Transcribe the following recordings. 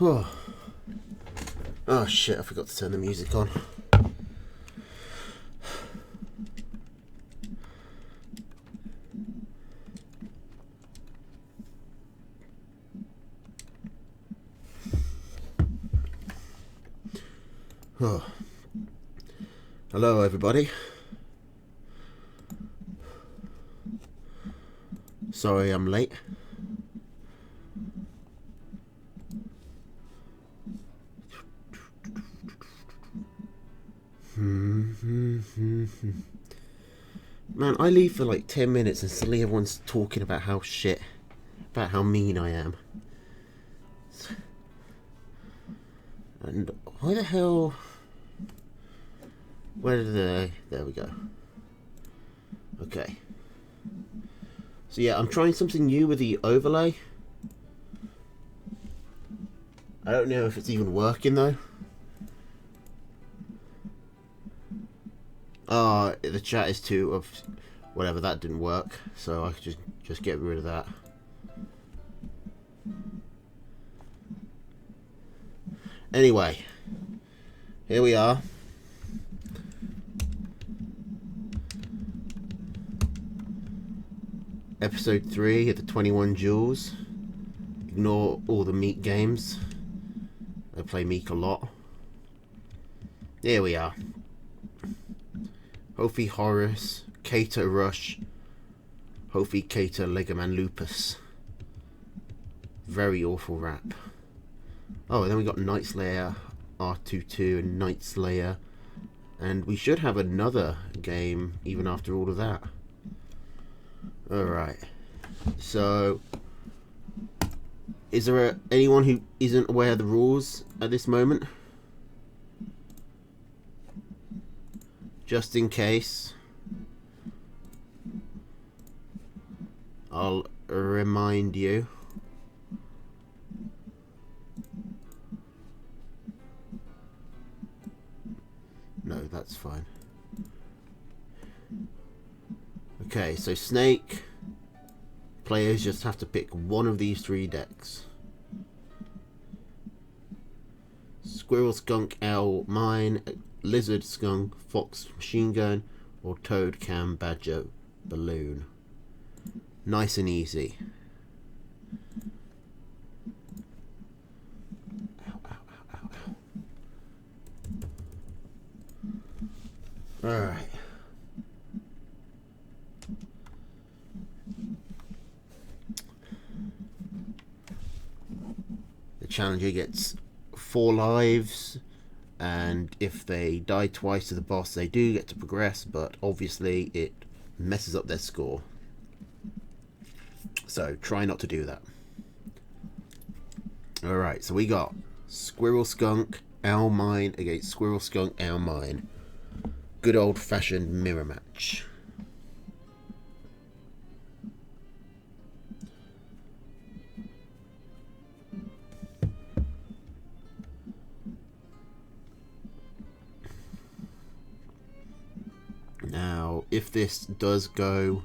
Oh. Oh shit, I forgot to turn the music on. Oh. Hello everybody. Sorry I'm late. Man, I leave for like 10 minutes and suddenly everyone's talking about how shit, about how mean I am. And why the hell... Where did they... There we go. Okay. So yeah, I'm trying something new with the overlay. I don't know if it's even working though. The chat is too of whatever, that didn't work, so I could just get rid of that. Anyway, here we are. Episode 3 of the 21 Duels. Ignore all the Meek games. I play Meek a lot. Here we are. Hofi Horus, Kato Rush, Hofi Kato Legoman Lupus. Very awful rap. Oh, and then we got Night Slayer, R22 and Night Slayer. And we should have another game even after all of that. Alright. So, is there anyone who isn't aware of the rules at this moment? Just in case, I'll remind you. No, that's fine. Okay, so Snake players just have to pick one of these 3 decks. Squirrel, Skunk, Owl, Mine, Lizard, Skunk, Fox, Machine Gun, or Toad, Cam, Badger, Balloon. Nice and easy. Ow, ow, ow, ow, ow. Alright. The challenger gets 4 lives. And if they die twice to the boss, they do get to progress, but obviously it messes up their score. So try not to do that. Alright, so we got Squirrel Skunk, Owl Mine against Squirrel Skunk, Owl Mine. Good old-fashioned mirror match. Now, if this does go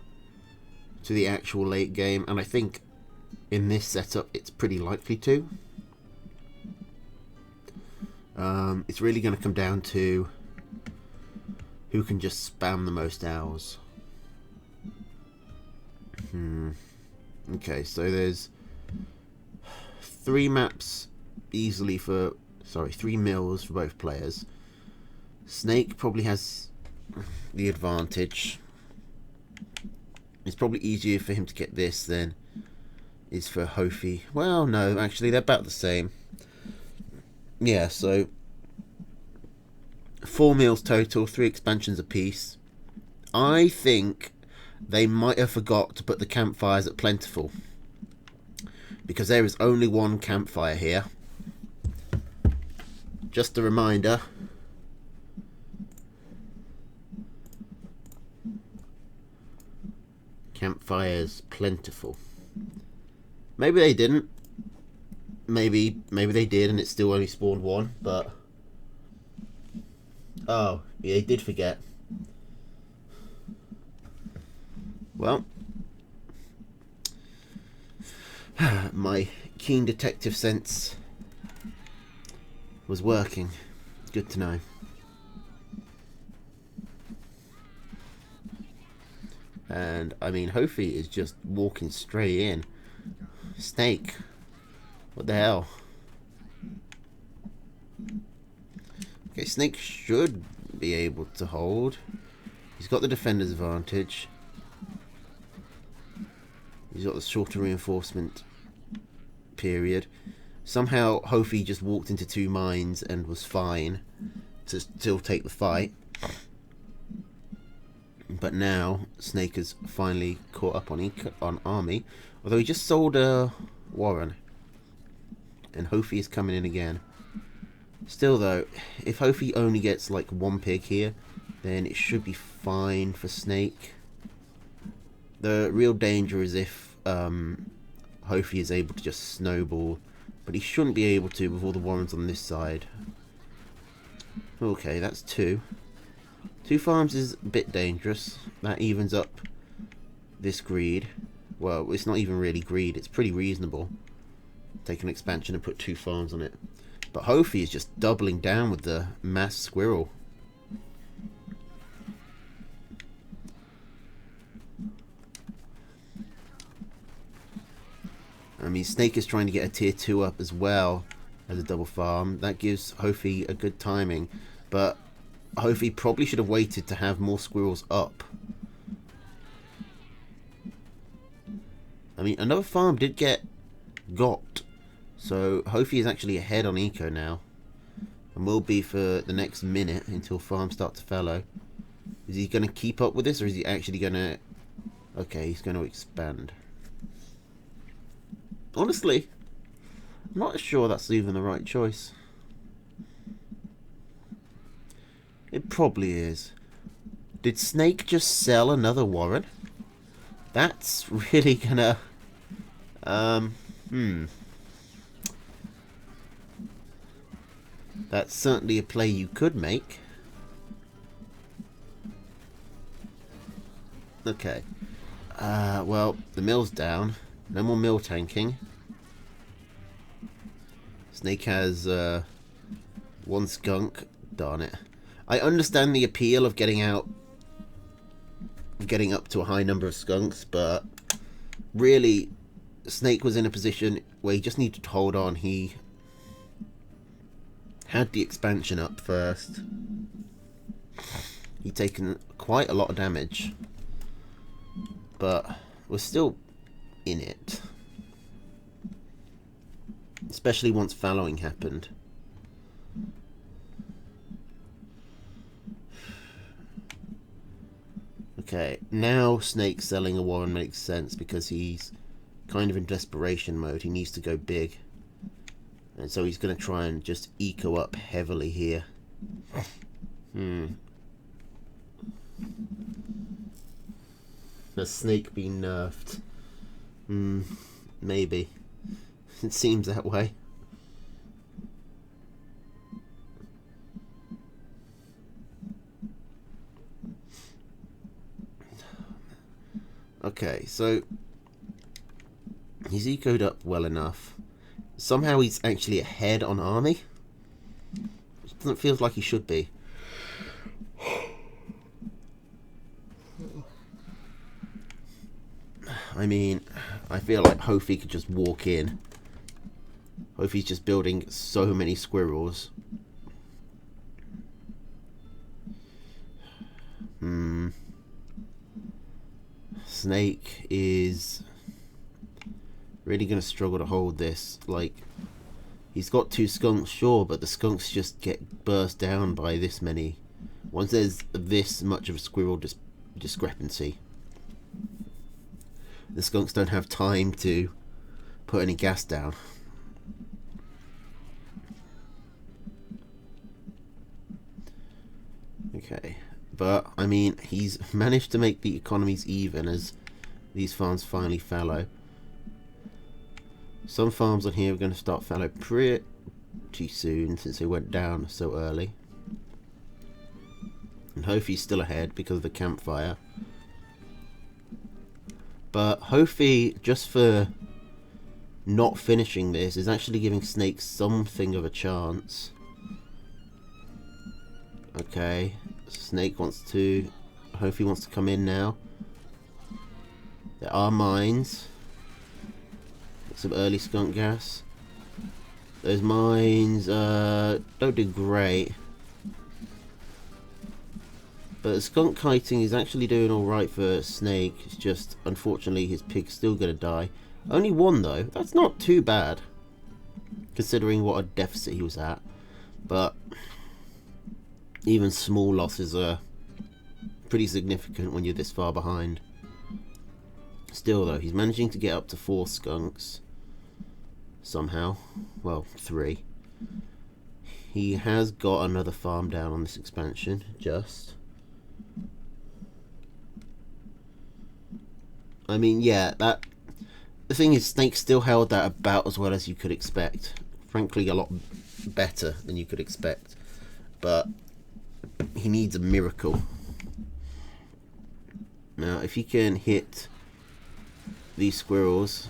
to the actual late game, and I think in this setup it's pretty likely to, it's really going to come down to who can just spam the most owls. Okay, so there's 3 maps easily for... Sorry, 3 mills for both players. Snake probably has the advantage. It's probably easier for him to get this than is for Hofi. Well, no, actually they're about the same. Yeah, so 4 meals total, 3 expansions apiece. I think they might have forgot to put the campfires at plentiful, because there is only 1 campfire here. Just a reminder. Campfires plentiful. Maybe they didn't. Maybe they did and it still only spawned 1, but... Oh, yeah, they did forget. Well, my keen detective sense was working. Good to know. And, I mean, Hofi is just walking straight in. Snake. What the hell? Okay, Snake should be able to hold. He's got the defender's advantage. He's got the shorter reinforcement period. Somehow, Hofi just walked into 2 mines and was fine to still take the fight. But now, Snake has finally caught up on Army. Although he just sold a Warren. And Hofi is coming in again. Still though, if Hofi only gets like 1 pig here, then it should be fine for Snake. The real danger is if Hofi is able to just snowball. But he shouldn't be able to with all the Warrens on this side. Okay, that's 2. 2 farms is a bit dangerous. That evens up this greed. Well, it's not even really greed. It's pretty reasonable. Take an expansion and put 2 farms on it. But Hofi is just doubling down with the mass squirrel. I mean, Snake is trying to get a tier 2 up as well as a double farm. That gives Hofi a good timing. But Hofi probably should have waited to have more squirrels up. I mean, another farm did get got. So Hofi is actually ahead on eco now. And will be for the next minute until farms start to fallow. Is he going to keep up with this, or is he actually going to... Okay, he's going to expand. Honestly, I'm not sure that's even the right choice. It probably is. Did Snake just sell another Warren? That's really gonna... That's certainly a play you could make. Okay. Well, the mill's down. No more mill tanking. Snake has 1 skunk. Darn it. I understand the appeal of getting up to a high number of skunks, but really, Snake was in a position where he just needed to hold on. He had the expansion up first. He'd taken quite a lot of damage, but we're still in it. Especially once fallowing happened. Okay, now Snake selling a Warren makes sense because he's kind of in desperation mode. He needs to go big. And so he's going to try and just eco up heavily here. Has Snake been nerfed? Maybe. It seems that way. Okay, so he's ecoed up well enough. Somehow he's actually ahead on army. It doesn't feel like he should be. I mean, I feel like Hofi could just walk in. Hofi's just building so many squirrels. Snake is really going to struggle to hold this. Like, he's got 2 skunks, sure, but the skunks just get burst down by this many. Once there's this much of a squirrel discrepancy, the skunks don't have time to put any gas down. Okay, but I mean, he's managed to make the economies even as these farms finally fallow. Some farms on here are going to start fallow pretty soon since they went down so early. And Hofi's still ahead because of the campfire. But Hofi, just for not finishing this, is actually giving Snake something of a chance. Okay, Snake wants to... Hopefully wants to come in now. There are mines. Some early skunk gas. Those mines don't do great. But skunk kiting is actually doing alright for Snake. It's just, unfortunately, his pig's still going to die. Only one, though. That's not too bad, considering what a deficit he was at. But even small losses are pretty significant when you're this far behind. Still, though, he's managing to get up to 4 skunks. Somehow. Well, 3. He has got another farm down on this expansion, just. I mean, yeah, that... The thing is, Snake still held that about as well as you could expect. Frankly, a lot better than you could expect. But he needs a miracle. Now, if he can hit these squirrels...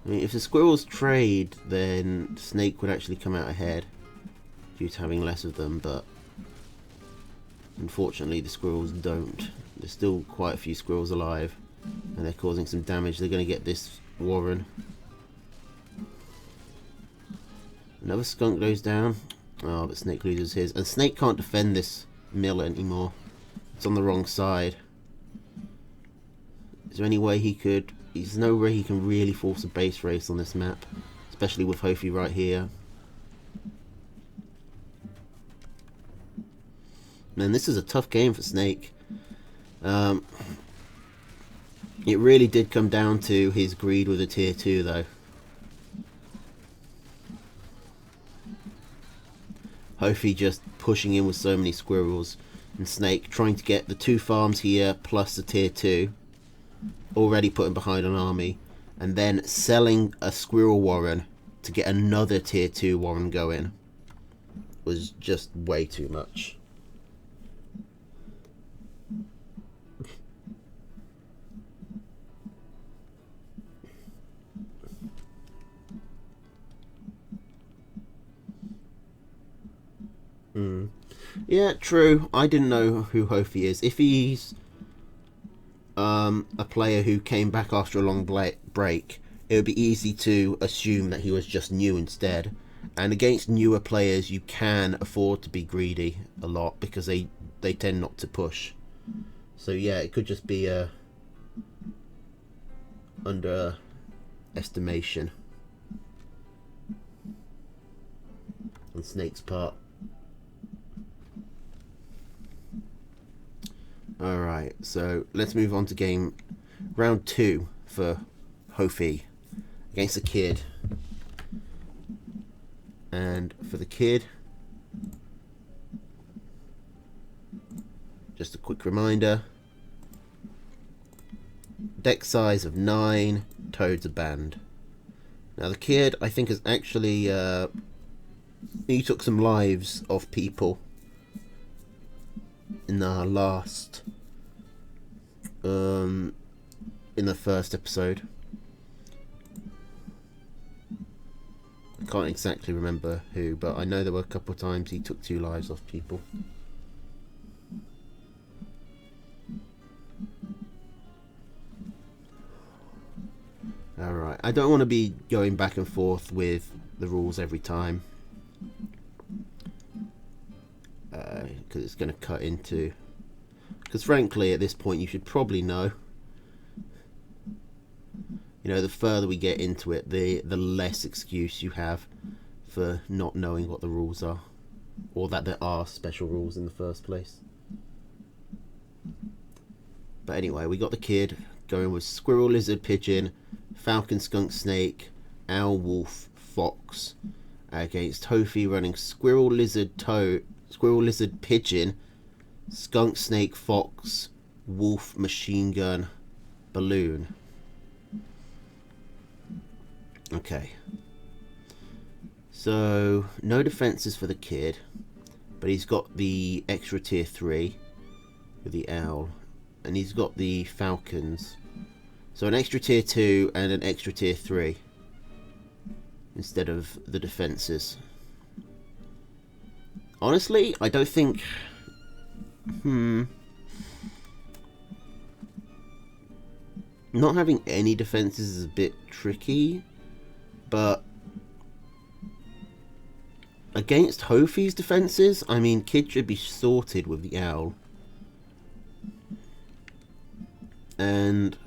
I mean, if the squirrels trade, then Snake would actually come out ahead due to having less of them, but unfortunately the squirrels don't. There's still quite a few squirrels alive, and they're causing some damage. They're going to get this warren. Another skunk goes down. Oh, but Snake loses his. And Snake can't defend this mill anymore. It's on the wrong side. Is there any way he could... There's no way he can really force a base race on this map, especially with Hofi right here. Man, this is a tough game for Snake. It really did come down to his greed with a tier 2, though. Hofi just pushing in with so many squirrels, and Snake trying to get the 2 farms here plus the tier 2. Already putting behind an army, and then selling a squirrel warren to get another tier 2 warren going was just way too much. Yeah, true. I didn't know who Hofi is. If he's a player who came back after a long break, it would be easy to assume that he was just new instead. And against newer players, you can afford to be greedy a lot because they tend not to push. So yeah, it could just be a underestimation on Snake's part. Alright, so let's move on to round 2 for Hofi against the kid. And for the kid, just a quick reminder, deck size of 9, toads are banned. Now the kid, I think, has actually he took some lives of people in the last in the first episode. I can't exactly remember who, but I know there were a couple of times he took 2 lives off people. Alright, I don't want to be going back and forth with the rules every time, because it's going to cut into... Because frankly, at this point, you should probably know. You know, the further we get into it, the less excuse you have for not knowing what the rules are, or that there are special rules in the first place. But anyway, we got the kid going with squirrel, lizard, pigeon, falcon, skunk, snake, owl, wolf, fox, against Hofi running squirrel, lizard, pigeon, skunk, snake, fox, wolf, machine gun, balloon. Okay. So, no defenses for the kid, but he's got the extra tier 3 with the owl, and he's got the falcons. So an extra tier 2 and an extra tier 3. instead of the defenses. Honestly, I don't think... Not having any defenses is a bit tricky, but against Hofi's defenses, I mean, Kid should be sorted with the owl. And,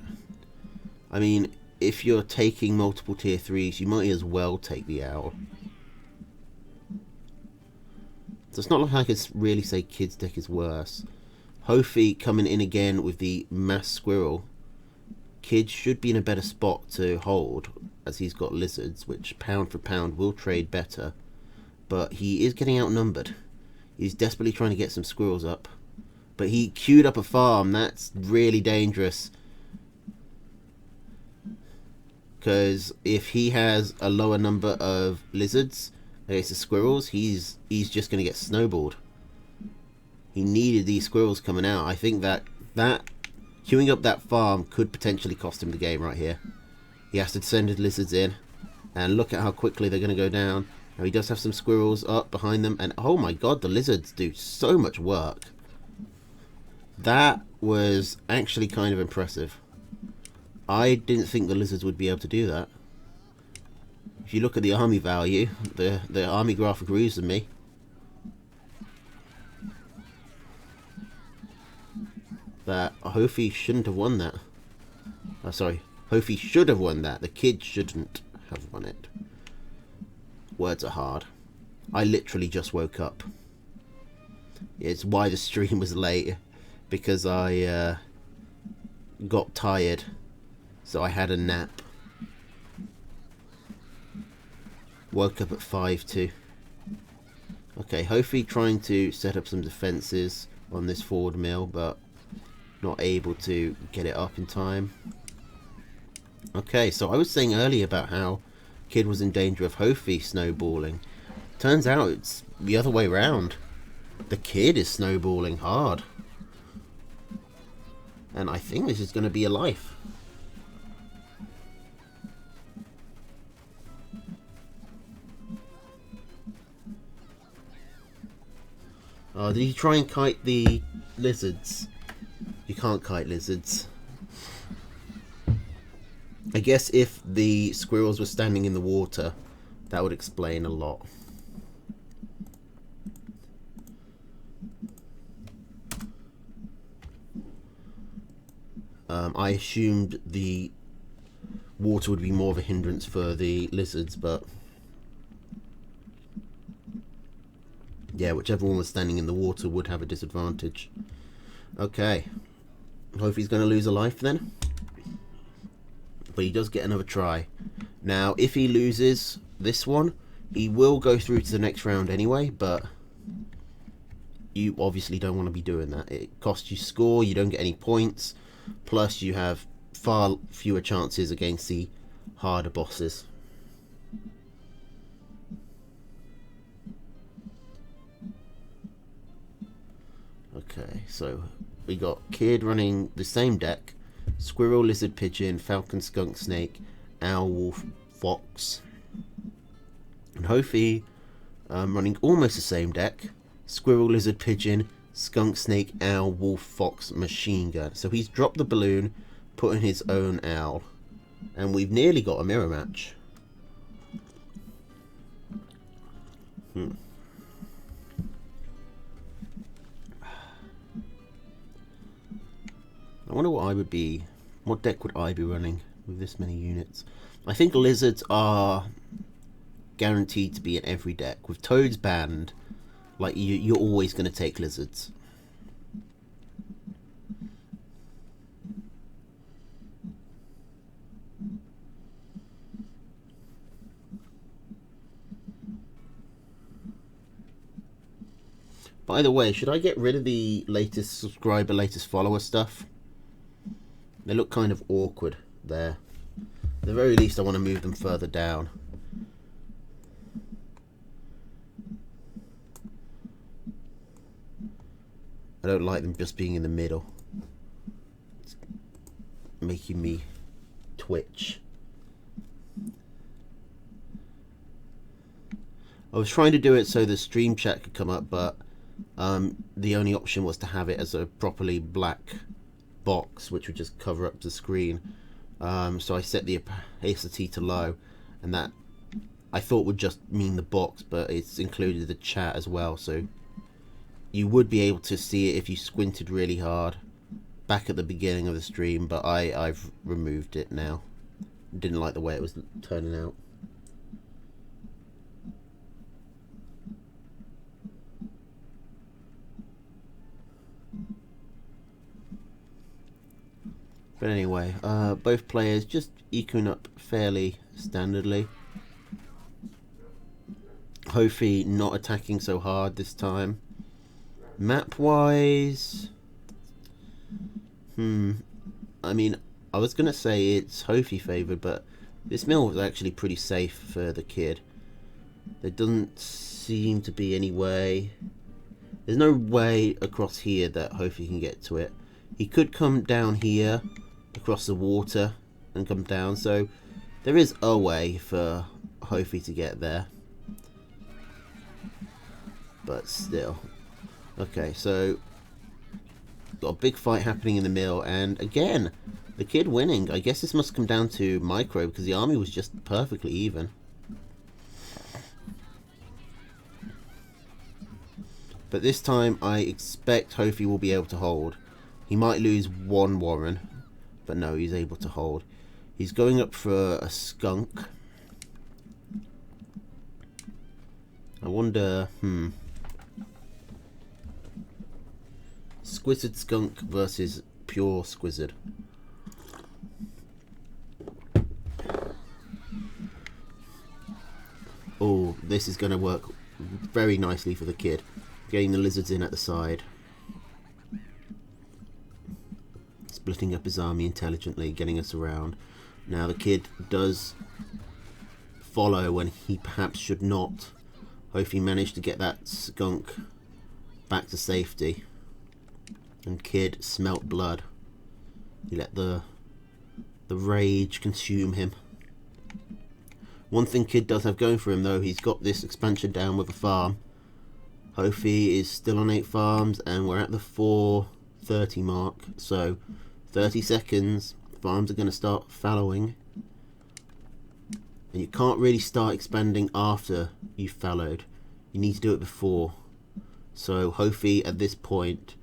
I mean, if you're taking multiple tier 3s, you might as well take the owl. So it's not like I could really say Kid's deck is worse. Hofi coming in again with the mass squirrel. Kid should be in a better spot to hold, as he's got lizards, which pound for pound will trade better. But he is getting outnumbered. He's desperately trying to get some squirrels up. But he queued up a farm. That's really dangerous. Because if he has a lower number of lizards against the squirrels, he's just going to get snowballed. He needed these squirrels coming out. I think that queuing up that farm could potentially cost him the game right here. He has to send his lizards in. And look at how quickly they're going to go down. Now he does have some squirrels up behind them. And oh my god, the lizards do so much work. That was actually kind of impressive. I didn't think the lizards would be able to do that. If you look at the army value, the army graph agrees with me. That Hofi shouldn't have won that. Sorry, Hofi should have won that. The Kid shouldn't have won it. Words are hard. I literally just woke up. It's why the stream was late. Because I got tired. So I had a nap. Woke up at 5 too. Okay, Hofi trying to set up some defences on this forward mill, but not able to get it up in time. Okay, so I was saying earlier about how Kid was in danger of Hofi snowballing. Turns out it's the other way round. The Kid is snowballing hard. And I think this is going to be a life. Oh, did he try and kite the lizards? You can't kite lizards. I guess if the squirrels were standing in the water, that would explain a lot. I assumed the water would be more of a hindrance for the lizards, but yeah, whichever one was standing in the water would have a disadvantage. Okay. Hope he's going to lose a life then. But he does get another try. Now, if he loses this one, he will go through to the next round anyway, but you obviously don't want to be doing that. It costs you score, you don't get any points, plus you have far fewer chances against the harder bosses. Okay, so we got Kid running the same deck. Squirrel, lizard, pigeon, falcon, skunk, snake, owl, wolf, fox. And Hofi running almost the same deck. Squirrel, lizard, pigeon, skunk, snake, owl, wolf, fox, machine gun. So he's dropped the balloon, put in his own owl. And we've nearly got a mirror match. I wonder what deck would I be running with this many units? I think lizards are guaranteed to be in every deck. With toads banned, like you're always going to take lizards. By the way, should I get rid of the latest subscriber, latest follower stuff? They look kind of awkward there. At the very least, I want to move them further down. I don't like them just being in the middle. It's making me twitch. I was trying to do it so the stream chat could come up, but the only option was to have it as a properly black box, which would just cover up the screen. So I set the opacity to low, and that I thought would just mean the box, but it's included the chat as well, so you would be able to see it if you squinted really hard back at the beginning of the stream, but I've removed it now. Didn't like the way it was turning out. But anyway, both players just eking up fairly standardly. Hofi not attacking so hard this time. Map wise, I mean, I was gonna say it's Hofi favoured, but this mill was actually pretty safe for the kid. There doesn't seem to be any way. There's no way across here that Hofi can get to it. He could come down here across the water and come down, so there is a way for Hofi to get there, but still. Okay, so got a big fight happening in the mill, and again the kid winning. I guess this must come down to micro, because the army was just perfectly even. But this time I expect Hofi will be able to hold. He might lose one Warren, but no, he's able to hold. He's going up for a skunk. I wonder, Squizzard skunk versus pure squizzard. Oh, this is going to work very nicely for the kid. Getting the lizards in at the side. Splitting up his army intelligently, getting us around. Now the kid does follow when he perhaps should not. Hofi managed to get that skunk back to safety. And kid smelt blood. He let the rage consume him. One thing kid does have going for him though, he's got this expansion down with a farm. Hofi is still on 8 farms, and we're at the 4:30 mark, so 30 seconds, farms are going to start fallowing. And you can't really start expanding after you've fallowed. You need to do it before. So Hofi at this point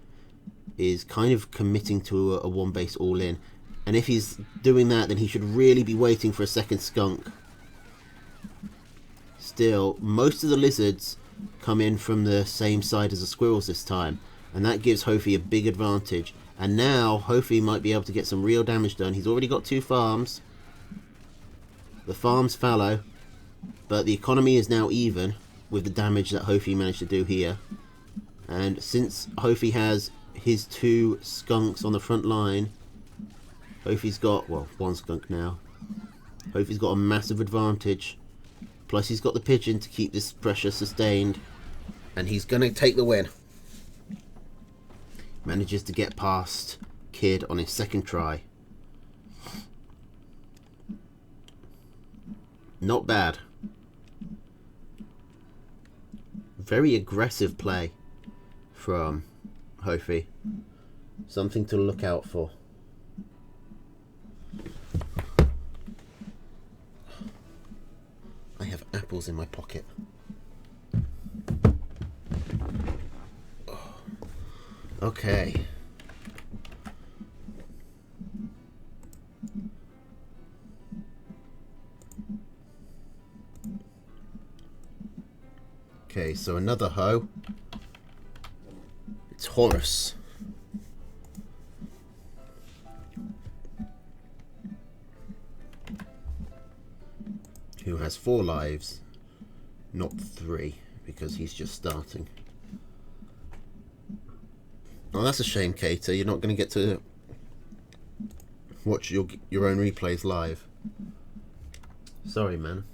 is kind of committing to a one base all in. And if he's doing that, then he should really be waiting for a second skunk. Still, most of the lizards come in from the same side as the squirrels this time, and that gives Hofi a big advantage. And now Hofi might be able to get some real damage done. He's already got 2 farms. The farms fallow, but the economy is now even with the damage that Hofi managed to do here. And since Hofi has his 2 skunks on the front line, Hofi's got, well, 1 skunk now. Hofi's got a massive advantage. Plus he's got the pigeon to keep this pressure sustained. And he's going to take the win. Manages to get past kid on his second try. Not bad. Very aggressive play from Hofi. Something to look out for. I have apples in my pocket. Okay. Okay, so another hoe. It's Horus. Who has 4 lives, not 3, because he's just starting. Oh, that's a shame, Cater. You're not going to get to watch your own replays live. Sorry, man.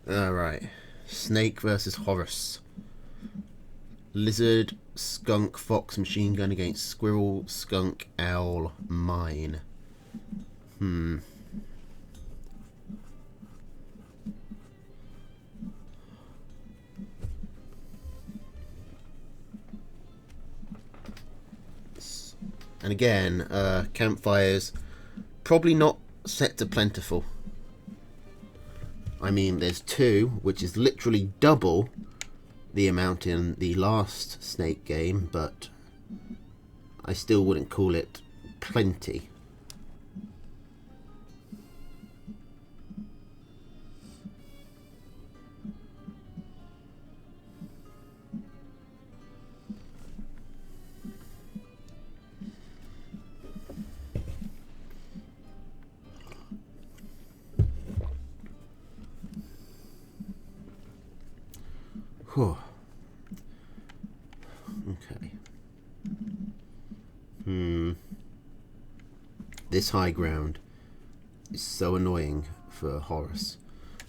Alright. Snake versus Horus. Lizard, skunk, fox, machine gun against squirrel, skunk, owl, mine. And again, campfires probably not set to plentiful. I mean, there's 2, which is literally double the amount in the last Snake game, but I still wouldn't call it plenty. Whew. Okay. This high ground is so annoying for Horus.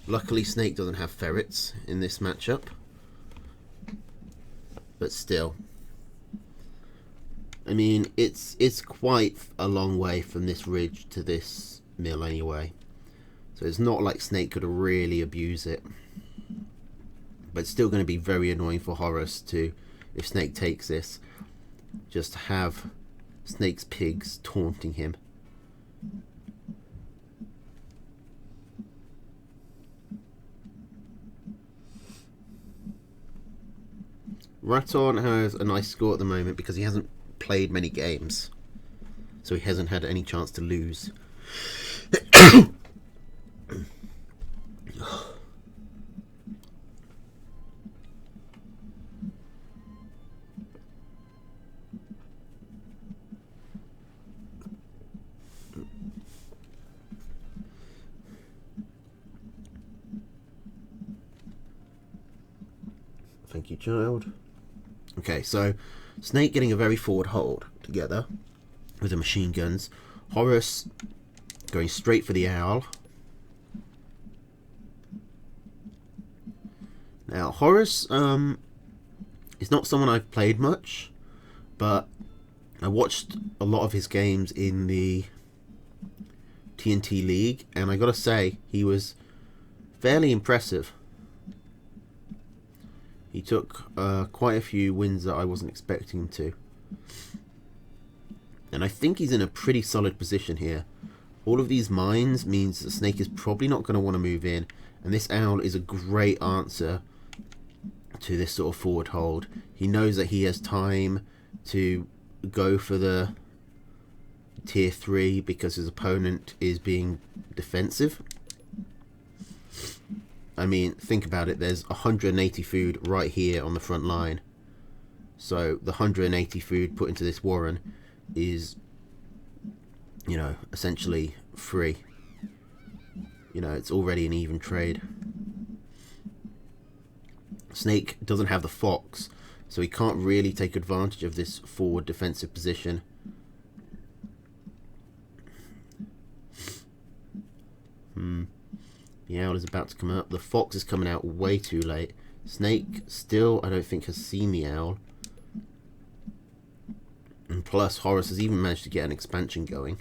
Luckily, Snake doesn't have ferrets in this matchup. But still. I mean, it's quite a long way from this ridge to this mill anyway. So it's not like Snake could really abuse it. But it's still going to be very annoying for Horus to, if Snake takes this, just have Snake's pigs taunting him. Raton has a nice score at the moment because he hasn't played many games. So he hasn't had any chance to lose. Thank you, child. Okay, so Snake getting a very forward hold together with the machine guns. Horus going straight for the owl. Now, Horus is not someone I've played much, but I watched a lot of his games in the TNT League, and I gotta say, he was fairly impressive. He took quite a few wins that I wasn't expecting him to. And I think he's in a pretty solid position here. All of these mines means that Snake is probably not going to want to move in. And this owl is a great answer to this sort of forward hold. He knows that he has time to go for the tier 3 because his opponent is being defensive. I mean, think about it. There's 180 food right here on the front line. So the 180 food put into this warren is, you know, essentially free. You know, it's already an even trade. Snake doesn't have the fox, so he can't really take advantage of this forward defensive position. The owl is about to come out. The fox is coming out way too late. Snake still, I don't think, has seen the owl. And plus, Horus has even managed to get an expansion going.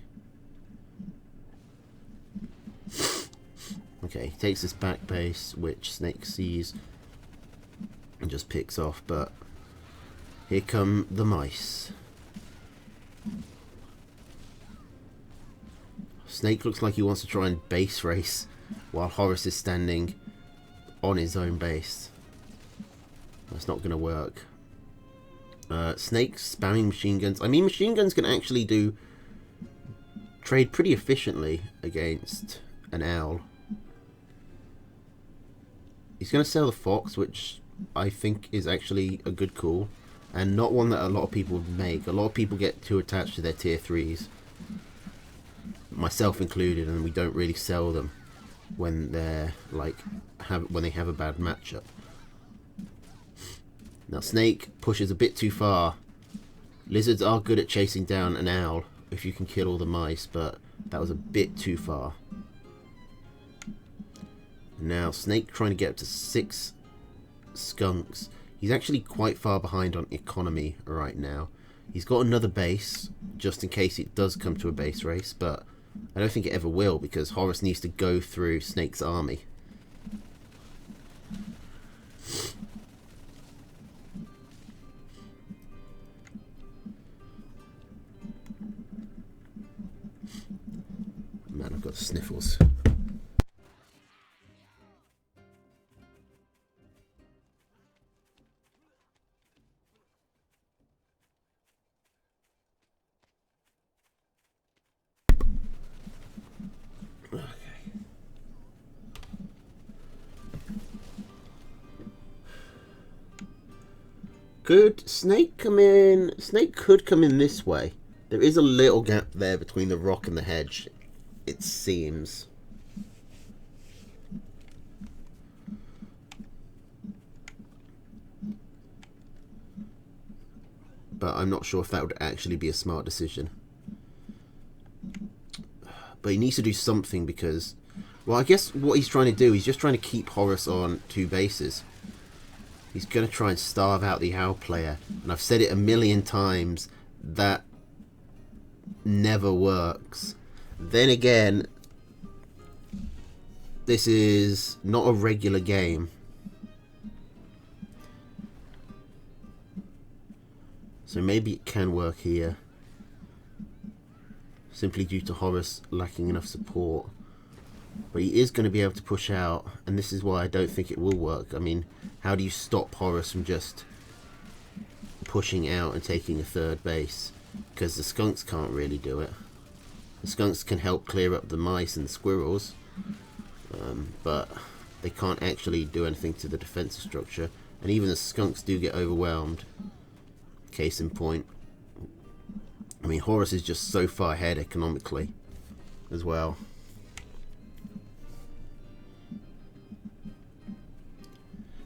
Okay, he takes this back base, which Snake sees and just picks off, but here come the mice. Snake looks like he wants to try and base race while Horus is standing on his own base. That's not going to work. Snake spamming machine guns. I mean, machine guns can actually trade pretty efficiently against an owl. He's going to sell the fox, which I think is actually a good call, and not one that a lot of people would make. A lot of people get too attached to their tier 3s, myself included, and we don't really sell them when they're like when they have a bad matchup. Now Snake pushes a bit too far. Lizards are good at chasing down an owl if you can kill all the mice, but that was a bit too far. Now Snake trying to get up to 6 skunks. He's actually quite far behind on economy right now. He's got another base just in case it does come to a base race, but I don't think it ever will because Horus needs to go through Snake's army. rifles. Could Snake come in? Snake could come in this way. There is a little gap there between the rock and the hedge, it seems. But I'm not sure if that would actually be a smart decision. But he needs to do something because... Well, I guess what he's trying to do, he's just trying to keep Horus on 2 bases. He's going to try and starve out the owl player. And I've said it a million times, that never works. Then again, this is not a regular game. So maybe it can work here. Simply due to Horus lacking enough support. But he is going to be able to push out, and this is why I don't think it will work. I mean, how do you stop Horus from just pushing out and taking a 3rd base? Because the skunks can't really do it. The skunks can help clear up the mice and squirrels, but they can't actually do anything to the defensive structure. And even the skunks do get overwhelmed. Case in point. I mean, Horus is just so far ahead economically as well.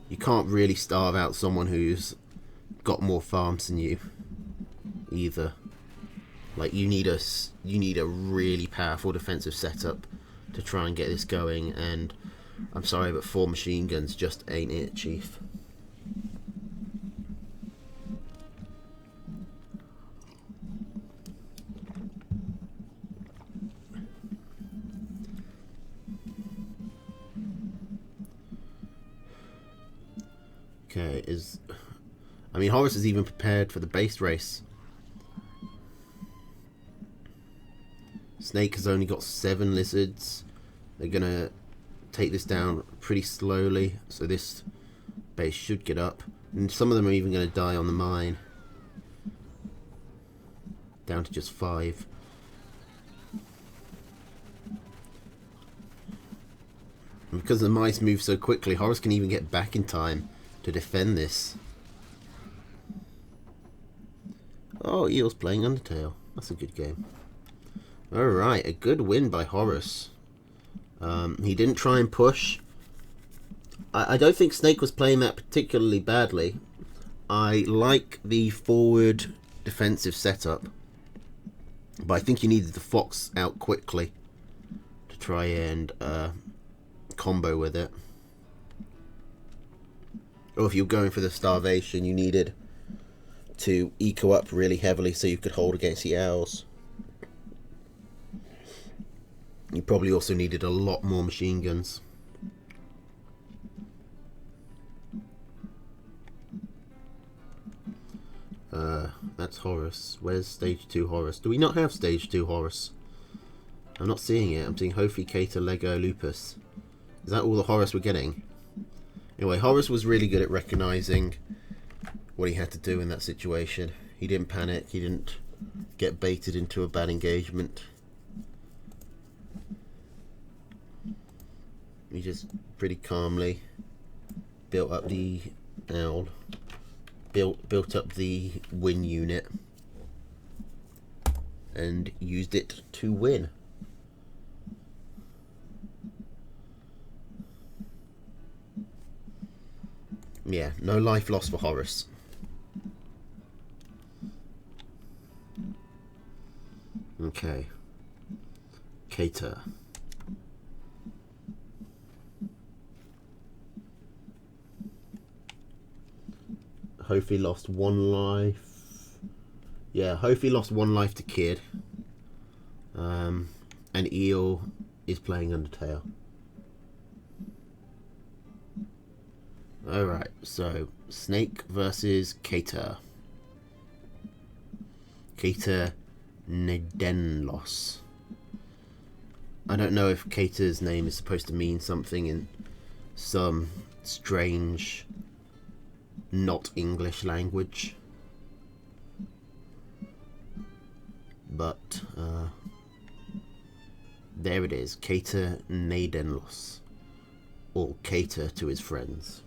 You can't really starve out someone who's got more farms than you either. Like, you need a really powerful defensive setup to try and get this going, and I'm sorry, but 4 machine guns just ain't it, Chief. Okay, I mean, Horus is even prepared for the base race. Snake has only got 7 lizards. They're gonna take this down pretty slowly, so this base should get up. And some of them are even gonna die on the mine. Down to just 5. And because the mice move so quickly, Horus can even get back in time to defend this. Oh, Eel's playing Undertale. That's a good game. Alright, a good win by Horus. He didn't try and push. I don't think Snake was playing that particularly badly. I like the forward defensive setup, but I think you needed the fox out quickly to try and combo with it. Or if you're going for the starvation, you needed to eco up really heavily so you could hold against the owls. You probably also needed a lot more machine guns. That's Horus. Where's stage 2 Horus? Do we not have stage 2 Horus? I'm not seeing it. I'm seeing Hofi, Cater, Lego, Lupus. Is that all the Horus we're getting? Anyway, Horus was really good at recognizing what he had to do in that situation. He didn't panic. He didn't get baited into a bad engagement. He just pretty calmly built up the owl, built up the win unit, and used it to win. Yeah, no life lost for Horus. Okay. Cater. Hofi lost 1 life. Yeah, Hofi lost 1 life to Kid. And Eel is playing Undertale. Alright, so Snake versus Cater. Cater Nedenlos. I don't know if Cater's name is supposed to mean something in some strange, not English language. But, there it is. Cater Nadenlos. Or Cater to his friends.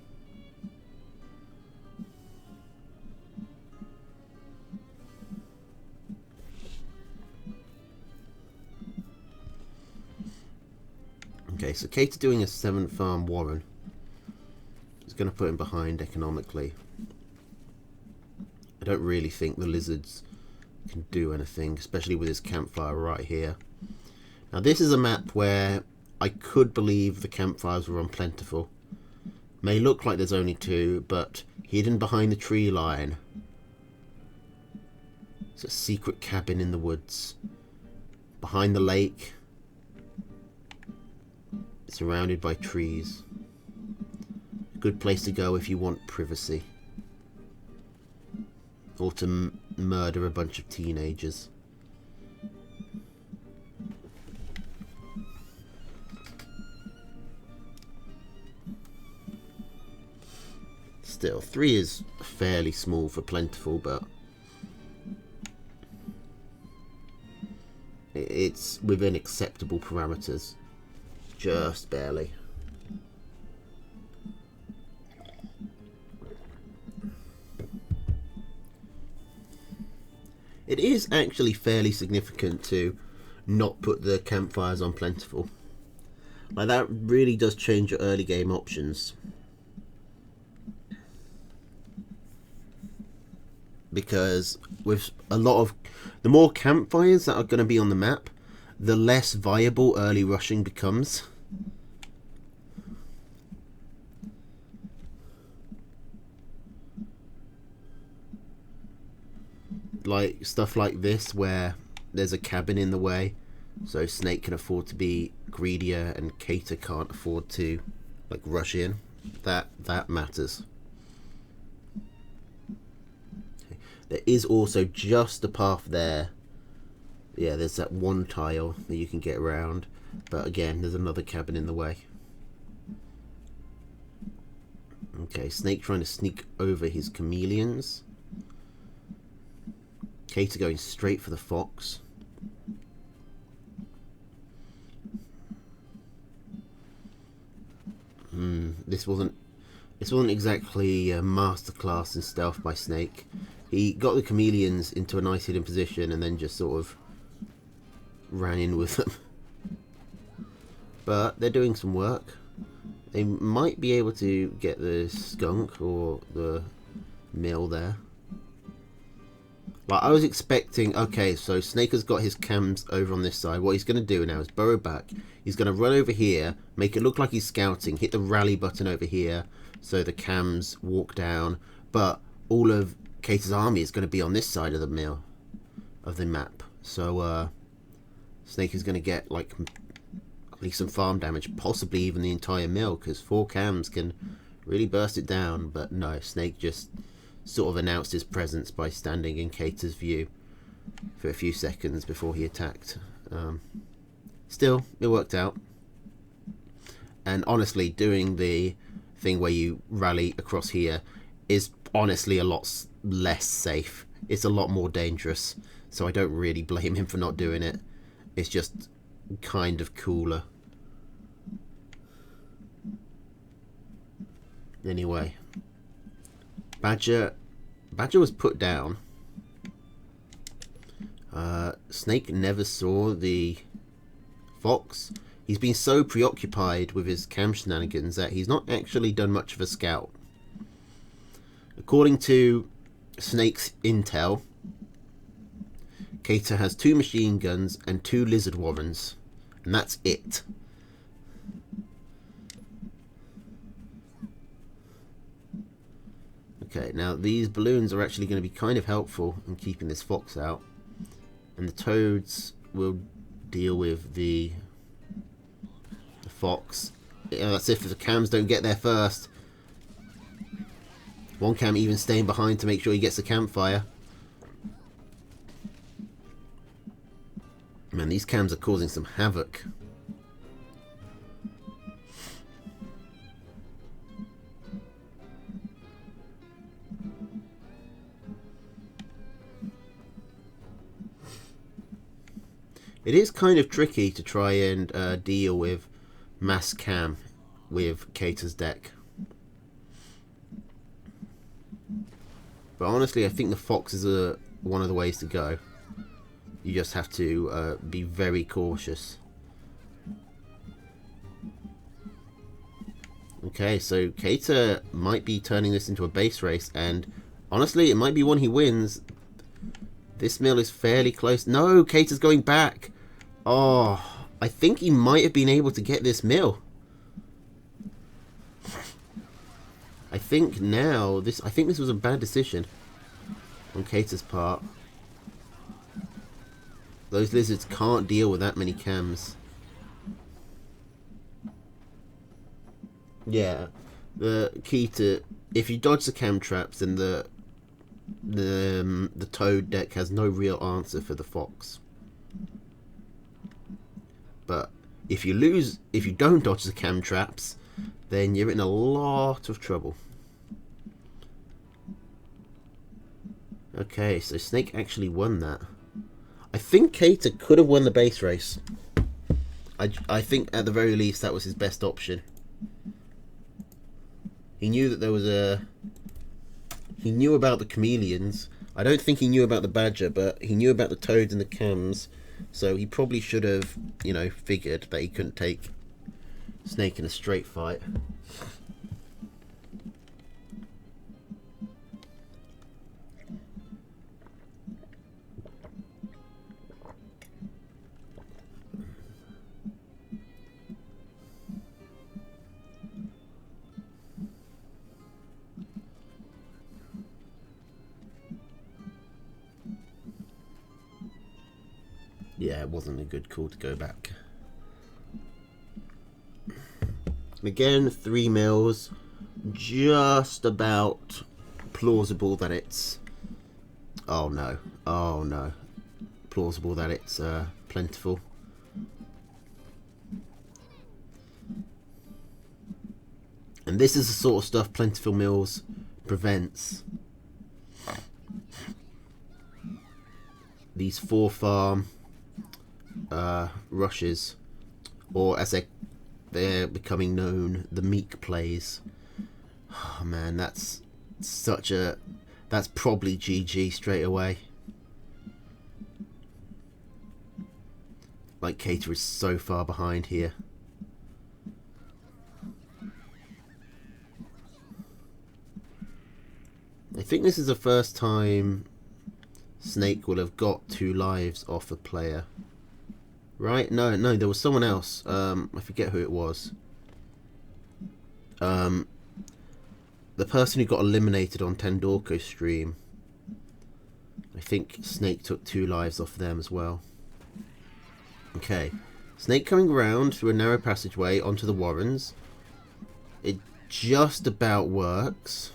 Okay, so Cater doing a 7 farm Warren is going to put him behind economically. I don't really think the lizards can do anything, especially with his campfire right here. Now this is a map where I could believe the campfires were unplentiful. May look like there's only 2, but hidden behind the tree line, it's a secret cabin in the woods. Behind the lake, surrounded by trees. A good place to go if you want privacy. Or to murder a bunch of teenagers. Still, 3 is fairly small for plentiful, but it's within acceptable parameters. Just barely. It is actually fairly significant to not put the campfires on plentiful. Like, that really does change your early game options. Because with a lot of... the more campfires that are going to be on the map, the less viable early rushing becomes. Like stuff like this where there's a cabin in the way, so Snake can afford to be greedier and Cater can't afford to like rush in. That matters. Okay. There is also just a path there. Yeah, there's that one tile that you can get around, but again there's another cabin in the way. Okay, Snake trying to sneak over his chameleons. Cater going straight for the fox. This wasn't exactly a masterclass in stealth by Snake. He got the chameleons into a nice hidden position and then just sort of ran in with them. But they're doing some work. They might be able to get the skunk or the mill there. Like, I was expecting, okay, so Snake has got his cams over on this side. What he's going to do now is burrow back. He's going to run over here, make it look like he's scouting, hit the rally button over here, so the cams walk down. But all of Cater's army is going to be on this side of the mill, of the map. So, Snake is going to get, like, at least some farm damage, possibly even the entire mill, because 4 cams can really burst it down. But no, Snake just sort of announced his presence by standing in Cater's view for a few seconds before he attacked. Still, it worked out. And honestly, doing the thing where you rally across here is honestly a lot less safe. It's a lot more dangerous, so I don't really blame him for not doing it. It's just kind of cooler. Anyway, Badger was put down. Snake never saw the fox. He's been so preoccupied with his cam shenanigans that he's not actually done much of a scout. According to Snake's intel, Cater has 2 machine guns and 2 lizard warrens, and that's it. Okay, now these balloons are actually going to be kind of helpful in keeping this fox out. And the toads will deal with the fox. That's if the cams don't get there first. One cam even staying behind to make sure he gets the campfire. Man, these cams are causing some havoc. It is kind of tricky to try and deal with mass cam with Cater's deck. But honestly, I think the Fox is one of the ways to go. You just have to be very cautious. Okay, so Cater might be turning this into a base race, and honestly, it might be one he wins. This mill is fairly close. No, Cater's going back. Oh, I think he might have been able to get this mill. I think this was a bad decision on Cater's part. Those lizards can't deal with that many cams. Yeah, the key to, if you dodge the cam traps, then the Toad deck has no real answer for the Fox. But if you don't dodge the cam traps, then you're in a lot of trouble. Okay, so Snake actually won that. I think Cater could have won the base race. I think at the very least that was his best option. He knew that there was he knew about the chameleons. I don't think he knew about the badger, but he knew about the toads and the cams. So he probably should have, you know, figured that he couldn't take Snake in a straight fight. Yeah, it wasn't a good call to go back. Again, 3 mils. Just about plausible that it's... Oh no. Oh no. Plausible that it's plentiful. And this is the sort of stuff plentiful mills prevents. These 4-farm rushes, or as they're becoming known, the meek plays. Oh man, that's probably GG straight away. Like, Cater is so far behind here. I think this is the first time Snake will have got 2 lives off a player. Right? No, there was someone else. I forget who it was. The person who got eliminated on Tendorko's stream. I think Snake took 2 lives off them as well. Okay. Snake coming around through a narrow passageway onto the Warrens. It just about works.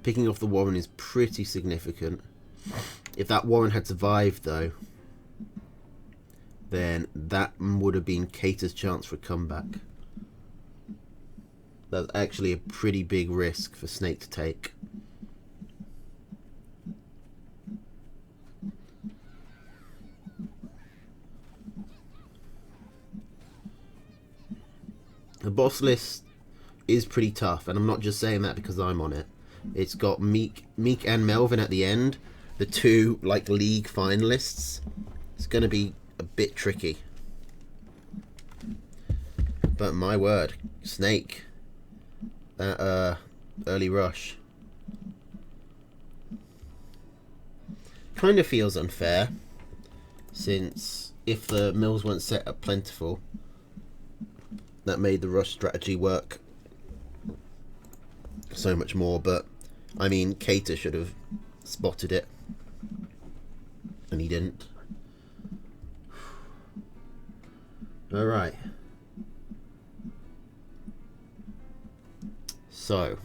Picking off the Warren is pretty significant. If that Warren had survived, though, then that would have been Cater's chance for a comeback. That's actually a pretty big risk for Snake to take. The boss list is pretty tough, and I'm not just saying that because I'm on it. It's got Meek and Melvin at the end, the 2 like league finalists. It's going to be a bit tricky. But my word, Snake, that early rush kind of feels unfair, since if the mills weren't set up plentiful, that made the rush strategy work so much more. But I mean, Cater should have spotted it, and he didn't. Alright. So,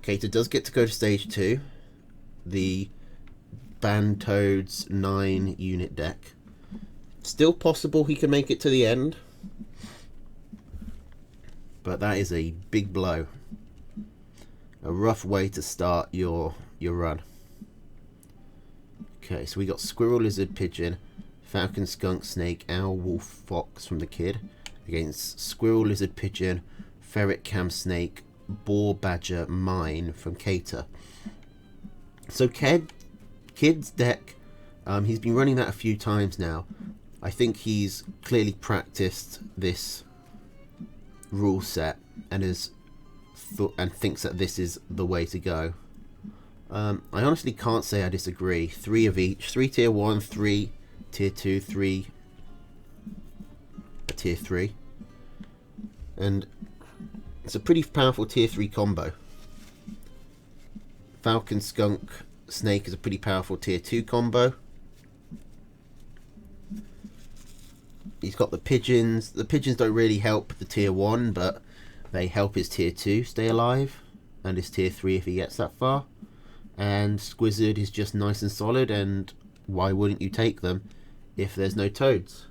Cater does get to go to stage 2. The Toads 9 unit deck. Still possible he can make it to the end. But that is a big blow. A rough way to start your your run. Okay, so we got squirrel, lizard, pigeon, falcon, skunk, snake, owl, wolf, fox from the kid against squirrel, lizard, pigeon, ferret, cam, snake, boar, badger, mine from Cater. So kid's deck, he's been running that a few times now. I think he's clearly practiced this rule set and thinks that this is the way to go. I honestly can't say I disagree. 3 of each. 3 tier 1, 3 tier 2, 3 a tier 3. And it's a pretty powerful tier 3 combo. Falcon, skunk, snake is a pretty powerful tier 2 combo. He's got the pigeons. The pigeons don't really help the tier 1, but they help his tier 2 stay alive. And his tier 3 if he gets that far. And Squizzard is just nice and solid, and why wouldn't you take them if there's no toads?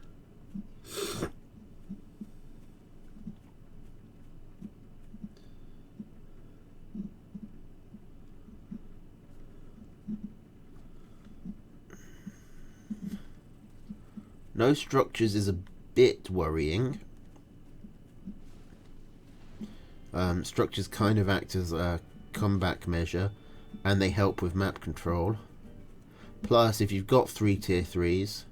No structures is a bit worrying. Structures kind of act as a comeback measure, and they help with map control. Plus, if you've got 3 tier 3s,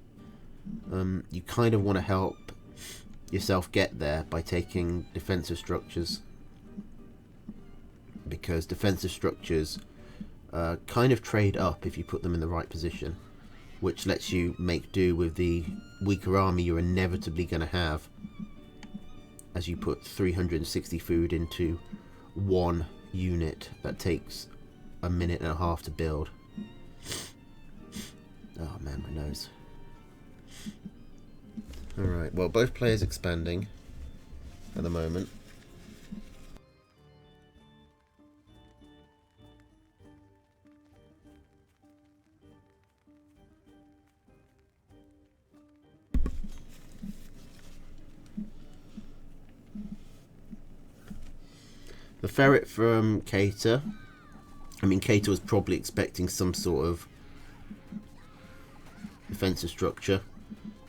you kind of want to help yourself get there by taking defensive structures, because defensive structures kind of trade up if you put them in the right position, which lets you make do with the weaker army you're inevitably going to have as you put 360 food into one unit that takes a minute and a half to build. Oh man, my nose. Alright, well, both players expanding at the moment. The ferret from Cater. I mean, Cater was probably expecting some sort of defensive structure.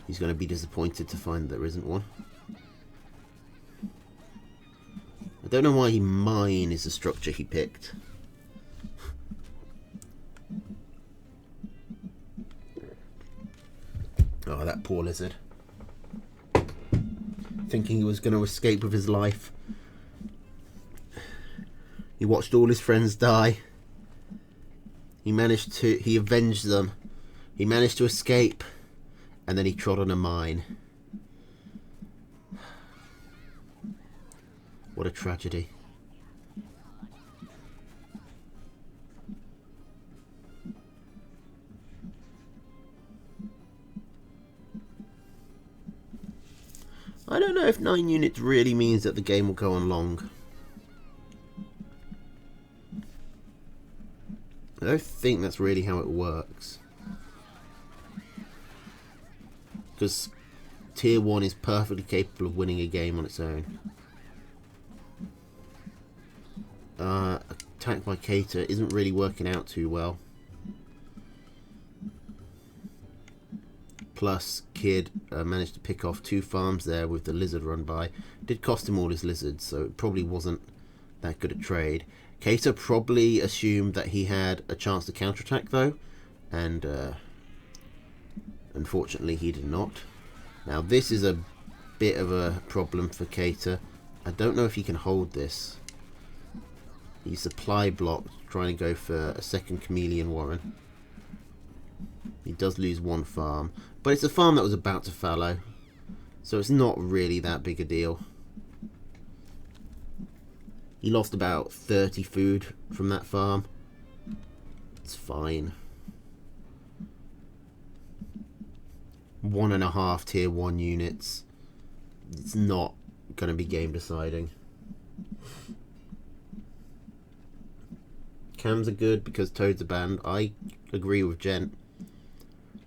He's going to be disappointed to find there isn't one. I don't know why mine is the structure he picked. Oh, that poor lizard. Thinking he was going to escape with his life. He watched all his friends die. He avenged them. He managed to escape. And then he trod on a mine. What a tragedy. I don't know if 9 units really means that the game will go on long. I don't think that's really how it works. Because tier 1 is perfectly capable of winning a game on its own. Attack by Cater isn't really working out too well. Plus, Kid managed to pick off 2 farms there with the lizard run by. Did cost him all his lizards, so it probably wasn't that good a trade. Cater probably assumed that he had a chance to counterattack though, and unfortunately he did not. Now this is a bit of a problem for Cater. I don't know if he can hold this. He supply blocked trying to go for a second chameleon warren. He does lose 1 farm, but it's a farm that was about to fallow, so it's not really that big a deal. He lost about 30 food from that farm. It's fine. 1.5 tier 1 units. It's not going to be game deciding. Cams are good because toads are banned. I agree with Gent.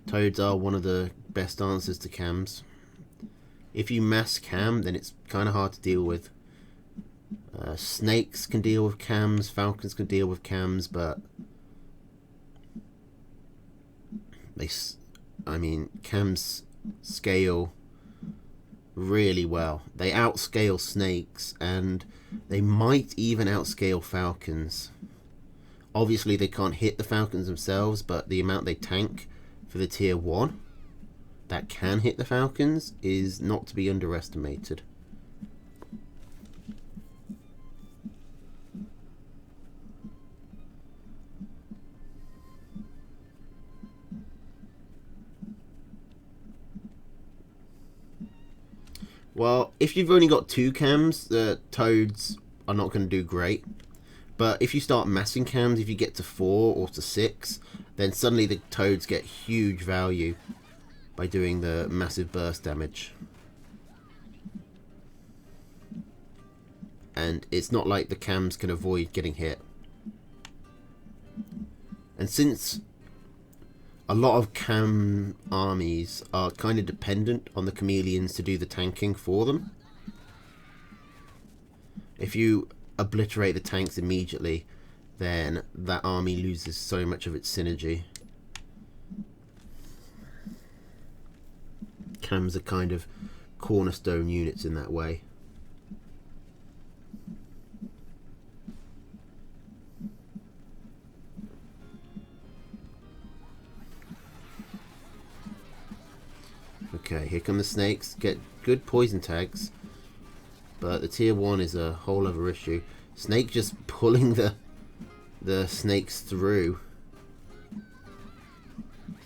Toads are one of the best answers to cams. If you mass cam, then it's kind of hard to deal with. Snakes can deal with cams, falcons can deal with cams, but I mean, cams scale really well. They outscale snakes, and they might even outscale falcons. Obviously, they can't hit the falcons themselves, but the amount they tank for the tier 1 that can hit the falcons is not to be underestimated. Well, if you've only got 2 cams, the toads are not going to do great. But if you start massing cams, if you get to 4 or to 6, then suddenly the toads get huge value by doing the massive burst damage. And it's not like the cams can avoid getting hit. And since a lot of cam armies are kind of dependent on the chameleons to do the tanking for them, if you obliterate the tanks immediately, then that army loses so much of its synergy. Cams are kind of cornerstone units in that way. Okay, here come the snakes. Get good poison tags, but the tier 1 is a whole other issue. Snake just pulling the snakes through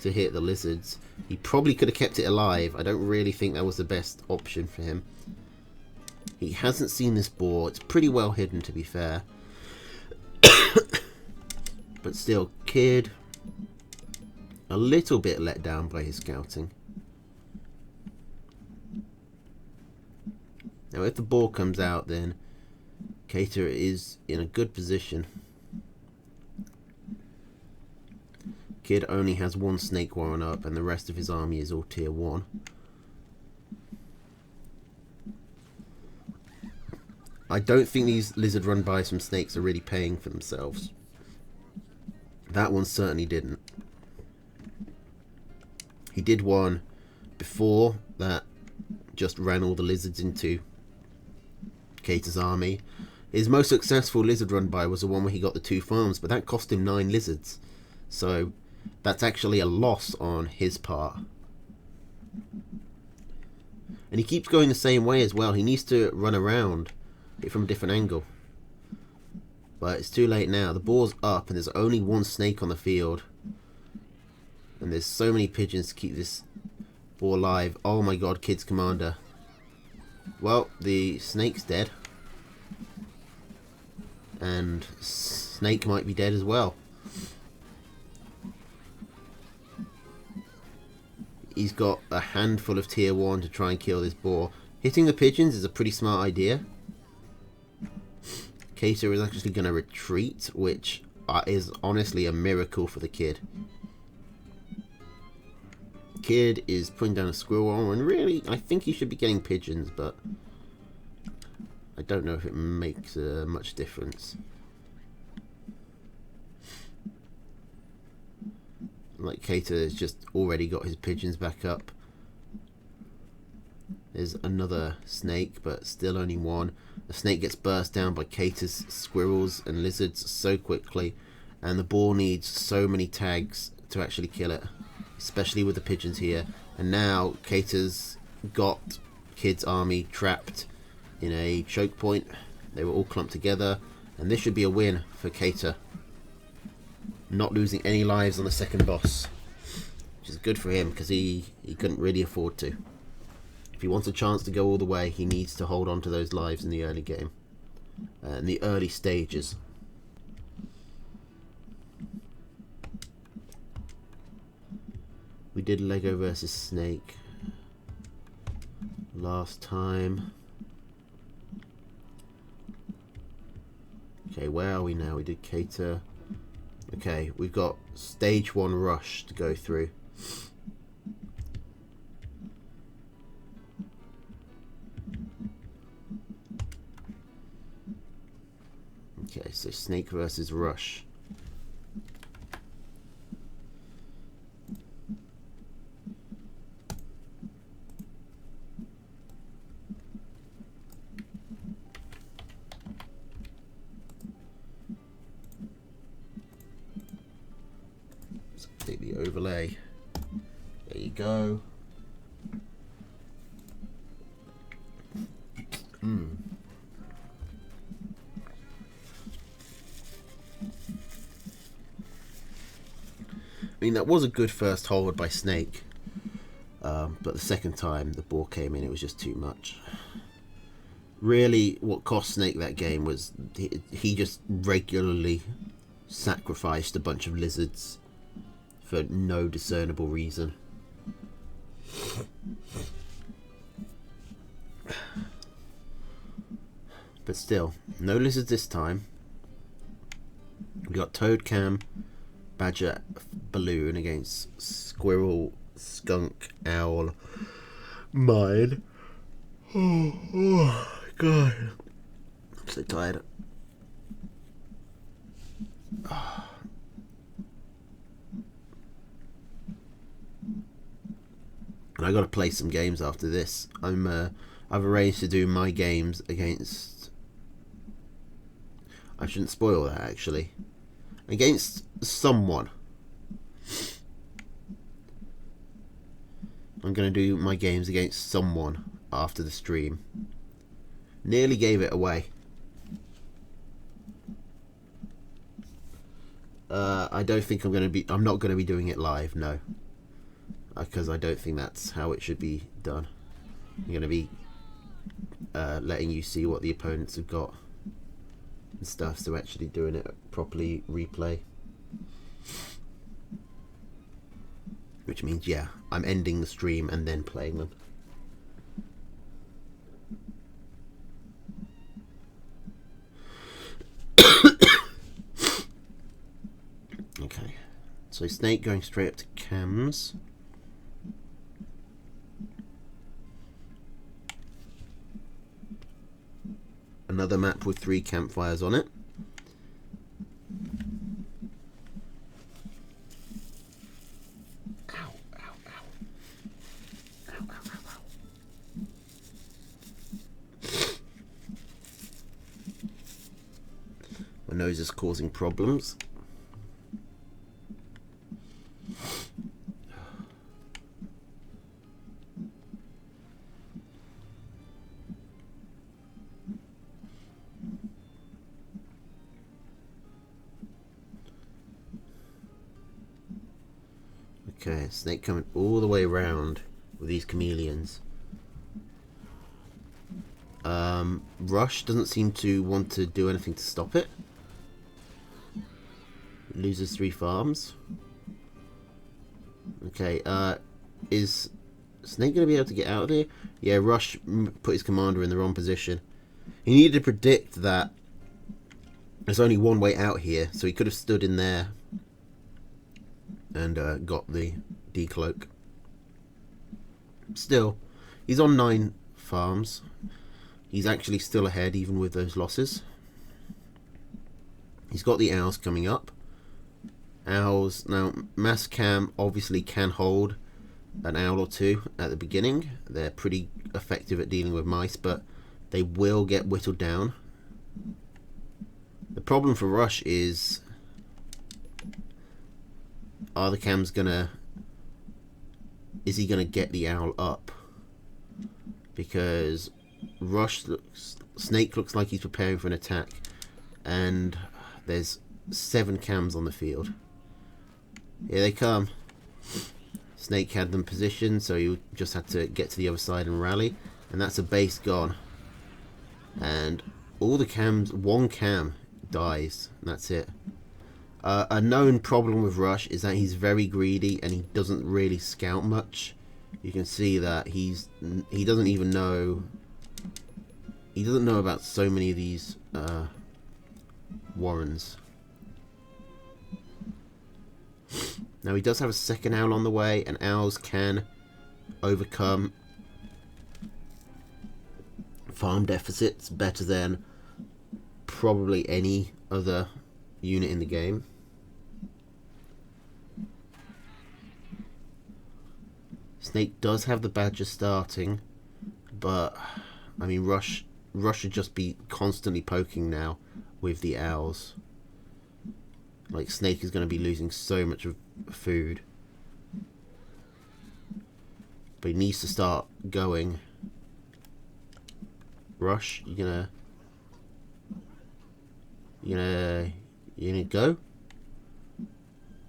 to hit the lizards. He probably could have kept it alive. I don't really think that was the best option for him. He hasn't seen this boar. It's pretty well hidden, to be fair. But still, Kid a little bit let down by his scouting. Now if the boar comes out, then Cater is in a good position. Kid only has 1 snake warren up, and the rest of his army is all tier 1. I don't think these lizard run bys from snakes are really paying for themselves. That one certainly didn't. He did one before that just ran all the lizards into Cater's army. His most successful lizard run by was the one where he got the 2 farms, but that cost him 9 lizards. So that's actually a loss on his part. And he keeps going the same way as well. He needs to run around it from a different angle. But it's too late now. The boar's up and there's only 1 snake on the field. And there's so many pigeons to keep this boar alive. Oh my god, Kid's commander. Well, the snake's dead. And Snake might be dead as well. He's got a handful of tier 1 to try and kill this boar. Hitting the pigeons is a pretty smart idea. Cater is actually going to retreat, which is honestly a miracle for the Kid. Kid is putting down a squirrel, and really, I think he should be getting pigeons, but I don't know if it makes much difference. Like, Cater has just already got his pigeons back up. There's another snake, but still only 1. The snake gets burst down by Cater's squirrels and lizards so quickly, and the boar needs so many tags to actually kill it, especially with the pigeons here. And now Cater's got Kid's army trapped in a choke point. They were all clumped together, and this should be a win for Cater. Not losing any lives on the second boss, which is good for him because he couldn't really afford to. If he wants a chance to go all the way, he needs to hold on to those lives in the early game, in the early stages. We did Lego versus Snake last time. Okay, where are we now? We did Cater. Okay, we've got stage 1 rush to go through. Okay, so Snake versus Rush. you go. I mean, that was a good first hold by Snake. But the second time the ball came in, it was just too much. Really, what cost Snake that game was he just regularly sacrificed a bunch of lizards for no discernible reason. But still, no lizards this time. We got Toad Cam, Badger, Balloon against Squirrel, Skunk, Owl, Mine. Oh God, I'm so tired. And I got to play some games after this. I've arranged to do my games against. I shouldn't spoil that actually. Against someone. I'm going to do my games against someone after the stream. Nearly gave it away. I don't think I'm not going to be doing it live, no. Because I don't think that's how it should be done. I'm going to be letting you see what the opponents have got and stuff, so actually doing it properly replay. Which means, yeah, I'm ending the stream and then playing them. Okay, so Snake going straight up to Cams. Another map with 3 campfires on it. Ow, ow, ow. Ow, ow, ow, ow. My nose is causing problems. Okay, Snake coming all the way around with these chameleons. Rush doesn't seem to want to do anything to stop it. Loses 3 farms. Okay, is Snake going to be able to get out of there? Yeah, Rush put his commander in the wrong position. He needed to predict that there's only one way out here, so he could have stood in there and got the decloak. Still, he's on 9 farms. He's actually still ahead even with those losses. He's got the owls coming up. Owls, now Mass Cam obviously can hold an owl or 2 at the beginning. They're pretty effective at dealing with mice, but they will get whittled down. The problem for Rush is, are the cams gonna, is he gonna get the owl up? Because Snake looks like he's preparing for an attack, and there's 7 cams on the field. Here they come. Snake had them positioned, so he just had to get to the other side and rally, and that's a base gone. And all the cams, 1 cam dies, and that's it. A known problem with Rush is that he's very greedy and he doesn't really scout much. You can see that he doesn't even know, he doesn't know about so many of these warrens. Now he does have a second owl on the way, and owls can overcome farm deficits better than probably any other unit in the game. Snake does have the badger starting, but I mean Rush should just be constantly poking now with the owls. Like, Snake is going to be losing so much of food. But he needs to start going. Rush, you gonna go?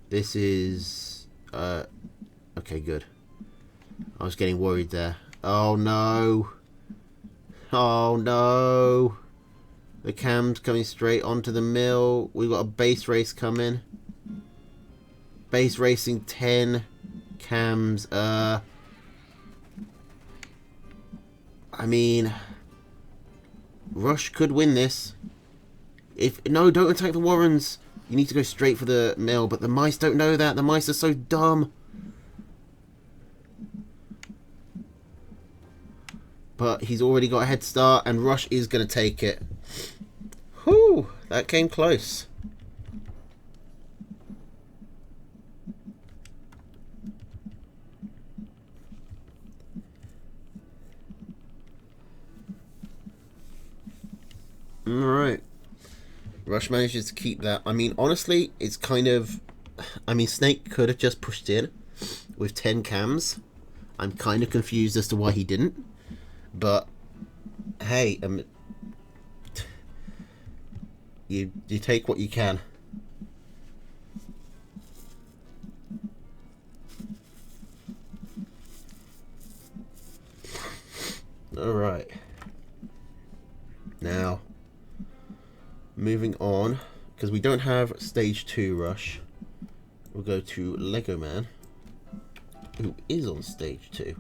This is okay, good. I was getting worried there. Oh no. Oh no. The cam's coming straight onto the mill. We've got a base race coming. Base racing 10 cams. I mean, Rush could win this. No, don't attack the Warrens. You need to go straight for the mill, but the mice don't know that. The mice are so dumb. But he's already got a head start, and Rush is going to take it. Whew, that came close. Alright. Rush manages to keep that. I mean, honestly, it's kind of... I mean, Snake could have just pushed in with 10 cams. I'm kind of confused as to why he didn't. But, hey, you take what you can. Alright. Now, moving on, because we don't have stage 2 Rush, we'll go to Lego Man, who is on stage 2.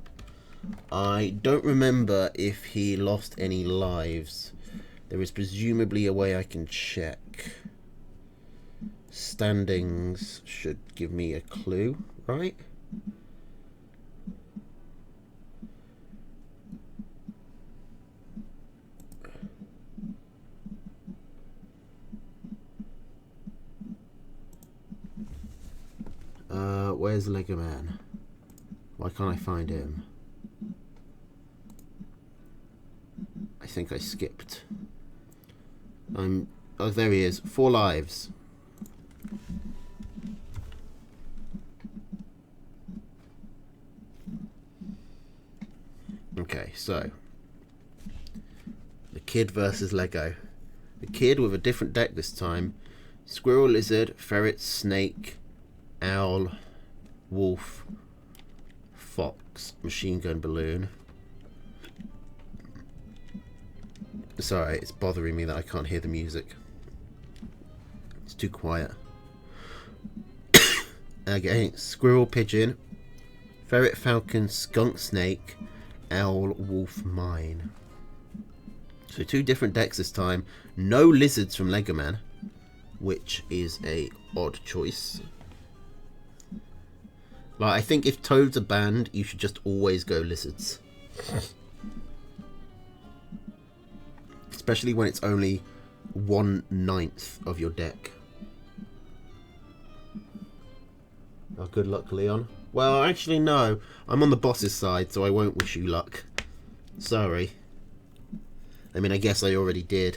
I don't remember if he lost any lives. There is presumably a way I can check. Standings should give me a clue, right? Where's Lego Man? Why can't I find him? I think I skipped. Oh, there he is. 4 lives. Okay, so the kid versus Lego. The kid with a different deck this time. Squirrel, lizard, ferret, snake, owl, wolf, fox, machine gun, balloon. Sorry, it's bothering me that I can't hear the music. It's too quiet. Okay, squirrel, pigeon, ferret, falcon, skunk, snake, owl, wolf, mine. So 2 different decks this time. No lizards from Lego Man, which is a odd choice. Like, I think if toads are banned, you should just always go lizards. Especially when it's only 1/9 of your deck. Oh, good luck, Leon. Well, actually, no. I'm on the boss's side, so I won't wish you luck. Sorry. I mean, I guess I already did.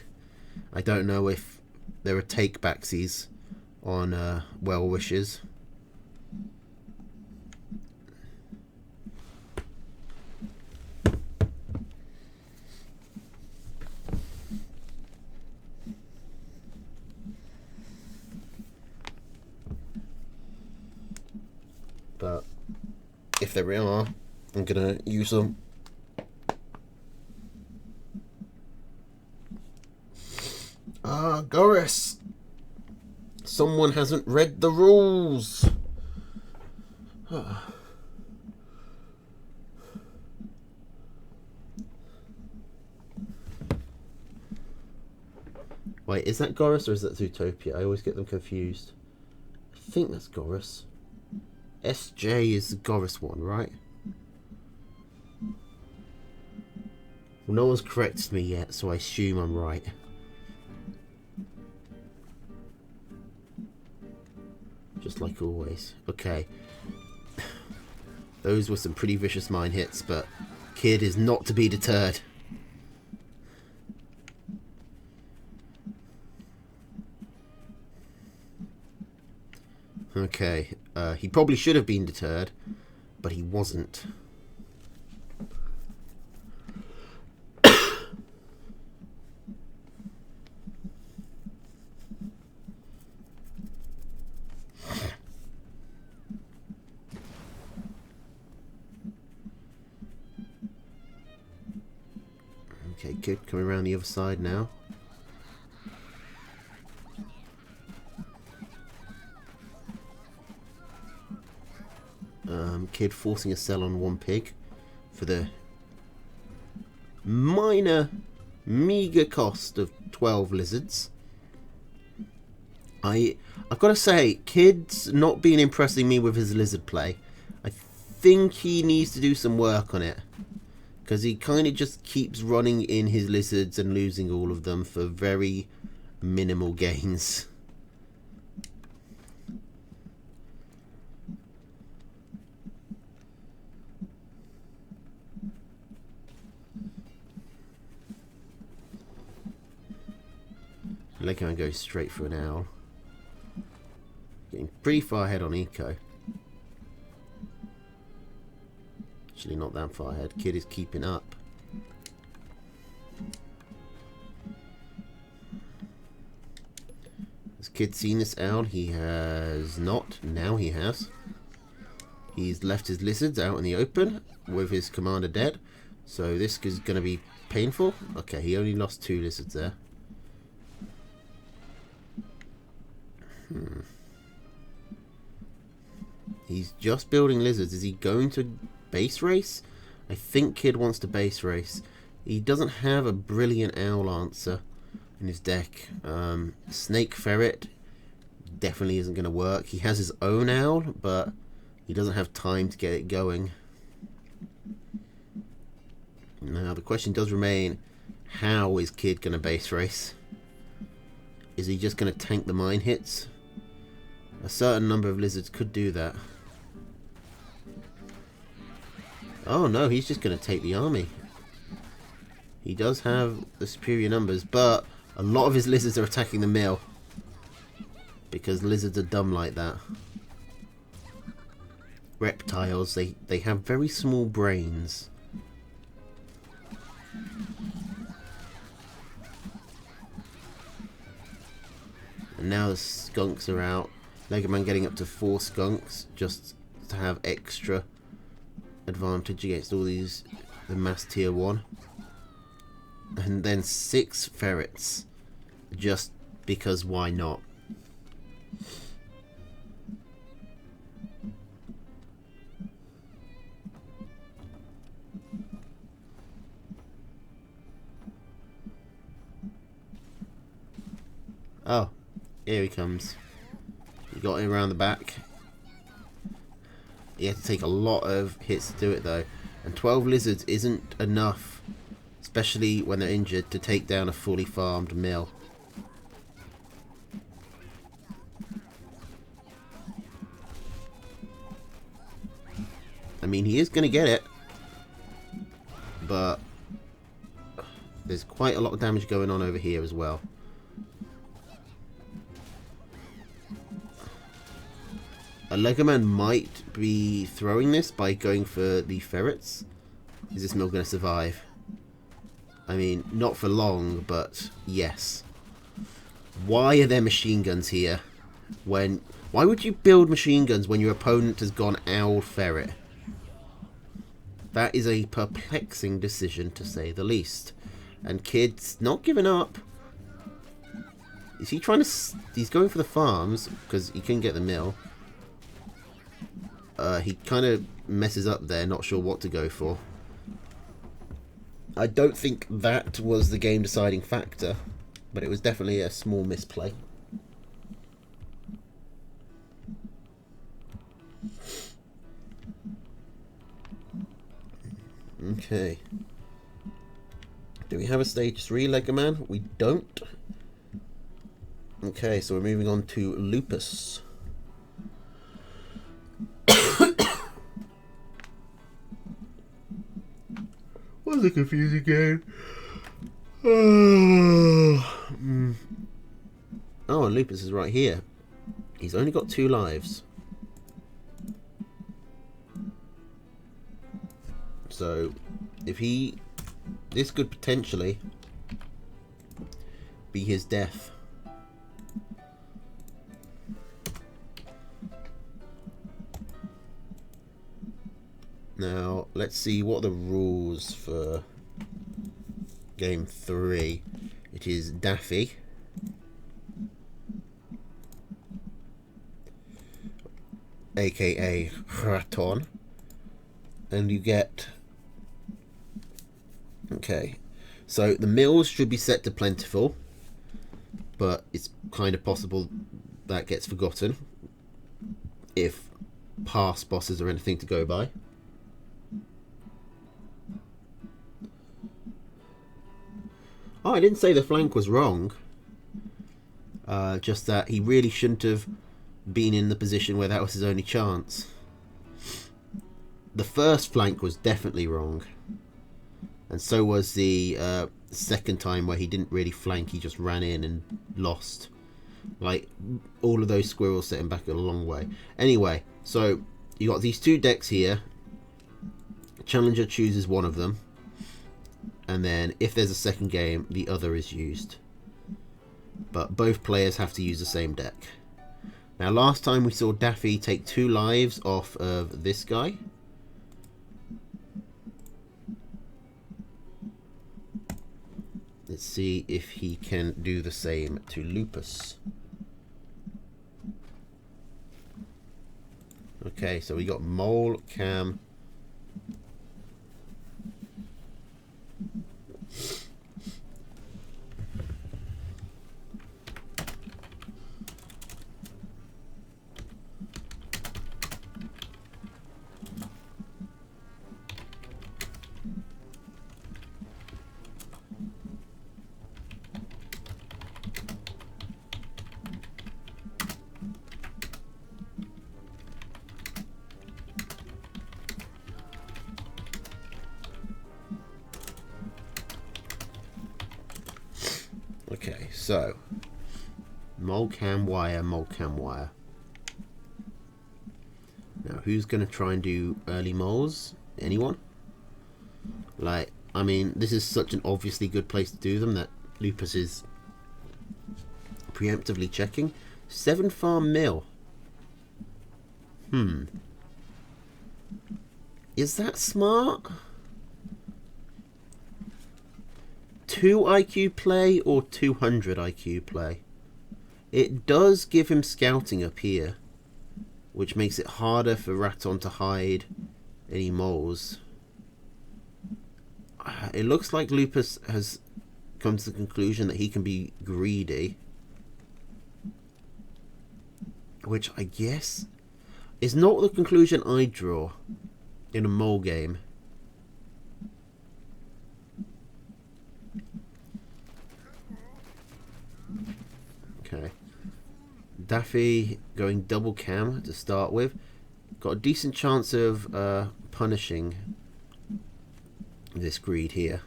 I don't know if there are take-backsies on well wishes. But if there are, I'm gonna use them. Goris! Someone hasn't read the rules! Wait, is that Goris or is that Zootopia? I always get them confused. I think that's Goris. SJ is the Goris one, right? Well, no one's corrected me yet, so I assume I'm right. Just like always. Okay. Those were some pretty vicious mine hits, but Kid is not to be deterred. Okay. He probably should have been deterred, but he wasn't. Kid coming around the other side now. Kid forcing a sell on one pig for the meager cost of 12 lizards. I've got to say, Kid's not been impressing me with his lizard play. I think he needs to do some work on it, because he kind of just keeps running in his lizards and losing all of them for very minimal gains. Legoman goes straight for an owl. Getting pretty far ahead on eco. Actually not that far ahead. Kid is keeping up. Has Kid seen this owl? He has not. Now he has. He's left his lizards out in the open with his commander dead. So this is going to be painful. Okay, he only lost 2 lizards there. He's just building lizards. Is he going to base race? I think Kid wants to base race. He doesn't have a brilliant owl answer in his deck. Snake ferret definitely isn't going to work. He has his own owl, but he doesn't have time to get it going. Now the question does remain, how is Kid going to base race? Is he just going to tank the mine hits? A certain number of lizards could do that. Oh no, he's just going to take the army. He does have the superior numbers, but a lot of his lizards are attacking the mill. Because lizards are dumb like that. Reptiles, they have very small brains. And now the skunks are out. Legoman getting up to 4 skunks just to have extra advantage against all these, the mass tier 1. And then 6 ferrets, just because why not? Oh, here he comes. He got him around the back. He had to take a lot of hits to do it though. And 12 lizards isn't enough, especially when they're injured, to take down a fully farmed mill. I mean, he is going to get it, but there's quite a lot of damage going on over here as well. A Legoman might be throwing this by going for the ferrets. Is this mill going to survive? I mean, not for long, but yes. Why are there machine guns here? Why would you build machine guns when your opponent has gone owl ferret? That is a perplexing decision, to say the least. And Kid's not giving up. Is he trying to... He's going for the farms, because he can get the mill. He kind of messes up there, not sure what to go for. I don't think that was the game deciding factor, but it was definitely a small misplay. Okay. Do we have a stage 3 Legoman? We don't. Okay, so we're moving on to Lupus. What was a confusing game? Oh, and Lupus is right here. He's only got 2 lives. So, if he... This could potentially be his death. Now, let's see what are the rules for game 3. It is Daffy. AKA Raton. And you get... Okay. So the mills should be set to plentiful. But it's kind of possible that gets forgotten if past bosses are anything to go by. Oh, I didn't say the flank was wrong. Just that he really shouldn't have been in the position where that was his only chance. The first flank was definitely wrong. And so was the second time where he didn't really flank, he just ran in and lost. Like, all of those squirrels set him back a long way. Anyway, so you got these two decks here. Challenger chooses one of them. And then if there's a second game, the other is used. But both players have to use the same deck. Now, last time we saw Daffy take 2 lives off of this guy. Let's see if he can do the same to Lupus. Okay, so we got Mole, Cam. Okay, so Mole Cam Wire, Mole Cam Wire. Now, who's going to try and do early moles? Anyone? Like, I mean, this is such an obviously good place to do them that Lupus is preemptively checking. 7 farm mill. Is that smart? 2 IQ play or 200 IQ play? It does give him scouting up here, which makes it harder for Raton to hide any moles. It looks like Lupus has come to the conclusion that he can be greedy, which I guess is not the conclusion I draw in a mole game. Okay. Daffy going double cam to start with. Got a decent chance of punishing this greed here.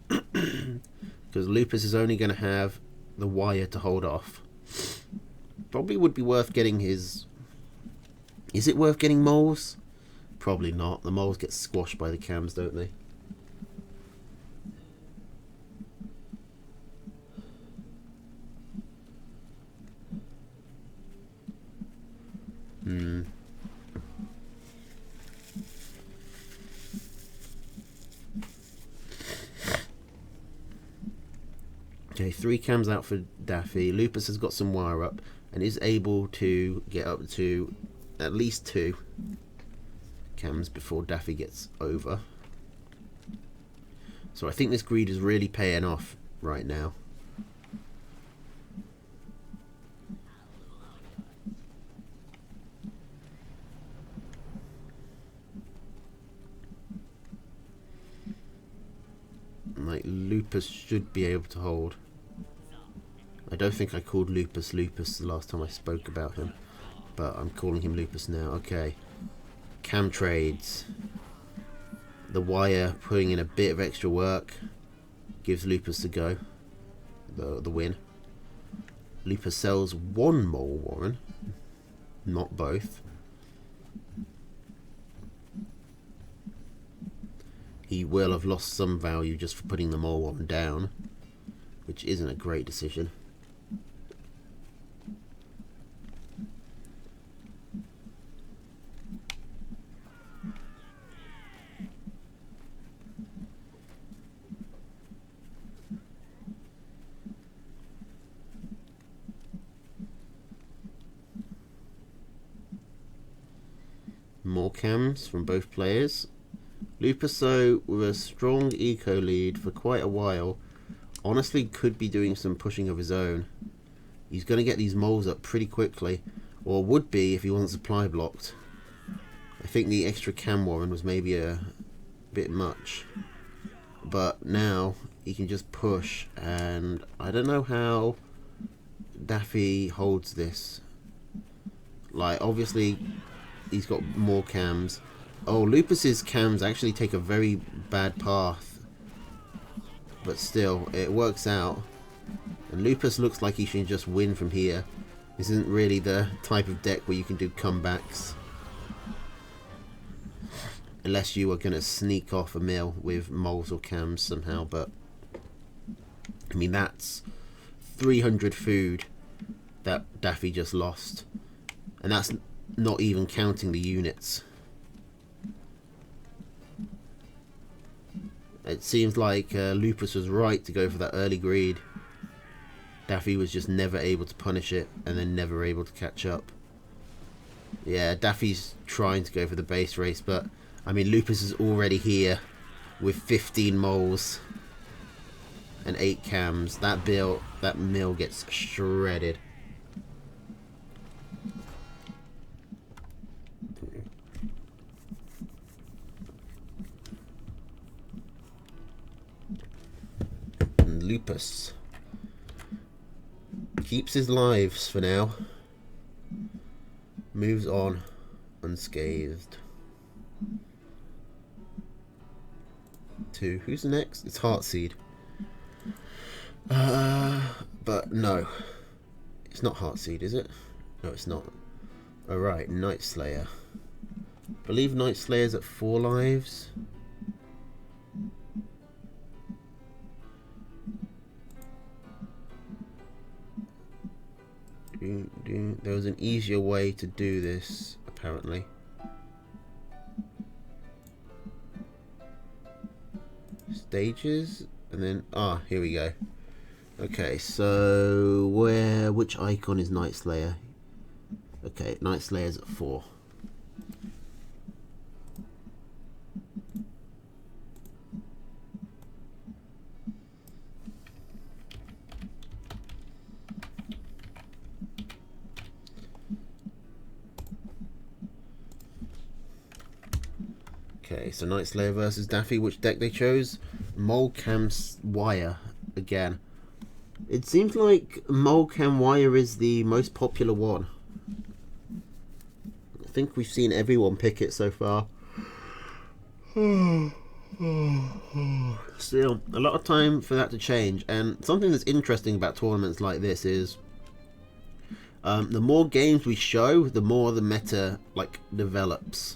Because Lupus is only going to have the wire to hold off. Probably would be worth getting his... Is it worth getting moles? Probably not. The moles get squashed by the cams, don't they? Okay, 3 cams out for Daffy. Lupus has got some wire up and is able to get up to at least 2 cams before Daffy gets over. So I think this greed is really paying off right now. Like, Lupus should be able to hold. I don't think I called Lupus Lupus the last time I spoke about him, but I'm calling him Lupus now. Okay. Cam trades. The wire putting in a bit of extra work gives Lupus the go. The win. Lupus sells 1 mole warren, not both. He will have lost some value just for putting the mole warren down, which isn't a great decision. cams from both players. Lupus, though, with a strong eco lead for quite a while, honestly could be doing some pushing of his own. He's going to get these moles up pretty quickly, or would be if he wasn't supply blocked. I think the extra cam warren was maybe a bit much, but now he can just push, and I don't know how Daffy holds this. Like, obviously he's got more cams. Oh, Lupus's cams actually take a very bad path, but still it works out, and Lupus looks like he should just win from here. This isn't really the type of deck where you can do comebacks, unless you are going to sneak off a mill with moles or cams somehow. But I mean, that's 300 food that Daffy just lost, and that's not even counting the units. It seems like Lupus was right to go for that early greed. Daffy was just never able to punish it, and then never able to catch up. Yeah, Daffy's trying to go for the base race, but I mean, Lupus is already here with 15 moles and 8 cams. That mill gets shredded. And Lupus keeps his lives for now. Moves on unscathed. To who's next? It's Heartseed. But no, it's not Heartseed, is it? No, it's not. Alright, Night Slayer. I believe Night Slayer's at 4 lives. There was an easier way to do this, apparently. Stages, and then here we go. Okay, so which icon is Night Slayer? Okay, Night Slayer's at 4. Okay, so Night Slayer versus Daffy. Which deck they chose? Molcam Wire again. It seems like Molcam Wire is the most popular one. I think we've seen everyone pick it so far. Still, a lot of time for that to change. And something that's interesting about tournaments like this is the more games we show, the more the meta develops.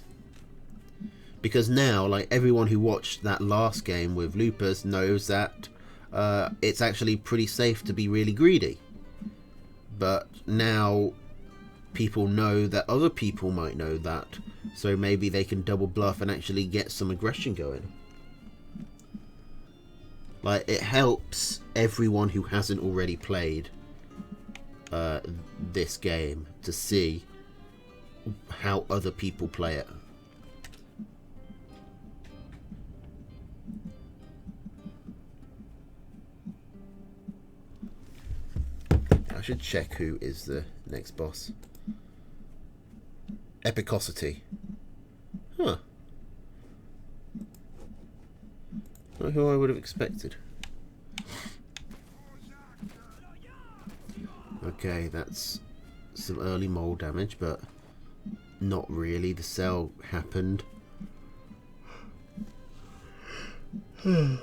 Because now, everyone who watched that last game with Lupus knows that it's actually pretty safe to be really greedy. But now people know that other people might know that, so maybe they can double bluff and actually get some aggression going. It helps everyone who hasn't already played this game to see how other people play it. I should check who is the next boss. Epicosity. Huh. Not who I would have expected. Okay, that's some early mole damage, but not really. The cell happened. Well,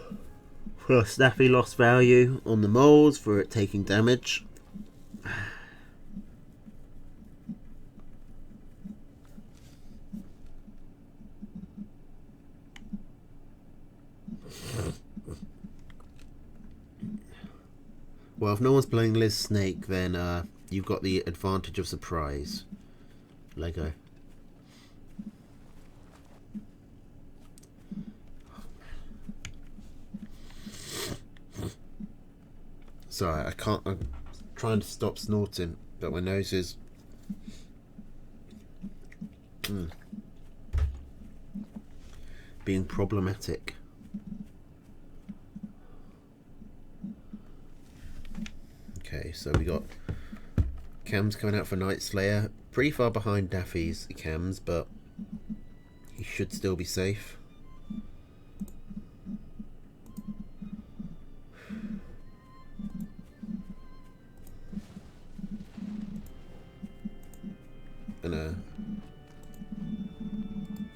Daffy lost value on the moles for it taking damage. Well, if no one's playing Liz Snake, then you've got the advantage of surprise. Lego. Sorry, I can't. I'm trying to stop snorting, but my nose is. being problematic. Okay, so we got Cam's coming out for Night Slayer. Pretty far behind Daffy's Cam's, but he should still be safe. Gonna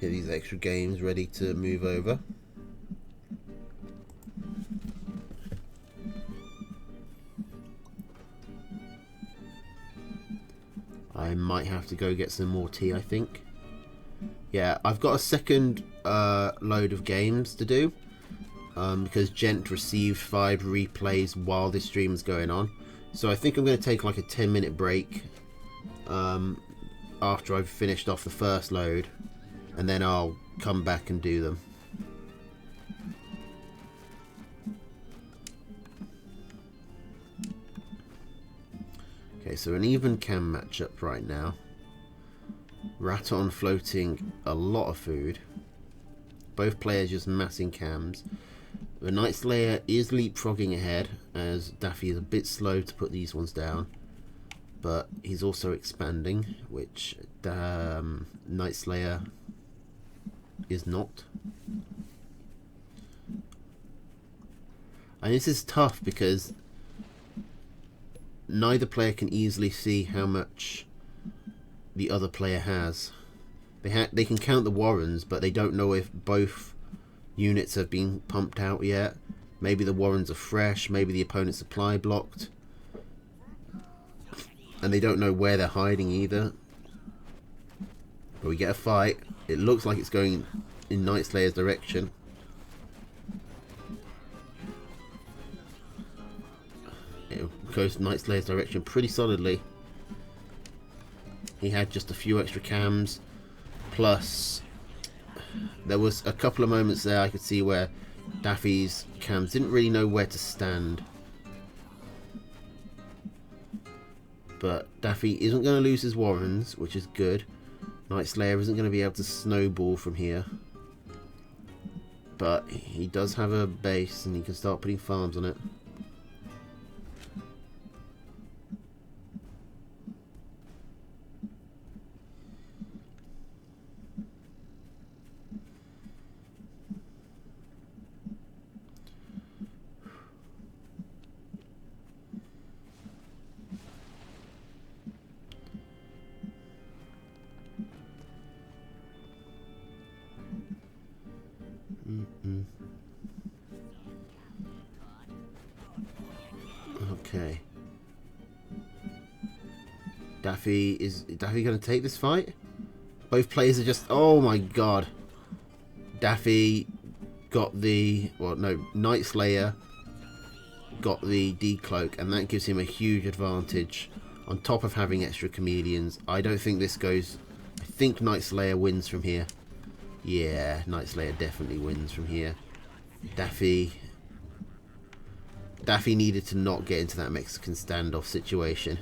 get these extra games ready to move over. I might have to go get some more tea, I think. Yeah, I've got a second load of games to do because Gent received 5 replays while this stream is going on. So I think I'm going to take like a 10-minute break after I've finished off the first load, and then I'll come back and do them. Okay, so an even cam matchup right now. Raton floating a lot of food. Both players just massing cams. The Night Slayer is leapfrogging ahead, as Daffy is a bit slow to put these ones down. But he's also expanding, which Night Slayer is not. And this is tough because neither player can easily see how much the other player has. They can count the Warrens, but they don't know if both units have been pumped out yet. Maybe the Warrens are fresh, maybe the opponent's supply blocked. And they don't know where they're hiding either. But we get a fight. It looks like it's going in Night Slayer's direction. It goes Night Slayer's direction pretty solidly. He had just a few extra cams. Plus, there was a couple of moments there I could see where Daffy's cams didn't really know where to stand. But Daffy isn't going to lose his Warrens, which is good. Night Slayer isn't going to be able to snowball from here. But he does have a base and he can start putting farms on it. Okay. Is Daffy going to take this fight? Both players are just... Oh my god. Daffy got the... Well, no. Night Slayer got the decloak, and that gives him a huge advantage. On top of having extra chameleons. I don't think this goes... I think Night Slayer wins from here. Yeah, Night Slayer definitely wins from here. Daffy needed to not get into that Mexican standoff situation.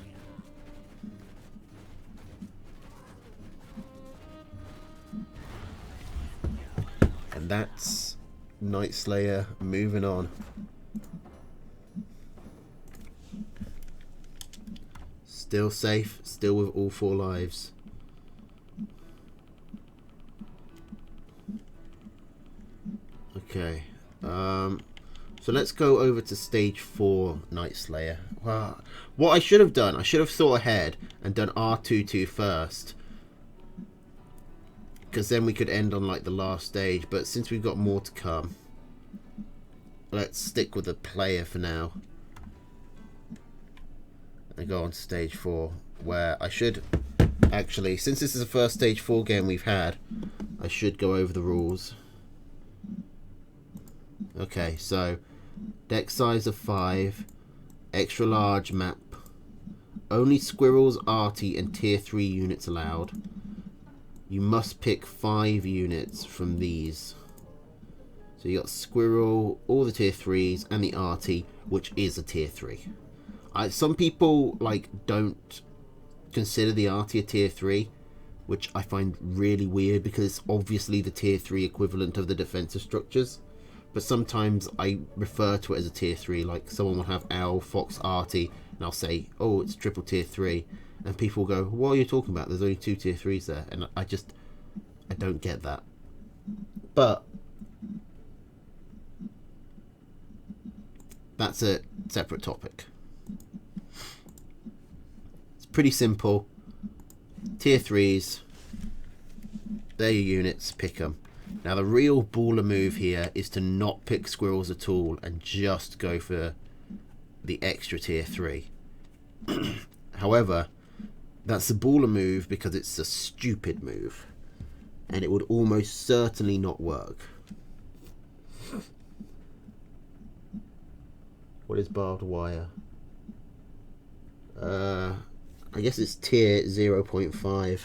And that's Night Slayer moving on. Still safe, still with all 4 lives. Okay. So let's go over to stage 4 Night Slayer. Well, what I should have done, I should have thought ahead and done R22 first. Because then we could end on like the last stage. But since we've got more to come, let's stick with the player for now. And go on to stage 4. Where I should... Actually, since this is the first stage 4 game we've had, I should go over the rules. Okay, so deck size of 5, extra large map, only squirrels, arty and tier 3 units allowed. You must pick 5 units from these. So you got squirrel, all the tier 3s and the arty, which is a tier 3. Some people like don't consider the arty a tier 3, which I find really weird because it's obviously the tier 3 equivalent of the defensive structures. But sometimes I refer to it as a tier 3, like someone will have Owl, Fox, Arty, and I'll say, oh, it's triple tier 3. And people will go, what are you talking about? There's only 2 tier 3s there. And I don't get that. But that's a separate topic. It's pretty simple. Tier 3s, they're your units, pick them. Now the real baller move here is to not pick squirrels at all and just go for the extra tier 3. However, that's the baller move because it's a stupid move. And it would almost certainly not work. What is barbed wire? I guess it's tier 0.5.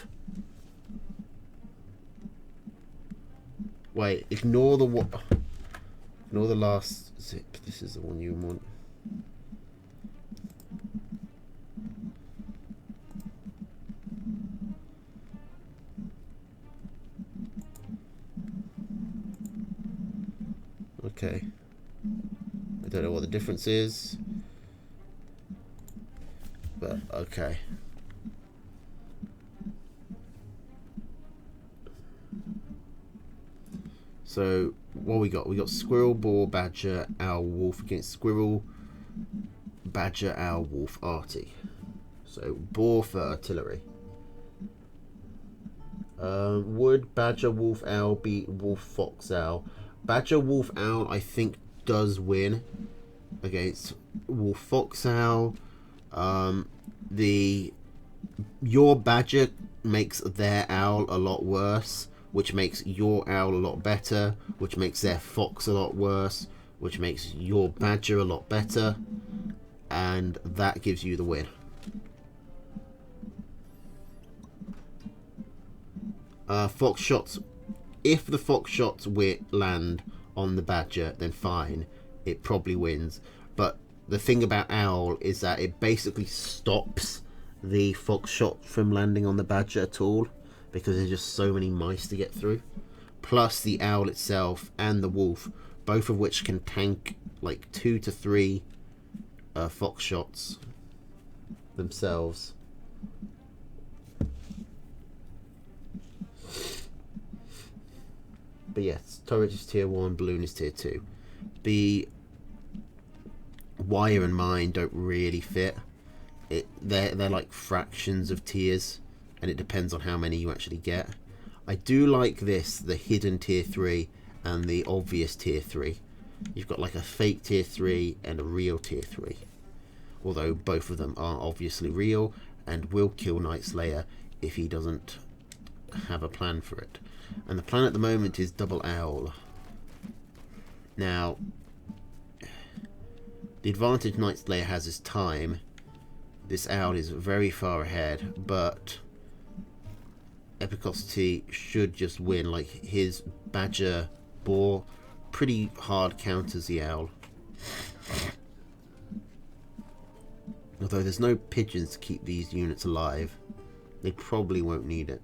Wait, ignore the last zip. This is the one you want. Okay. I don't know what the difference is, but okay. So what we got? We got squirrel, boar, badger, owl, wolf against squirrel, badger, owl, wolf, arty. So boar for artillery. Would badger, wolf, owl beat wolf, fox, owl? Badger, wolf, owl I think does win against wolf, fox, owl. Your badger makes their owl a lot worse, which makes your owl a lot better, which makes their fox a lot worse, which makes your badger a lot better, and that gives you the win. Fox shots. If the fox shots land on the badger, then fine, it probably wins. But the thing about owl is that it basically stops the fox shot from landing on the badger at all, because there's just so many mice to get through. Plus the owl itself and the wolf, both of which can tank like 2 to 3 fox shots themselves. But yes, turret is tier 1, balloon is tier 2. The wire and mine don't really fit. They're like fractions of tiers, and it depends on how many you actually get. I do like this, the hidden tier 3 and the obvious tier 3. You've got like a fake tier 3 and a real tier 3. Although both of them are obviously real and will kill Night Slayer if he doesn't have a plan for it. And the plan at the moment is double owl. Now, the advantage Night Slayer has is time. This owl is very far ahead, but Epicosity should just win. Like, his badger boar pretty hard counters the owl. Although there's no pigeons to keep these units alive, they probably won't need it.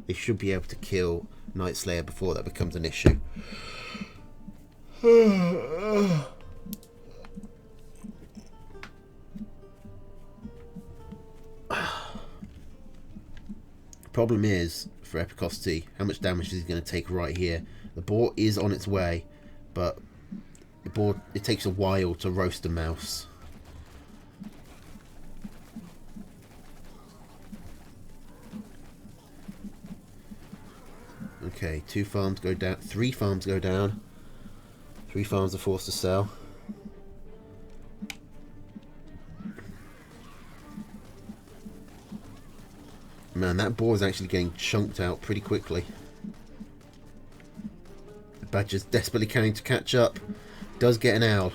They should be able to kill Night Slayer before that becomes an issue. Problem is, for Epicosity, how much damage is he going to take right here? The boar is on its way, but the boar, it takes a while to roast a mouse. Okay, 2 farms go down, 3 farms go down. 3 farms are forced to sell. Man, that boar is actually getting chunked out pretty quickly. The badger's desperately trying to catch up. Does get an owl.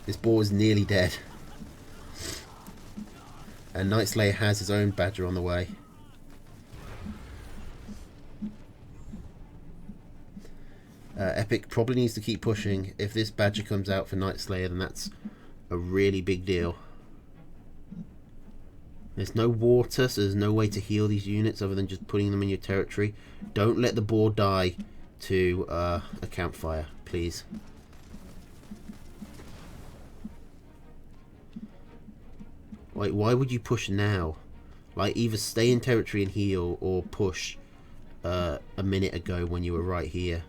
This boar is nearly dead. And Night Slayer has his own badger on the way. Epic probably needs to keep pushing. If this badger comes out for Night Slayer, then that's a really big deal. There's no water, so there's no way to heal these units other than just putting them in your territory. Don't let the boar die to a campfire, please. Like, why would you push now? Like, either stay in territory and heal, or push a minute ago when you were right here.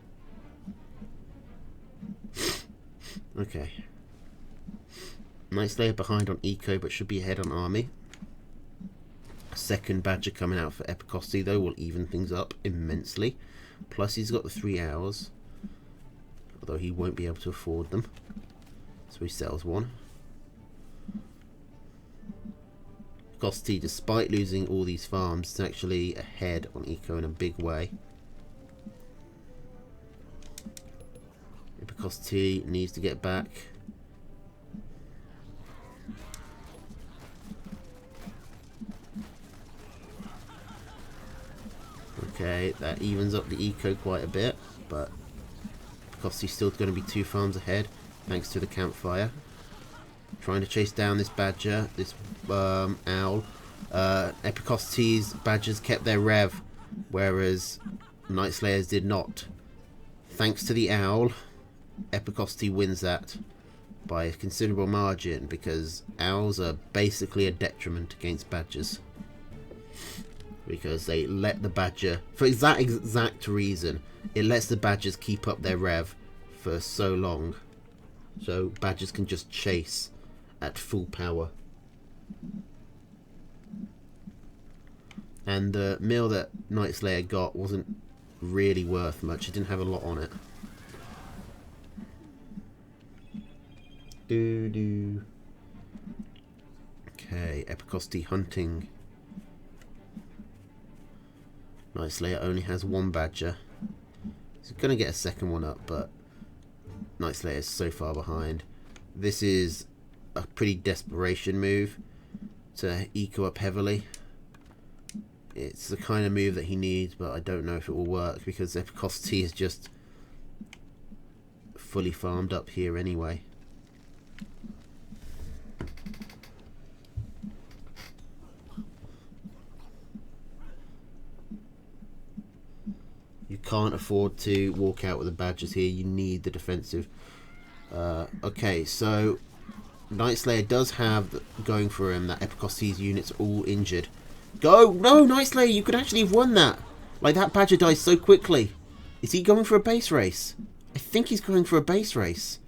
Okay. Night Slayer behind on eco, but should be ahead on army. Second badger coming out for Epicosty, though, will even things up immensely. Plus, he's got the 3 hours, although he won't be able to afford them, so he sells one. Epicosty, despite losing all these farms, is actually ahead on eco in a big way. Epicosty needs to get back. Okay, that evens up the eco quite a bit, but Epicosty's still going to be 2 farms ahead, thanks to the campfire. Trying to chase down this badger, this owl. Epicosty's badgers kept their rev, whereas Night Slayers did not. Thanks to the owl, Epicosty wins that by a considerable margin, because owls are basically a detriment against badgers. Because they let the badger, for that exact reason, it lets the badgers keep up their rev for so long. So badgers can just chase at full power. And the mill that Night Slayer got wasn't really worth much. It didn't have a lot on it. Okay, Epicosty hunting. Night Slayer only has 1 badger. He's going to get a second one up, but Night Slayer is so far behind. This is a pretty desperation move to eco up heavily. It's the kind of move that he needs, but I don't know if it will work because Epicosty is just fully farmed up here anyway. You can't afford to walk out with the badgers here. You need the defensive. Okay, so Night Slayer does have going for him that Epicosty's units are all injured. Go! No, Night Slayer, you could actually have won that. Like, that badger dies so quickly. Is he going for a base race? I think he's going for a base race.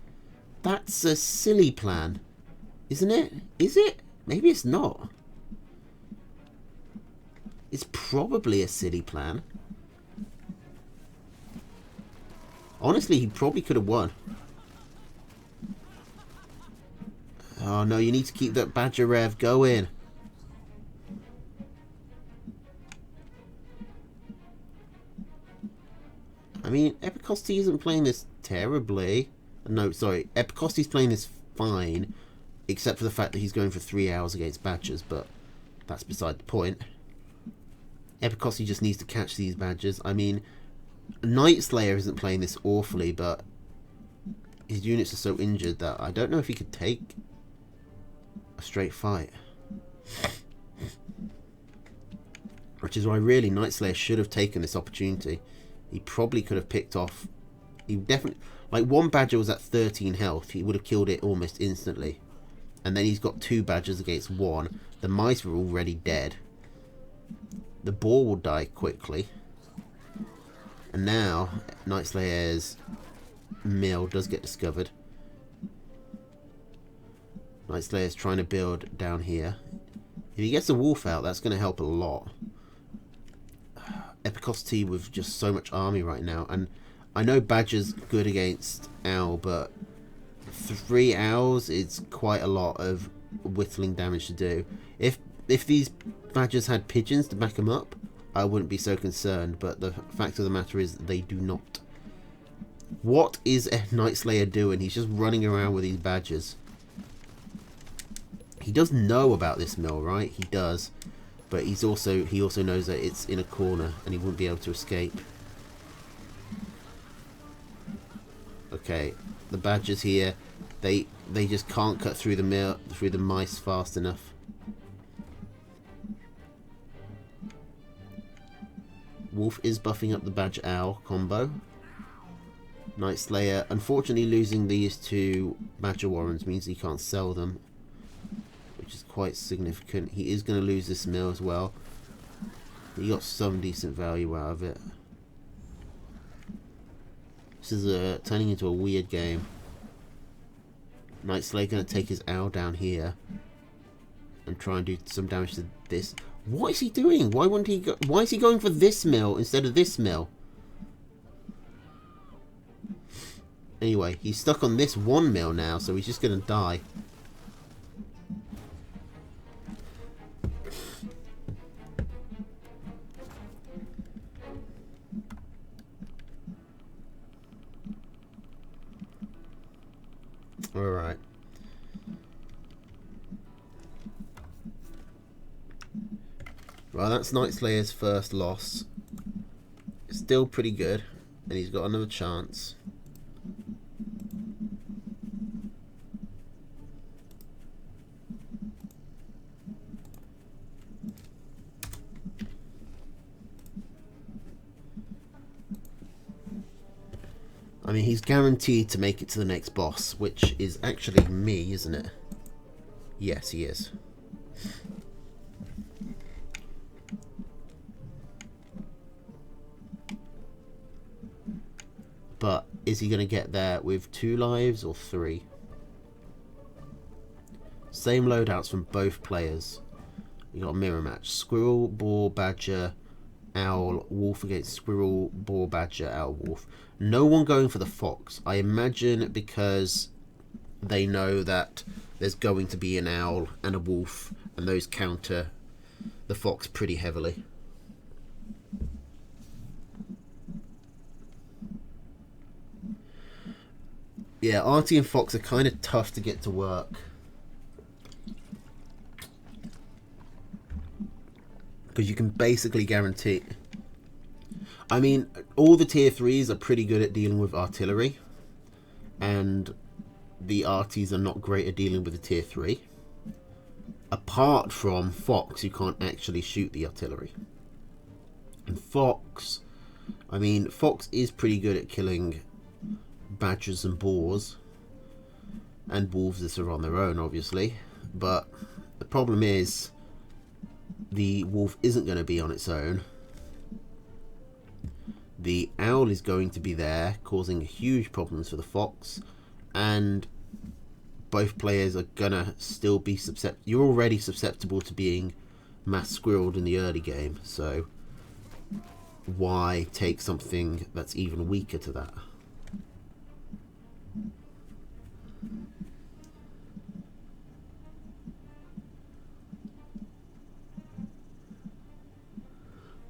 That's a silly plan, isn't it? Is it? Maybe it's not. It's probably a silly plan. Honestly, he probably could have won. Oh no, you need to keep that badger rev going. I mean, Epicosty isn't playing this terribly. No, sorry, Epicosty's playing this fine, except for the fact that he's going for 3 hours against badgers, but that's beside the point. Epicosty just needs to catch these badgers. I mean, Night Slayer isn't playing this awfully, but his units are so injured that I don't know if he could take a straight fight. Which is why really Night Slayer should have taken this opportunity. He probably could have picked off... He definitely... Like, 1 badger was at 13 health. He would have killed it almost instantly. And then he's got 2 badgers against 1. The mice were already dead. The boar will die quickly. And now, Night Slayer's mill does get discovered. Night Slayer's trying to build down here. If he gets a wolf out, that's going to help a lot. Epicosty with just so much army right now. And I know Badger's good against Owl, but 3 owls is quite a lot of whittling damage to do. If these Badgers had pigeons to back them up, I wouldn't be so concerned, but the fact of the matter is they do not. What is a Night Slayer doing? He's just running around with these badgers. He does know about this mill, right? He does. But he also knows that it's in a corner and he wouldn't be able to escape. Okay, the badgers here, they just can't cut through the mill, through the mice fast enough. Wolf is buffing up the Badger Owl combo. Night Slayer, unfortunately losing these two Badger Warrens means he can't sell them, which is quite significant. He is going to lose this mill as well. He got some decent value out of it. This is turning into a weird game. Night Slayer going to take his owl down here and try and do some damage to this. What is he doing? Why wouldn't he go? Why is he going for this mill instead of this mill? Anyway, he's stuck on this one mill now, so he's just going to die. Alright. Well, that's Night Slayer's first loss. It's still pretty good, and he's got another chance. I mean, he's guaranteed to make it to the next boss, which is actually me, isn't it? Yes, he is. But is he going to get there with 2 lives or 3? Same loadouts from both players. You got a mirror match. Squirrel, boar, badger, owl, wolf against squirrel, boar, badger, owl, wolf. No one going for the fox. I imagine because they know that there's going to be an owl and a wolf, and those counter the fox pretty heavily. Yeah, Artie and Fox are kind of tough to get to work. Because you can basically guarantee... I mean, all the tier 3s are pretty good at dealing with artillery. And the Arties are not great at dealing with the tier 3. Apart from Fox, who can't actually shoot the artillery. And Fox... I mean, Fox is pretty good at killing badgers and boars. And wolves that are on their own, obviously. But the problem is... the wolf isn't going to be on its own. The owl is going to be there, causing huge problems for the fox. And both players are going to still be susceptible. You're already susceptible to being mass squirreled in the early game. So why take something that's even weaker to that?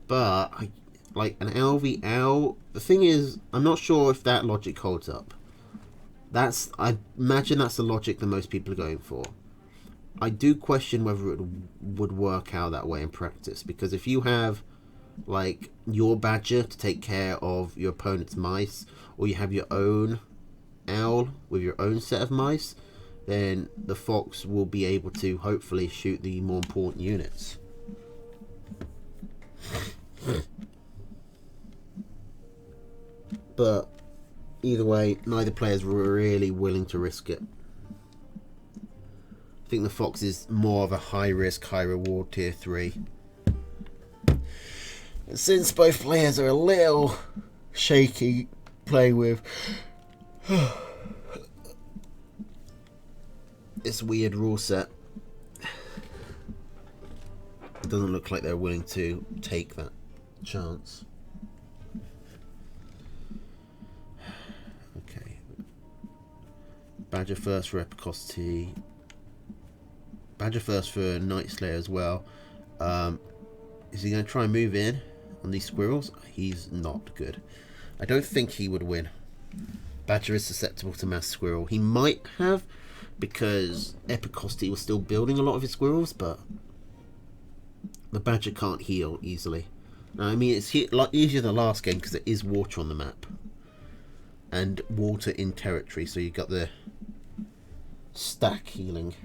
But like an LV owl, the thing is, I'm not sure if that logic holds up. I imagine that's the logic that most people are going for. I do question whether it would work out that way in practice, because if you have like your badger to take care of your opponent's mice, or you have your own owl with your own set of mice, then the fox will be able to hopefully shoot the more important units. But either way, neither players were really willing to risk it. I think the fox is more of a high risk, high reward tier 3. And since both players are a little shaky playing with this weird rule set, it doesn't look like they're willing to take that chance. Okay. Badger first for Epicosity. Badger first for Night Slayer as well. Is he going to try and move in on these squirrels? He's not good. I don't think he would win. Badger is susceptible to mass squirrel. He might have, because Epicosity was still building a lot of his squirrels, but the badger can't heal easily. Now, I mean, it's a lot easier than the last game because there is water on the map. And water in territory, so you've got the stack healing.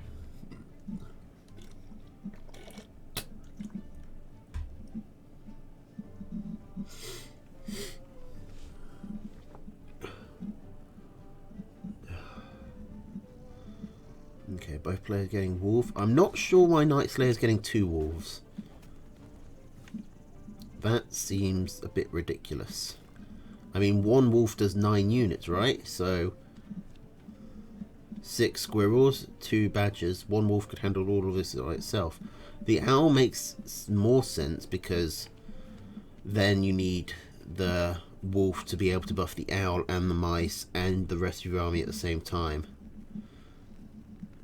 Okay, both players getting wolf. I'm not sure why Night Slayer's getting 2 wolves. That seems a bit ridiculous. I mean, 1 wolf does 9 units, right? So 6 squirrels, 2 badgers. 1 wolf could handle all of this by itself. The owl makes more sense because then you need the wolf to be able to buff the owl and the mice and the rest of your army at the same time.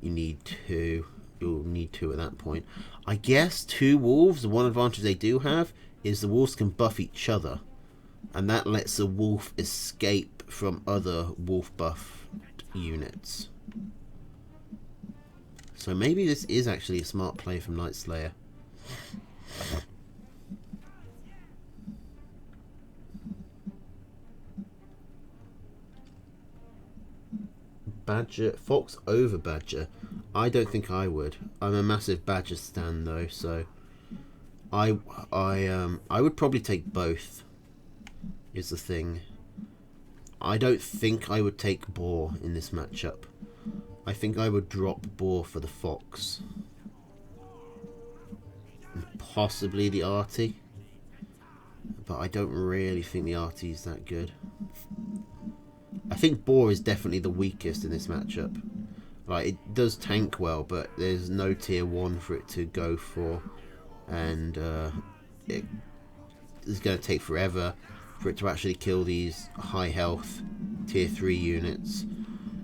You'll need 2 at that point. I guess 2 wolves, the one advantage they do have is the wolves can buff each other, and that lets the wolf escape from other wolf buff units. So maybe this is actually a smart play from Night Slayer. Badger, fox over badger. I don't think I would. I'm a massive badger stan though, so I would probably take both. Is the thing. I don't think I would take boar in this matchup. I think I would drop boar for the fox. And possibly the arty. But I don't really think the arty is that good. I think boar is definitely the weakest in this matchup. Like, it does tank well, but there's no tier 1 for it to go for. And it is going to take forever for it to actually kill these high health tier 3 units.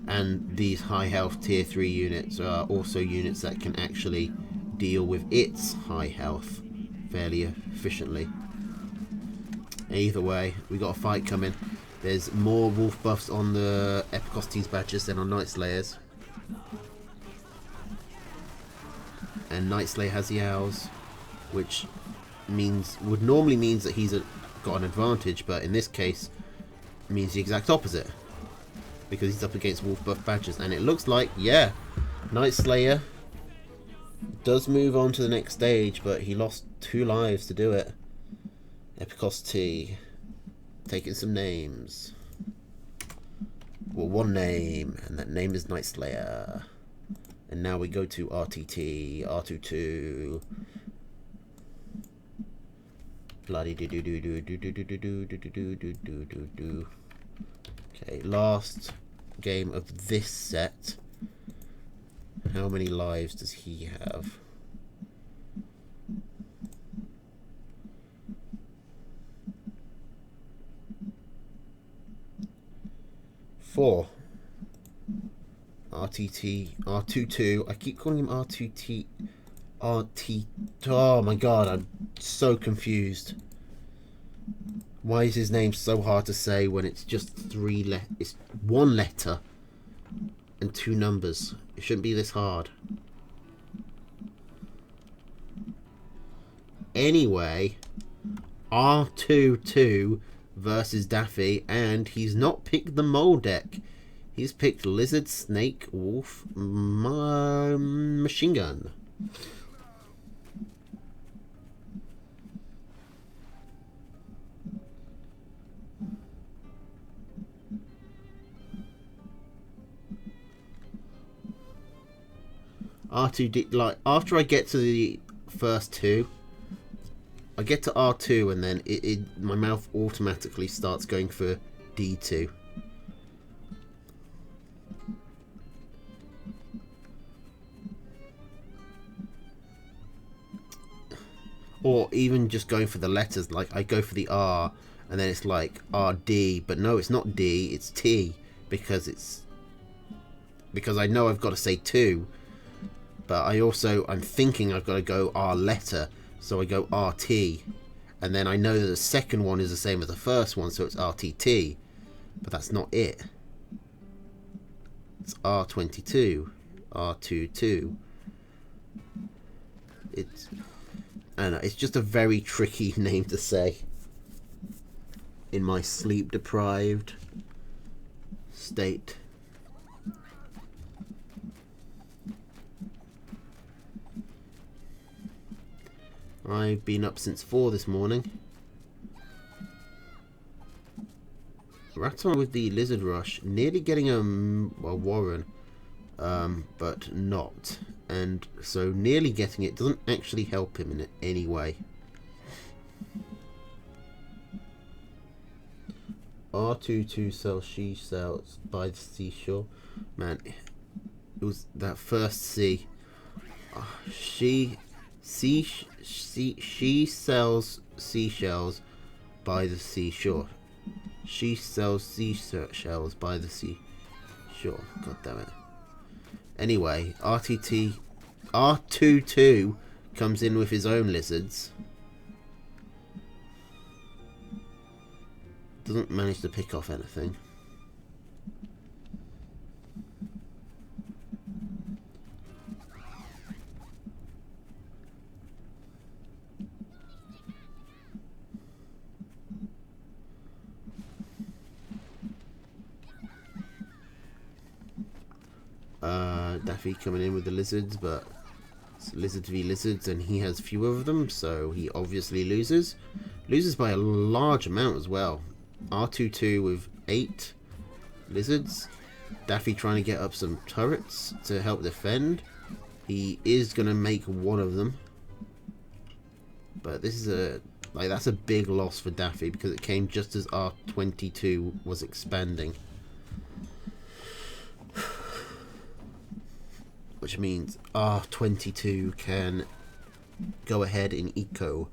And these high health tier 3 units are also units that can actually deal with its high health fairly efficiently. Either way, we got a fight coming. There's more wolf buffs on the Epicostes badges than on Night Slayers. And Night Slayer has the owls, which would normally means that he's got an advantage, but in this case means the exact opposite, because he's up against wolf buff badges. And it looks like, yeah, Night Slayer does move on to the next stage, but he lost 2 lives to do it. Epicostes taking some names. Well, 1 name, and that name is Night Slayer. And now we go to RTT, R22. Bloody do do do do do do do do do do do do do do do. Okay, last game of this set. How many lives does he have? 4. RTT, R22. I keep calling him R2T. RT. Oh my god, I'm so confused. Why is his name so hard to say when it's just it's 1 letter and 2 numbers? It shouldn't be this hard. Anyway, R22 versus Daffy, and he's not picked the mole deck. He's picked lizard, snake, wolf, machine gun. R2D, like, after I get to the first 2, I get to R2 and then my mouth automatically starts going for D2. Or even just going for the letters, like I go for the R and then it's like RD, but no, it's not D, it's T, because I know I've got to say 2, but I'm thinking I've got to go R letter, so I go RT, and then I know that the second one is the same as the first one, so it's RTT, but that's not it. It's R22, R22. It's just a very tricky name to say in my sleep deprived state. I've been up since 4 this morning. Raton with the lizard rush, nearly getting a warren. but not. And so nearly getting it doesn't actually help him in any way. R22 sells she sells by the seashore. Man, it was that first C. She sells seashells by the seashore. She sells seashells by the seashore. God damn it. Anyway, R22 comes in with his own lizards. Doesn't manage to pick off anything. Daffy coming in with the lizards, but it's lizard v lizards and he has fewer of them, so he obviously loses. Loses by a large amount as well. R22 with 8 lizards. Daffy trying to get up some turrets to help defend. He is going to make one of them. But this is that's a big loss for Daffy because it came just as R22 was expanding. Which means R22 can go ahead in eco.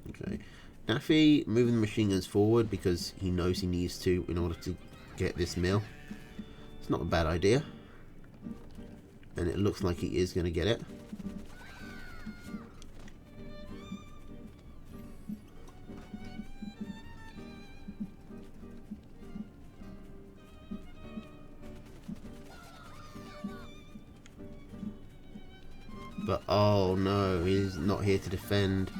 Okay. Daffy moving the machine guns forward because he knows he needs to in order to get this mill. It's not a bad idea. And it looks like he is going to get it. But oh no, he's not here to defend.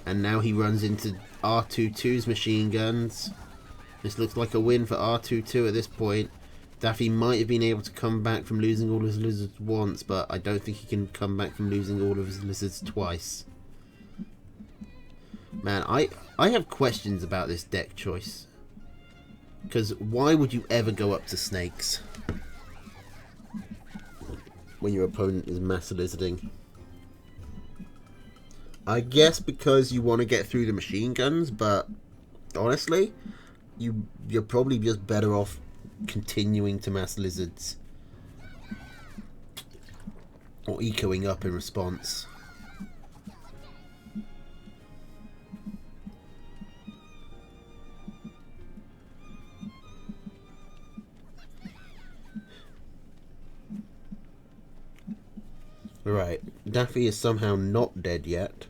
And now he runs into R22's machine guns. This looks like a win for R22 at this point. Daffy might have been able to come back from losing all his lizards once, but I don't think he can come back from losing all of his lizards twice. Man, I have questions about this deck choice. Because why would you ever go up to snakes when your opponent is mass lizarding? I guess because you want to get through the machine guns, but honestly, you're probably just better off continuing to mass lizards or ecoing up in response. Right, Daffy is somehow not dead yet.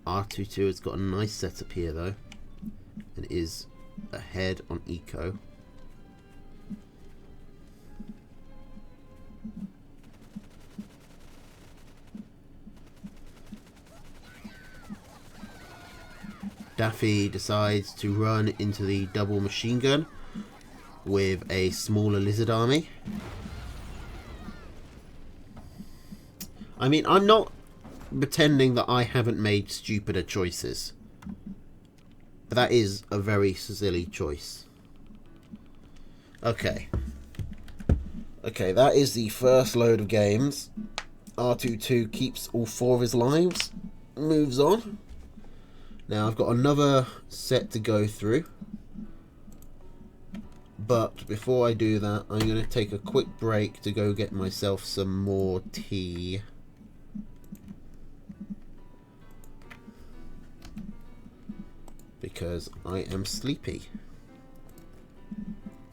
R22 has got a nice setup here though, and is ahead on eco. Daffy decides to run into the double machine gun with a smaller lizard army. I mean, I'm not pretending that I haven't made stupider choices. But that is a very silly choice. Okay. Okay, that is the first load of games. R22 keeps all 4 of his lives. Moves on. Now I've got another set to go through. But before I do that, I'm going to take a quick break to go get myself some more tea. Because I am sleepy.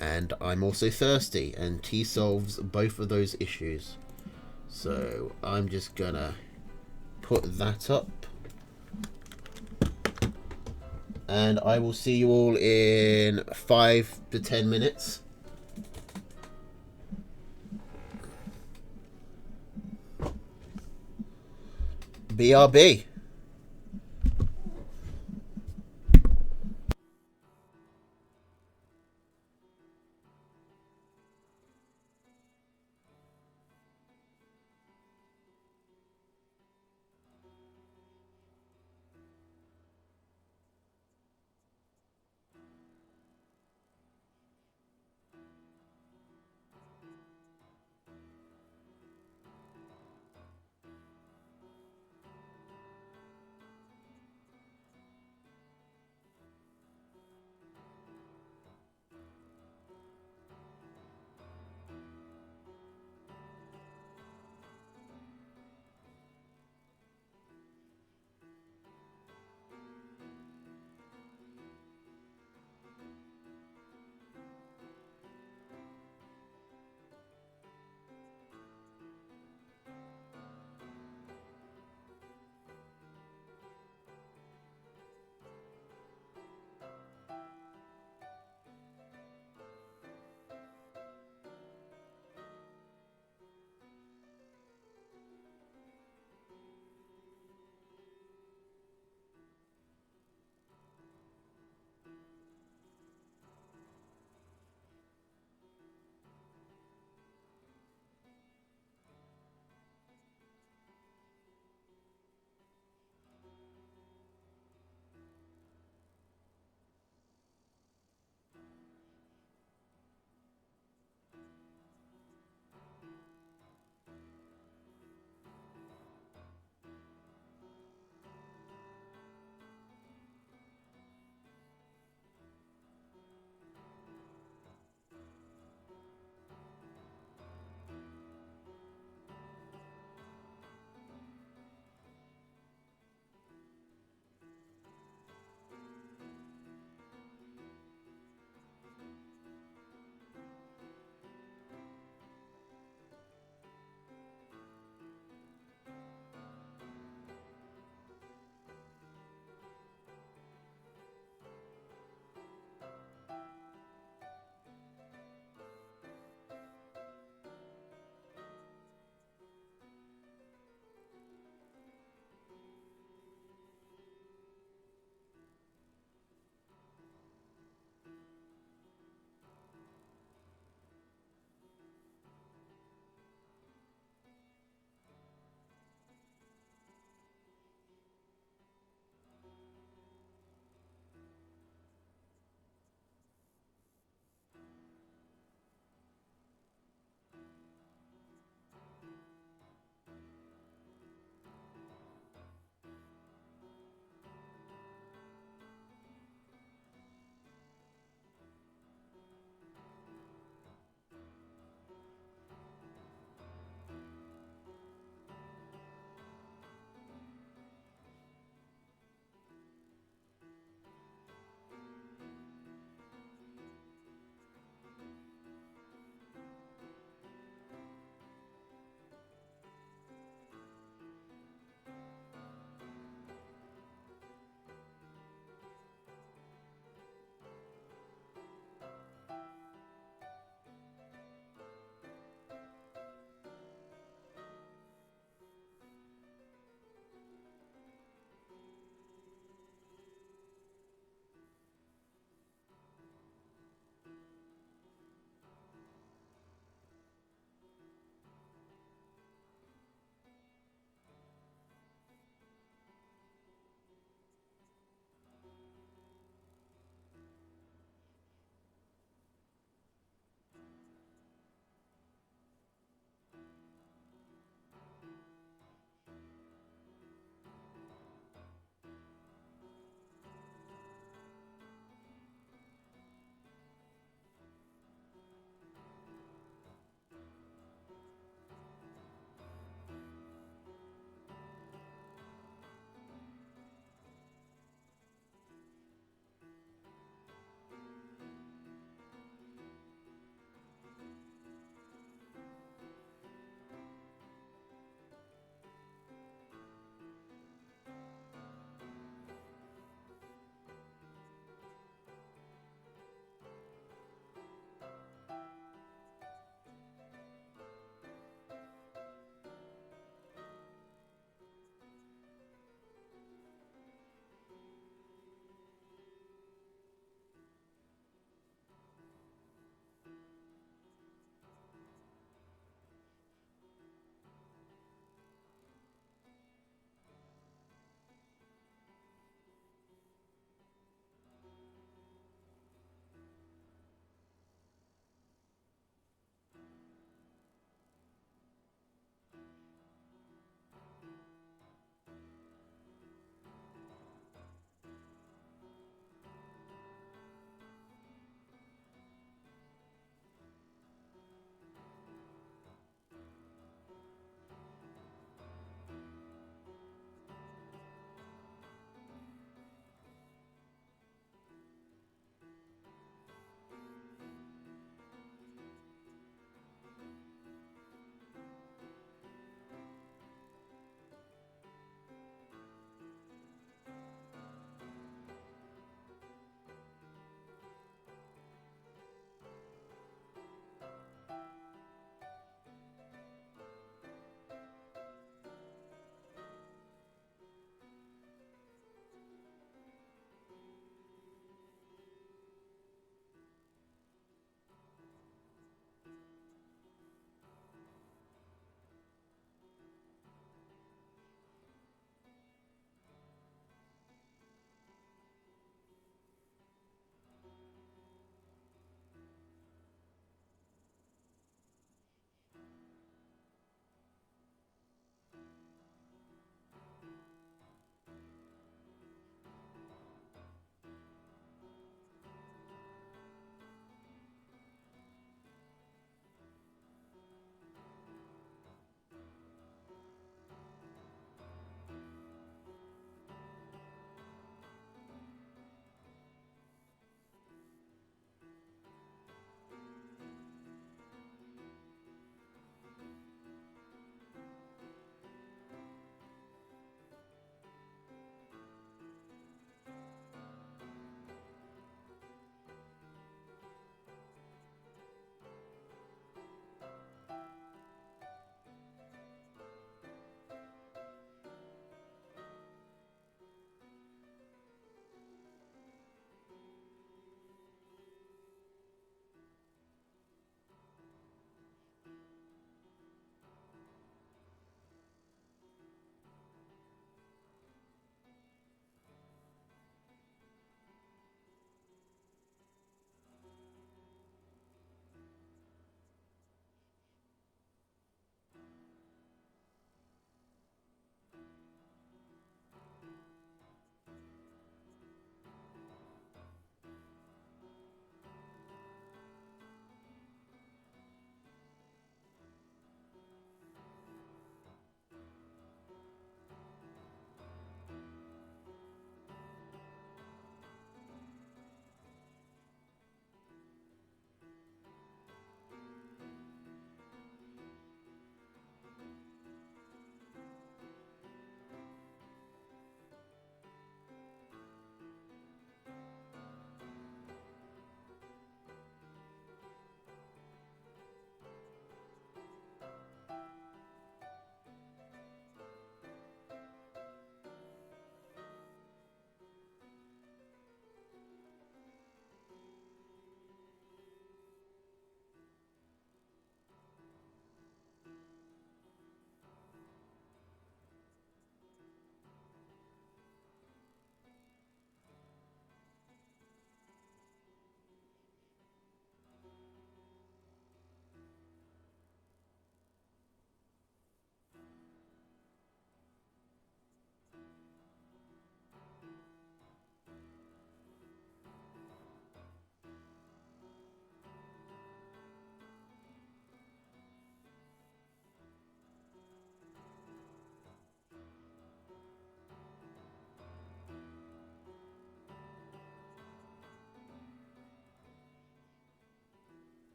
And I'm also thirsty, and tea solves both of those issues. So I'm just gonna put that up. And I will see you all in 5 to 10 minutes. BRB.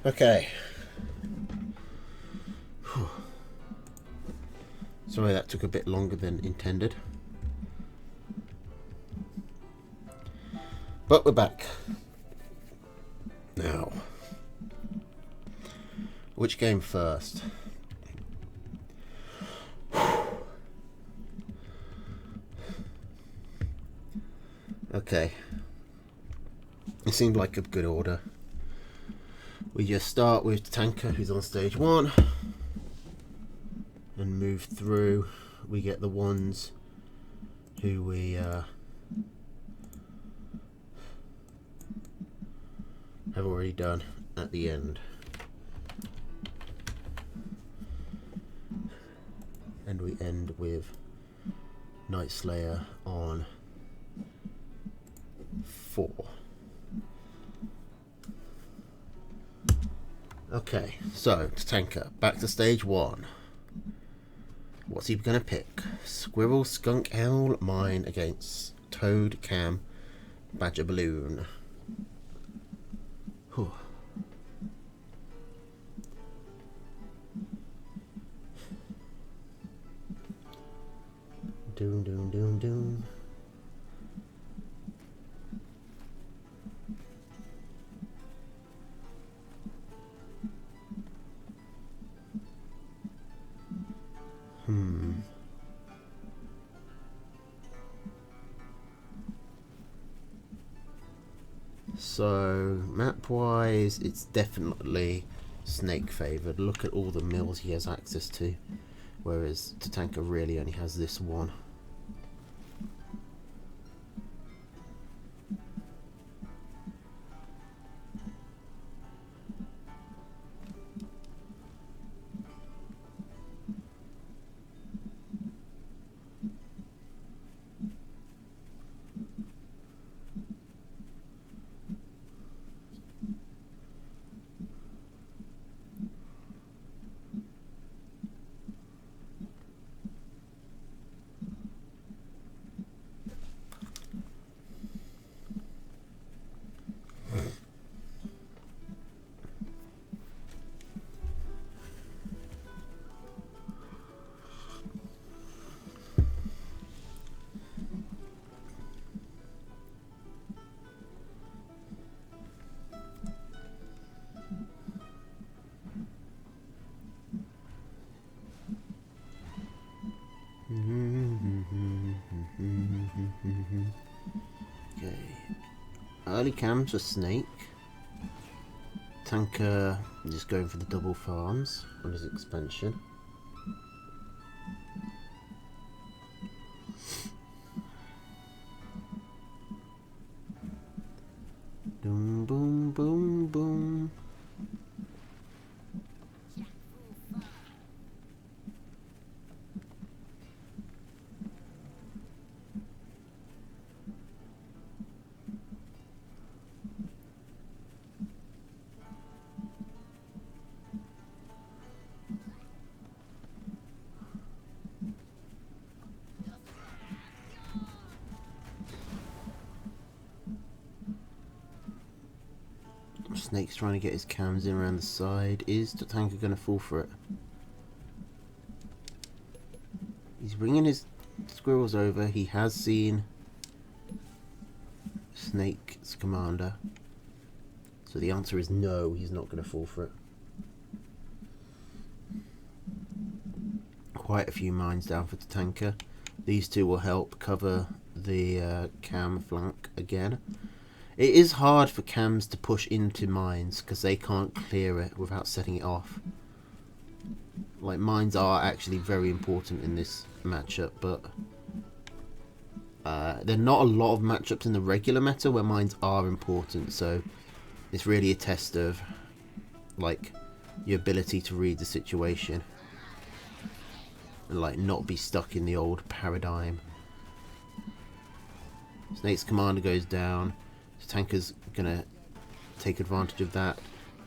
Okay. Sorry that took a bit longer than intended. But we're back. Now, which game first? Okay. It seemed like a good order. We just start with Tanker, who's on stage 1, and move through. We get the ones who we have already done at the end. And we end with Night Slayer on 4. Okay, so Tanker, back to stage 1. What's he gonna pick? Squirrel, Skunk, Owl, Mine against Toad, Cam, Badger, Balloon. Whew. Doom, doom, doom, doom. So, map-wise, it's definitely Snake favoured. Look at all the mills he has access to, whereas Tatanka really only has this one. Okay. Early cams for Snake. Tanker just going for the double farms on his expansion. Boom, boom, boom, boom. Snake's trying to get his cams in around the side. Is Tatanka going to fall for it? He's bringing his squirrels over. He has seen Snake's commander. So the answer is no, he's not going to fall for it. Quite a few mines down for Tatanka. These two will help cover the cam flank again. It is hard for cams to push into mines because they can't clear it without setting it off. Like, mines are actually very important in this matchup, but there are not a lot of matchups in the regular meta where mines are important, so it's really a test of like your ability to read the situation and like not be stuck in the old paradigm. Snake's commander goes down. Tanker's gonna take advantage of that.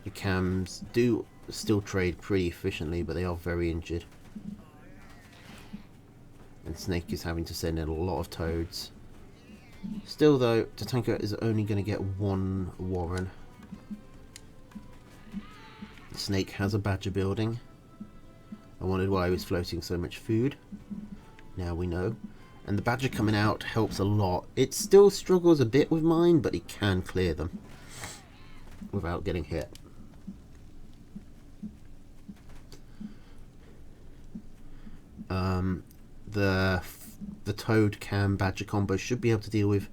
The cams do still trade pretty efficiently, but they are very injured. And Snake is having to send in a lot of toads. Still though, Tatanka is only going to get one Warren. Snake has a badger building. I wondered why he was floating so much food. Now we know. And the badger coming out helps a lot. It still struggles a bit with mine, but he can clear them without getting hit. The toad cam badger combo should be able to deal with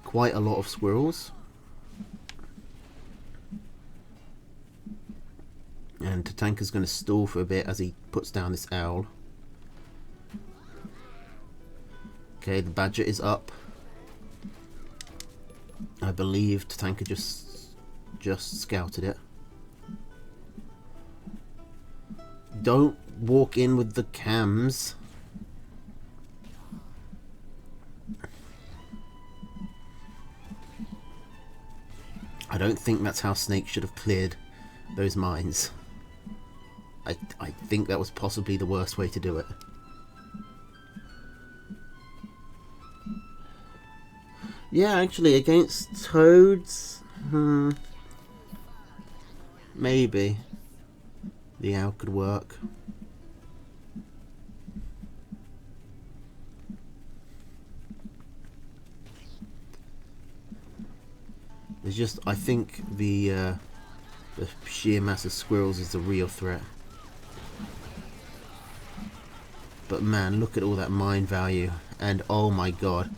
quite a lot of squirrels. And Tatanka's going to stall for a bit as he puts down this owl. Okay, the badger is up. I believe Tatanka just scouted it. Don't walk in with the cams. I don't think that's how Snake should have cleared those mines. I think that was possibly the worst way to do it. Yeah, actually, against toads, maybe the owl could work. It's just, I think the sheer mass of squirrels is the real threat. But man, look at all that mine value, and oh my god,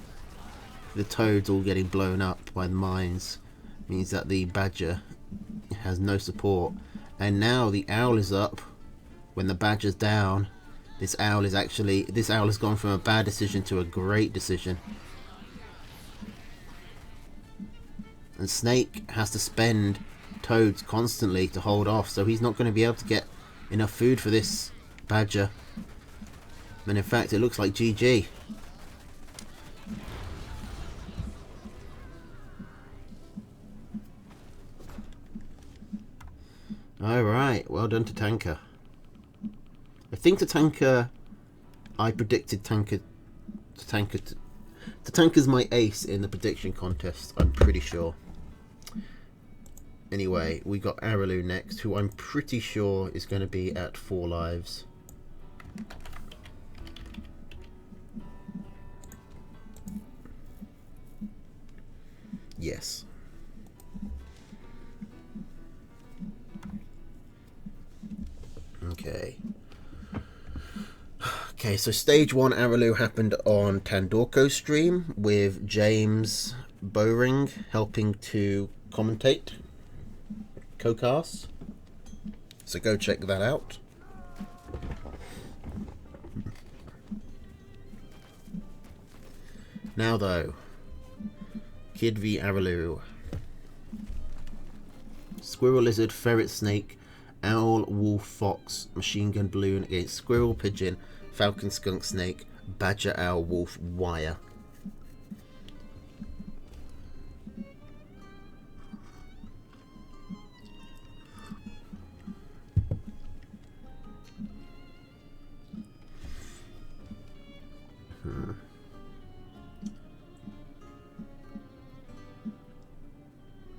the toads all getting blown up by the mines means that the badger has no support. And now the owl is up when the badger's down. This owl has gone from a bad decision to a great decision. And Snake has to spend toads constantly to hold off, so he's not going to be able to get enough food for this badger. And in fact, it looks like GG. Alright, well done to Tatanka. I think I predicted Tatanka's my ace in the prediction contest, I'm pretty sure. Anyway, we got Araloo next, who I'm pretty sure is going to be at 4 lives. Yes. Okay, so stage 1 Araloo happened on Tandorko's stream with James Bowring helping to commentate, co-cast. So go check that out. Now though, Kid v Araloo. Squirrel, lizard, ferret, snake, owl, wolf, fox, machine gun balloon against squirrel, pigeon, falcon, skunk, snake, badger, owl, wolf, wire.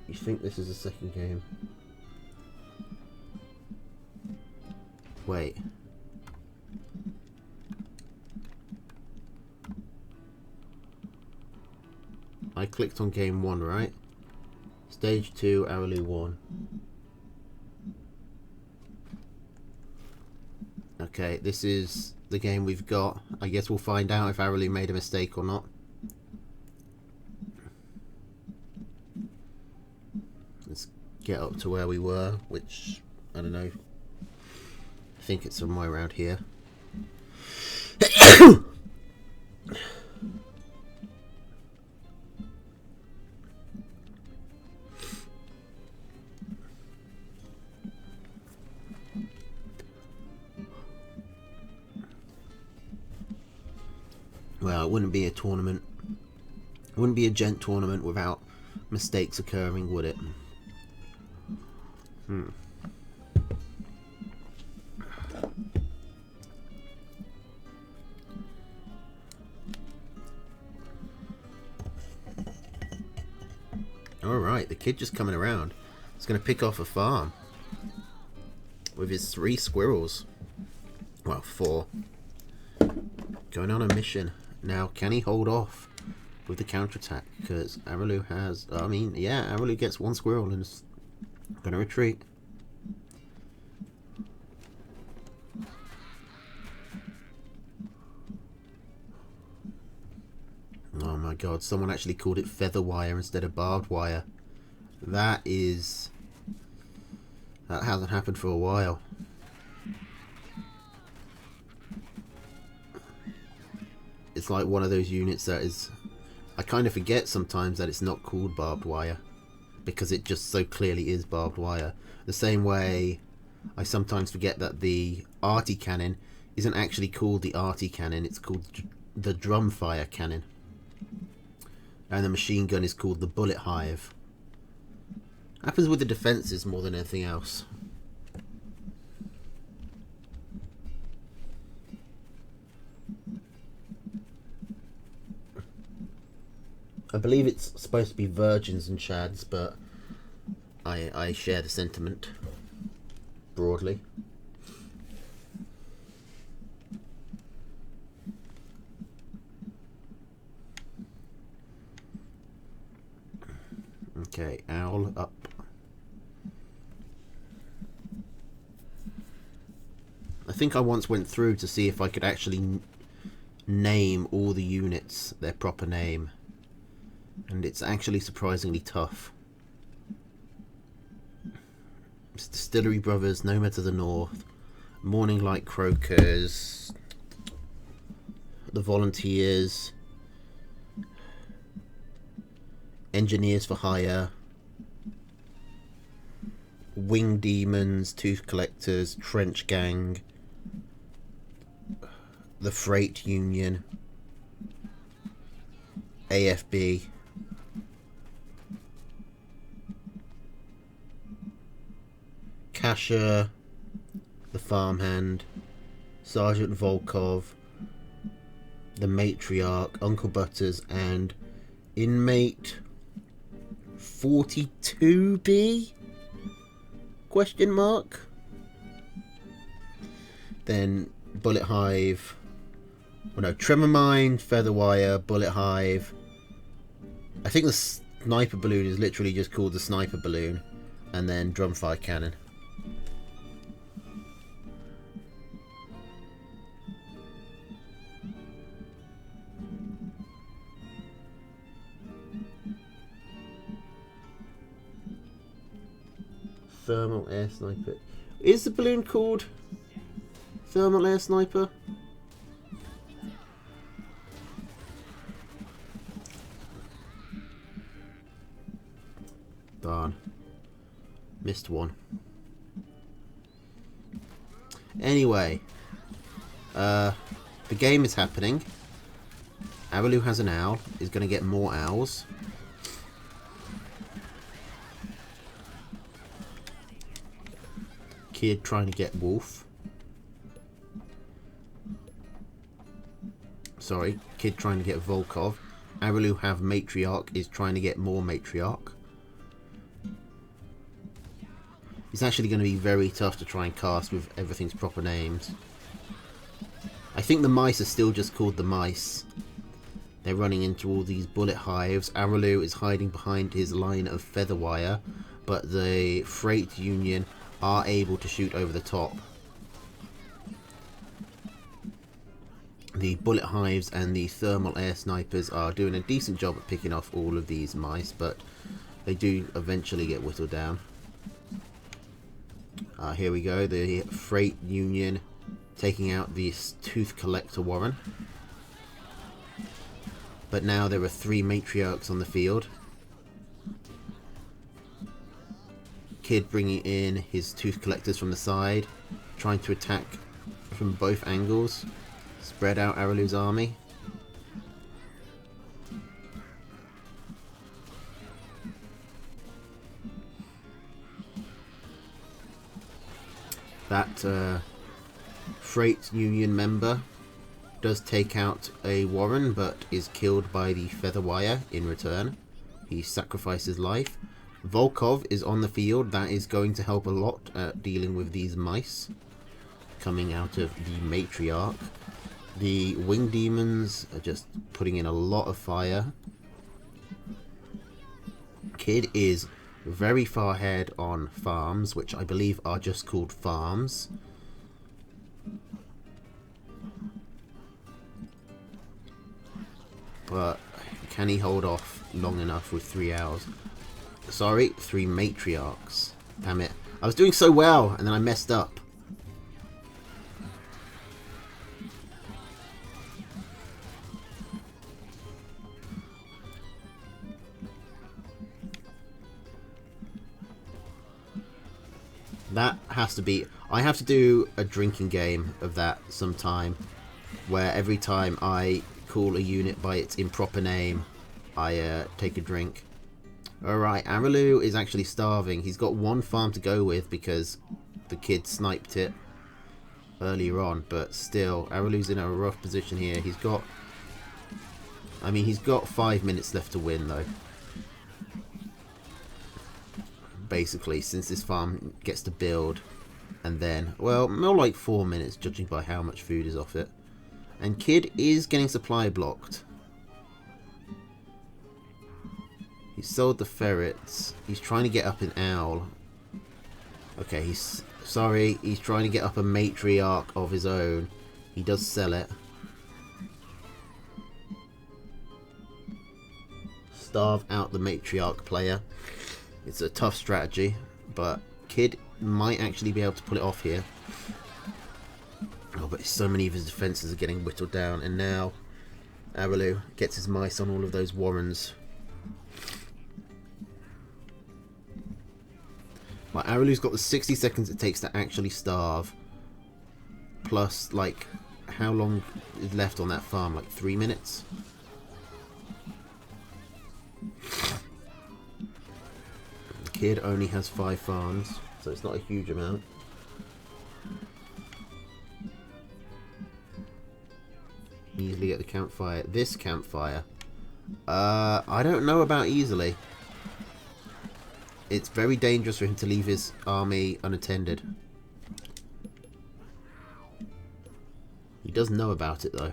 You think this is the second game? Wait. I clicked on game 1, right? Stage 2, Araloo 1. Okay, this is the game we've got. I guess we'll find out if Araloo made a mistake or not. Let's get up to where we were, which, I don't know. I think it's somewhere around here. Well, it wouldn't be a tournament. It wouldn't be a gent tournament without mistakes occurring, would it? Alright, the kid just coming around. He's going to pick off a farm. with his 3 squirrels. Well, 4. Going on a mission. Now, can he hold off with the counterattack? Because Araloo has... I mean, yeah, Araloo gets 1 squirrel and is going to retreat. Oh my god, someone actually called it feather wire instead of barbed wire. That hasn't happened for a while. It's like one of those units that is... I kind of forget sometimes that it's not called barbed wire, because it just so clearly is barbed wire. The same way I sometimes forget that the arty cannon isn't actually called the arty cannon, it's called the drum fire cannon. And the machine gun is called the bullet hive. Happens with the defences more than anything else. I believe it's supposed to be virgins and chads, but I share the sentiment broadly. Okay, owl up. I think I once went through to see if I could actually name all the units their proper name, and it's actually surprisingly tough. It's Distillery Brothers, Nomad to the North, Morning Light Croakers, the Volunteers, Engineers for Hire, Wing Demons, Tooth Collectors, Trench Gang, the Freight Union, AFB, Kasher, the Farmhand, Sergeant Volkov, the Matriarch, Uncle Butters, and Inmate 42B? Question mark? Then Bullet Hive. Oh no, Tremor Mine, Featherwire, Bullet Hive. I think the Sniper Balloon is literally just called the Sniper Balloon. And then Drumfire Cannon. Thermal Air Sniper. Is the balloon called Thermal Air Sniper? Darn. Missed one. Anyway. The game is happening. Araloo has an owl. Is going to get more owls. Kid trying to get wolf. Sorry, Kid trying to get Volkov. Araloo have Matriarch, is trying to get more Matriarch. It's actually going to be very tough to try and cast with everything's proper names. I think the mice are still just called the mice. They're running into all these bullet hives. Araloo is hiding behind his line of feather wire, but the Freight Union are able to shoot over the top. The bullet hives and the thermal air snipers are doing a decent job at picking off all of these mice, but they do eventually get whittled down. Here we go, the Freight Union taking out the Tooth Collector Warren. But now there are 3 Matriarchs on the field. Kid bringing in his Tooth Collectors from the side, trying to attack from both angles, spread out Araloo's army. That Freight Union member does take out a Warren, but is killed by the Feather Wire in return. He sacrifices life. Volkov is on the field. That is going to help a lot at dealing with these mice coming out of the matriarch. The winged demons are just putting in a lot of fire. Kid is very far ahead on farms, which I believe are just called farms. But can he hold off long enough with 3 hours? Sorry, 3 matriarchs. Damn it. I was doing so well, and then I messed up. That has to be... I have to do a drinking game of that sometime, where every time I call a unit by its improper name, I take a drink. Alright, Araloo is actually starving. He's got 1 farm to go with because the kid sniped it earlier on, but still, Araloo's in a rough position here. He's got... I mean, he's got 5 minutes left to win, though. Basically, since this farm gets to build, and then, well, more like 4 minutes, judging by how much food is off it. And Kid is getting supply blocked. He sold the ferrets. He's trying to get up an owl. Okay, he's sorry. He's trying to get up a matriarch of his own. He does sell it. Starve out the matriarch player. It's a tough strategy, but Kid might actually be able to pull it off here. Oh, but so many of his defences are getting whittled down, and now Araloo gets his mice on all of those warrens. Like, Araloo's got the 60 seconds it takes to actually starve, plus, like, how long is left on that farm? Like 3 minutes? The kid only has 5 farms, so it's not a huge amount. Easily get the campfire. This campfire. I don't know about easily. It's very dangerous for him to leave his army unattended. He does know about it, though.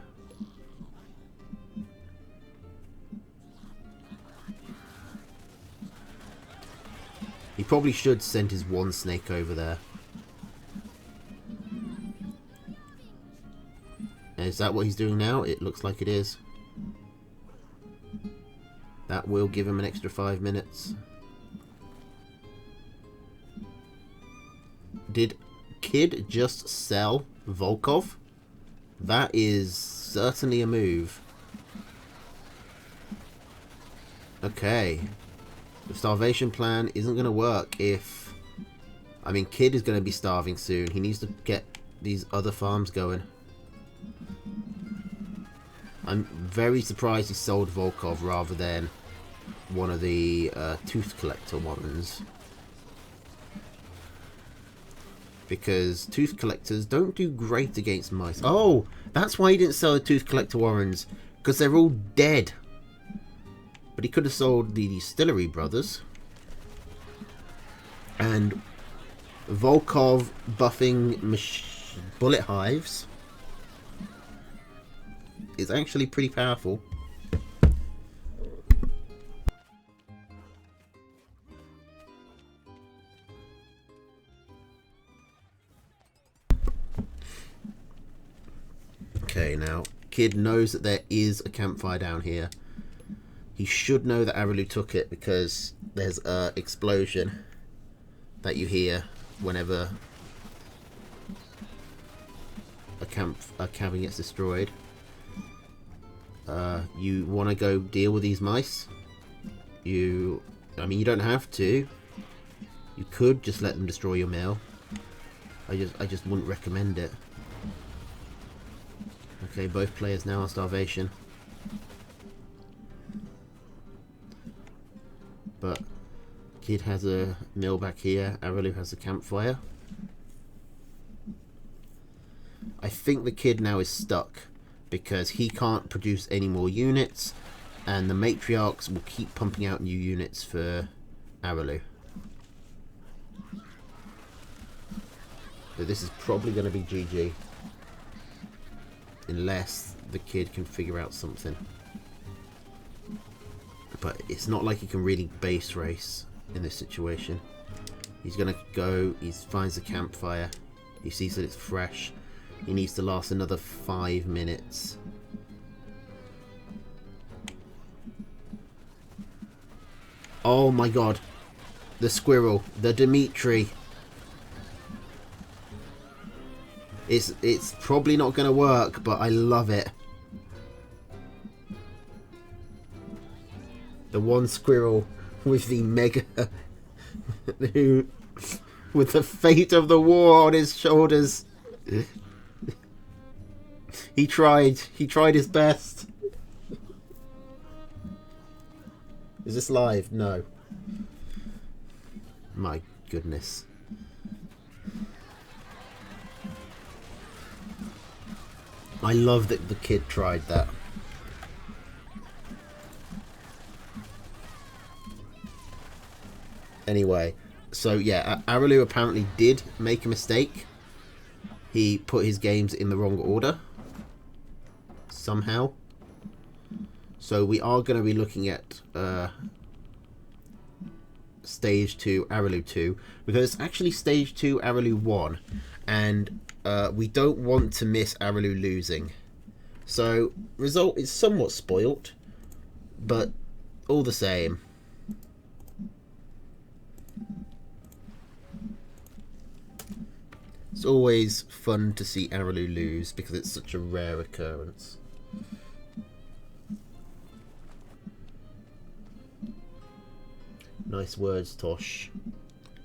He probably should send his 1 snake over there. Is that what he's doing now? It looks like it is. That will give him an extra 5 minutes. Did Kid just sell Volkov? That is certainly a move. Okay. The starvation plan isn't going to work if... I mean, Kid is going to be starving soon. He needs to get these other farms going. I'm very surprised he sold Volkov rather than one of the tooth collector ones. Because tooth collectors don't do great against mice. Oh, that's why he didn't sell the tooth collector warrens. Because they're all dead. But he could have sold the distillery brothers. And Volkov buffing bullet hives is actually pretty powerful. Okay, now, Kid knows that there is a campfire down here. He should know that Araloo took it because there's an explosion that you hear whenever a cabin gets destroyed. You want to go deal with these mice? I mean, you don't have to. You could just let them destroy your mill. I just wouldn't recommend it. Okay, both players now on starvation. But Kid has a mill back here. Araloo has a campfire. I think the Kid now is stuck because he can't produce any more units, and the matriarchs will keep pumping out new units for Araloo. But this is probably going to be GG. Unless the kid can figure out something. But it's not like he can really base race in this situation. He's going to go, he finds the campfire. He sees that it's fresh. He needs to last another 5 minutes. Oh my god. The squirrel. The Dimitri. It's probably not going to work, but I love it. The one squirrel with the mega... with the fate of the war on his shoulders. He tried his best. Is this live? No. My goodness. I love that the kid tried that. Anyway, so yeah, Araloo apparently did make a mistake. He put his games in the wrong order. Somehow. So we are going to be looking at Stage 2, Araloo 2. Because it's actually Stage 2, Araloo 1. And we don't want to miss Araloo losing. So, result is somewhat spoilt. But all the same. It's always fun to see Araloo lose because it's such a rare occurrence. Nice words, Tosh.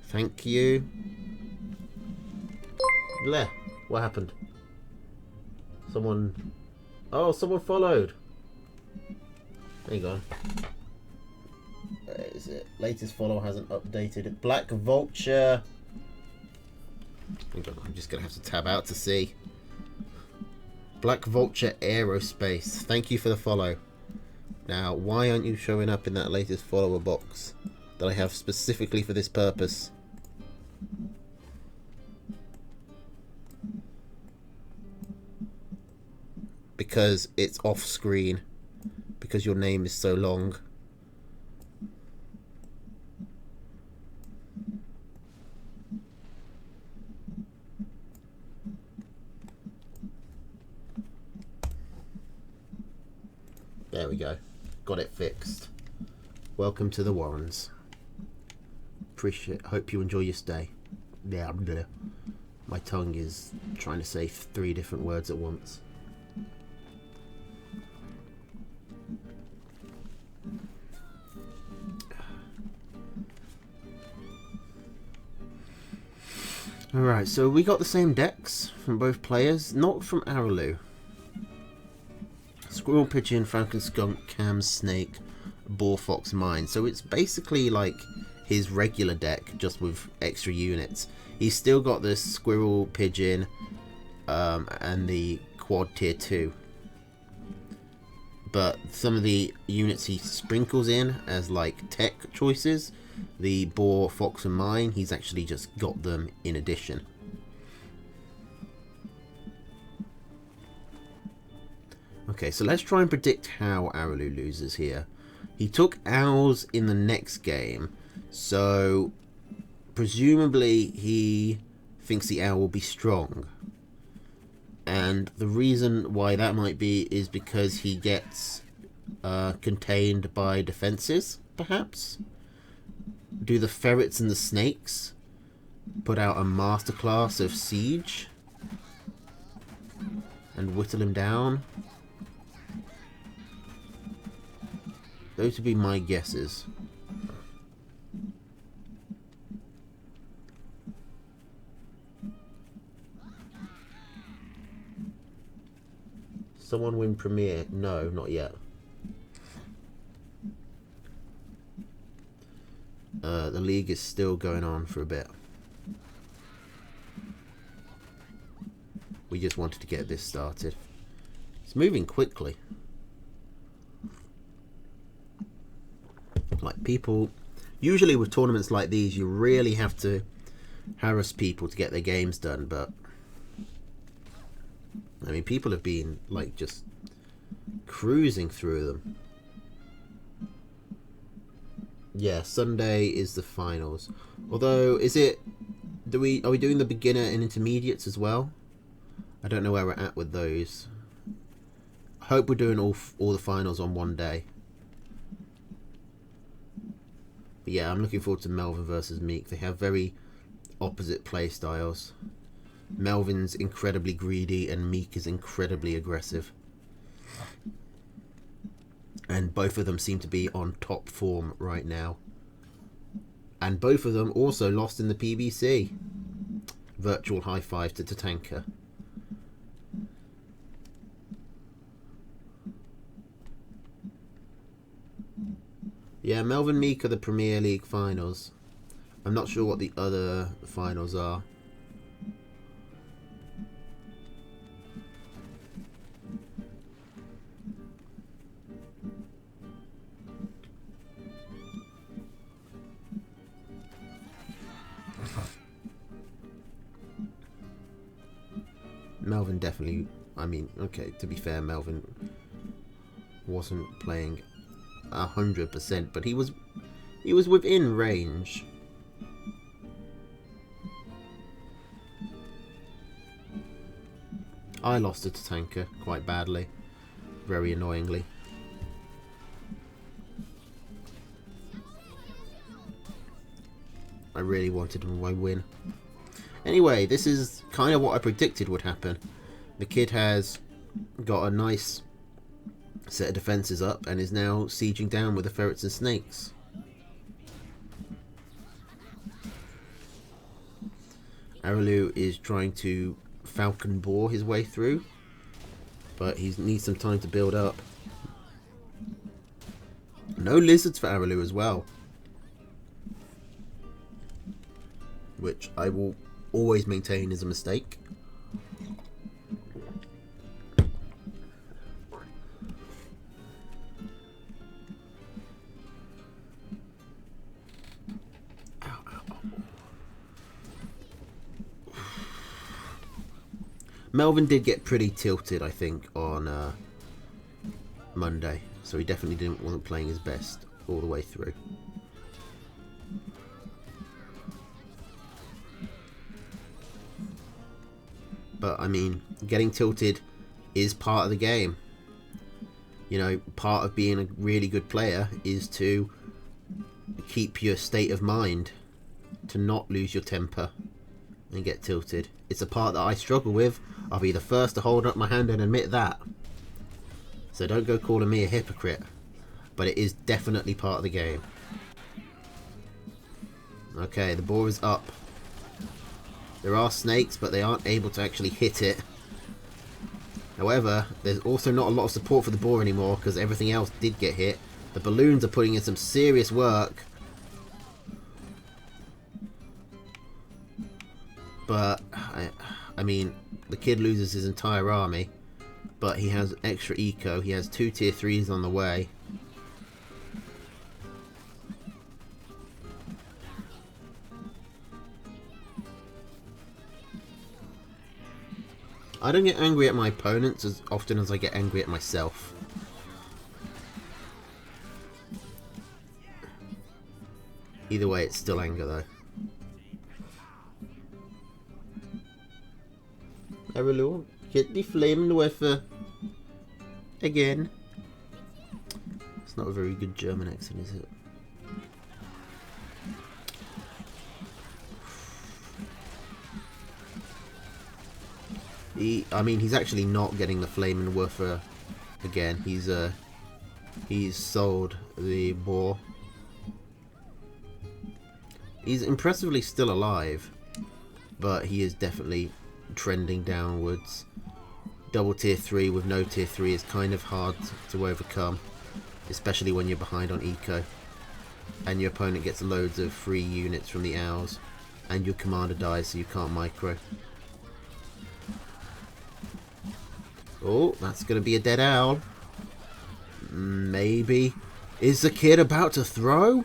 Thank you. Bleh. What happened? Someone... Oh, someone followed. There you go. Where is it? Latest follow hasn't updated. Black Vulture. Hang on, I'm just going to have to tab out to see. Black Vulture Aerospace. Thank you for the follow. Now, why aren't you showing up in that latest follower box that I have specifically for this purpose? Because it's off screen. Because your name is so long. There we go. Got it fixed. Welcome to the Warrens. Hope you enjoy your stay. Yeah, my tongue is trying to say 3 different words at once. Alright, so we got the same decks from both players, not from Araloo. Squirrel, Pigeon, Falcon, Skunk, Cam, Snake, Boar, Fox, Mine. So it's basically like his regular deck, just with extra units. He's still got the Squirrel, Pigeon, and the Quad Tier 2. But some of the units he sprinkles in as like tech choices, the Boar, Fox, and Mine, he's actually just got them in addition. Okay, so let's try and predict how Araloo loses here. He took Owls in the next game, so presumably he thinks the Owl will be strong. And the reason why that might be is because he gets contained by defenses, perhaps? Do the Ferrets and the Snakes put out a masterclass of siege and whittle him down? Those would be my guesses. Someone win Premier? No, not yet. The league is still going on for a bit. We just wanted to get this started. It's moving quickly. Like, people Usually with tournaments like these, you really have to harass people to get their games done, but I mean, people have been like just cruising through them. Yeah, Sunday is the finals. Although, is it? Are we doing the beginner and intermediates as well? I don't know where we're at with those. I hope we're doing all the finals on one day. But yeah, I'm looking forward to Melvin versus Meek. They have very opposite play styles. Melvin's incredibly greedy and Meek is incredibly aggressive. And both of them seem to be on top form right now. And both of them also lost in the PBC. Virtual high five to Tatanka. Yeah, Melvin Meek are the Premier League finals. I'm not sure what the other finals are. Melvin definitely, I mean, okay, to be fair, Melvin wasn't playing 100%, but he was within range. I lost to Tatanka quite badly, very annoyingly. I really wanted my win. Anyway, this is kind of what I predicted would happen. The kid has got a nice set of defences up and is now sieging down with the ferrets and snakes. Araloo is trying to falcon bore his way through, but he needs some time to build up. No lizards for Araloo as well, which I will always maintain is a mistake. Melvin did get pretty tilted, I think, on Monday, so he definitely wasn't playing his best all the way through. But I mean, getting tilted is part of the game. You know, part of being a really good player is to keep your state of mind, to not lose your temper and get tilted. It's a part that I struggle with. I'll be the first to hold up my hand and admit that. So don't go calling me a hypocrite. But it is definitely part of the game. Okay, the boar is up. There are snakes, but they aren't able to actually hit it. However, there's also not a lot of support for the boar anymore because everything else did get hit. The balloons are putting in some serious work. But, I mean, the kid loses his entire army. But he has extra eco. He has 2 tier 3s on the way. I don't get angry at my opponents as often as I get angry at myself. Either way, it's still anger though. Araloo, get the flaming wafer again. It's not a very good German accent, is it? I mean, he's actually not getting the flaming wafer again. He's sold the boar. He's impressively still alive, but he is definitely trending downwards. Double tier 3 with no tier 3 is kind of hard to overcome, especially when you're behind on eco and your opponent gets loads of free units from the owls and your commander dies, so you can't micro. Oh, that's going to be a dead owl. Maybe. Is the kid about to throw?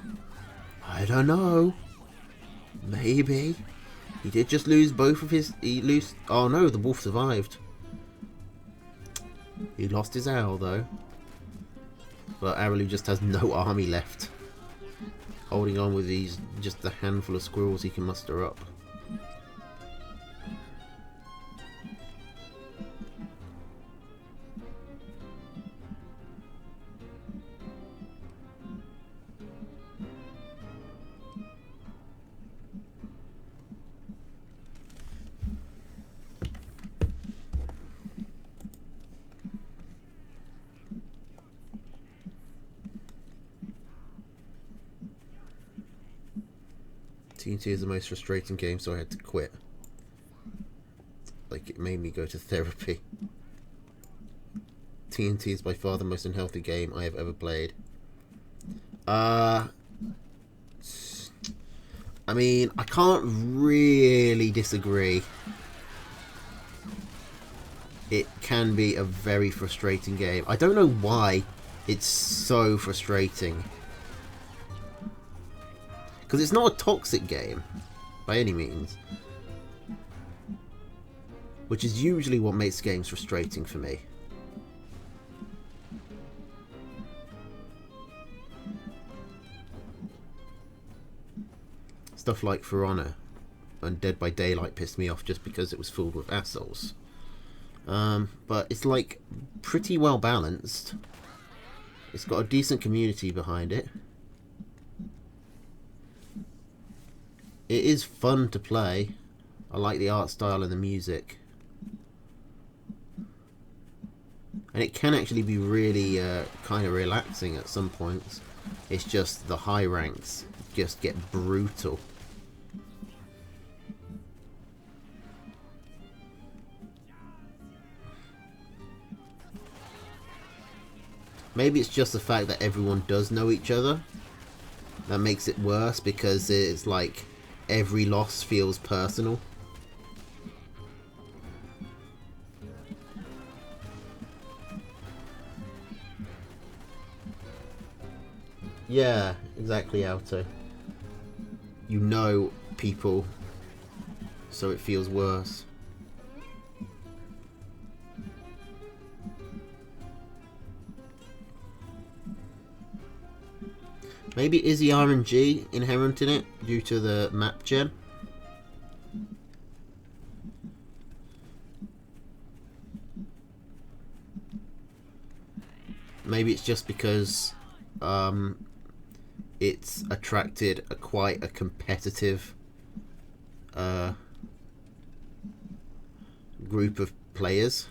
I don't know. Maybe. He did just lose both of his... Oh no, the wolf survived. He lost his owl though. But Araloo just has no army left. Holding on with these... just a handful of squirrels he can muster up. TNT is the most frustrating game, so I had to quit. Like, it made me go to therapy. TNT is by far the most unhealthy game I have ever played. I mean, I can't really disagree. It can be a very frustrating game. I don't know why it's so frustrating. Because it's not a toxic game, by any means. Which is usually what makes games frustrating for me. Stuff like For Honor and Dead by Daylight pissed me off just because it was filled with assholes. But it's like pretty well balanced. It's got a decent community behind it. It is fun to play. I like the art style and the music. And it can actually be really kind of relaxing at some points. It's just the high ranks just get brutal. Maybe it's just the fact that everyone does know each other that makes it worse, because it's like every loss feels personal. Yeah, exactly, Alto. You know people, so it feels worse. Maybe is the RNG inherent in it due to the map gen? Maybe it's just because it's attracted quite a competitive group of players.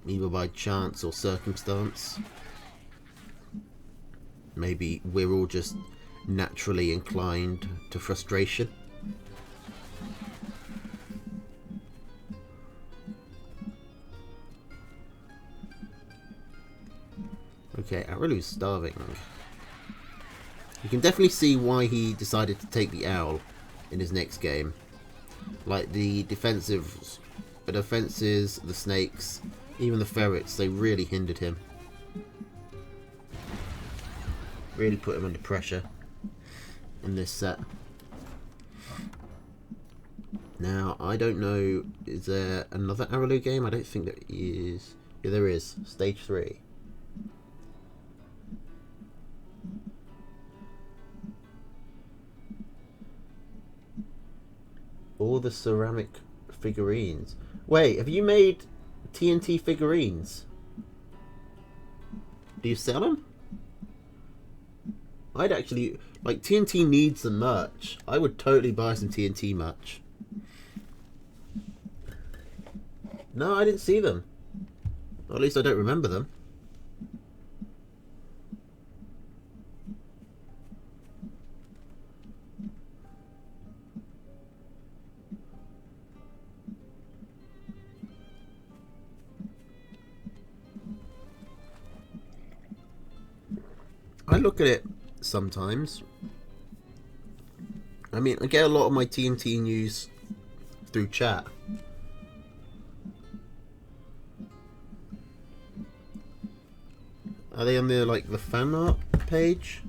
Either by chance or circumstance. Maybe we're all just naturally inclined to frustration. Okay, Araloo's starving. You can definitely see why he decided to take the owl in his next game. Like the defenses, the snakes, even the ferrets, they really hindered him. Really put him under pressure in this set. Now, I don't know, is there another Araloo game? I don't think there is. Yeah, there is. Stage 3. All the ceramic figurines. Wait, have you made TNT figurines? Do you sell them? I'd actually... like, TNT needs some merch. I would totally buy some TNT merch. No, I didn't see them. Or at least I don't remember them. I look at it sometimes. I mean, I get a lot of my TNT news through chat. Are they on the like the fan art page?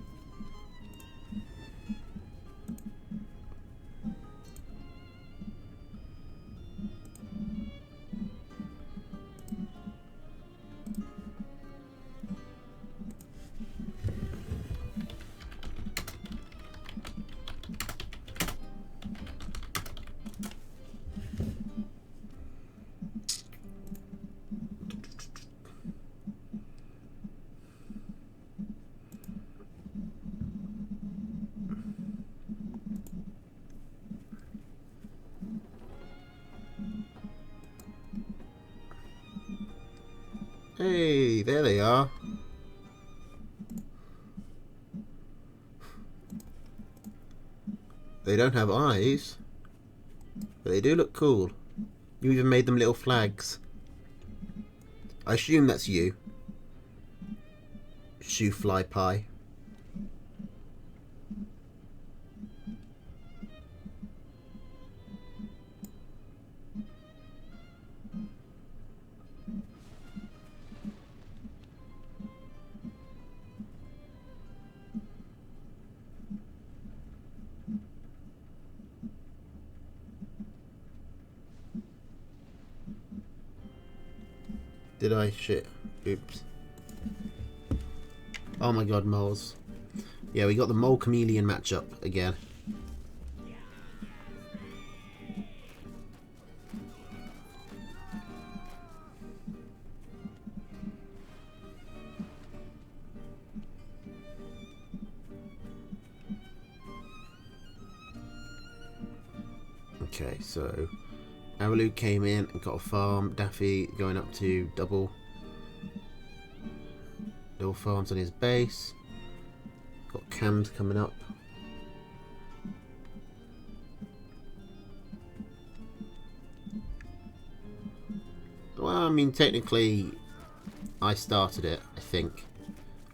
Hey, there they are. They don't have eyes, but they do look cool. You even made them little flags. I assume that's you. Shoe fly pie. Did I? Shit. Oops. Oh my god, moles. Yeah, we got the mole chameleon matchup again. Okay, so Aralu came in and got a farm. Daffy going up to double farms on his base. Got cams coming up. Well, I mean, technically, I started it, I think.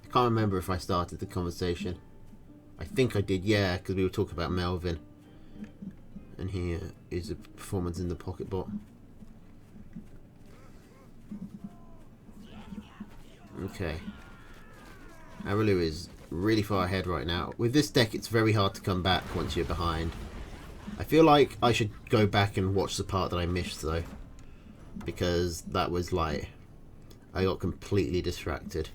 I can't remember if I started the conversation. I think I did, yeah, because we were talking about Melvin. And here is a performance in the pocket bot. Okay. Aralu is really far ahead right now. With this deck, it's very hard to come back once you're behind. I feel like I should go back and watch the part that I missed, though. Because that was like... I got completely distracted.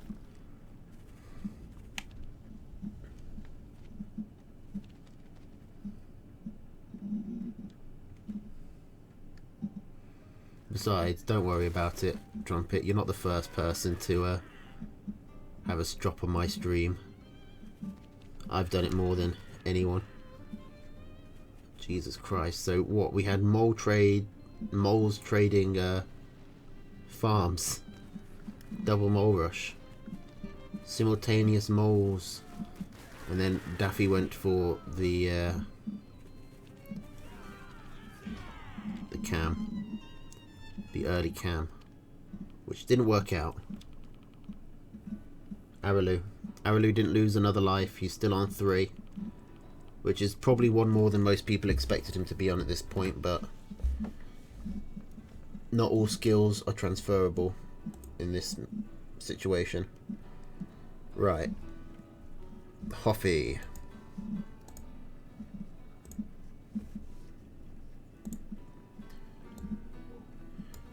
Besides, don't worry about it, Trumpet. You're not the first person to have us drop on my stream. I've done it more than anyone. Jesus Christ. So what? We had moles trading farms. Double mole rush. Simultaneous moles. And then Daffy went for the cam. The early cam, which didn't work out. Aralu didn't lose another life. He's still on 3, which is probably one more than most people expected him to be on at this point, but not all skills are transferable in this situation. Right. Hoffy.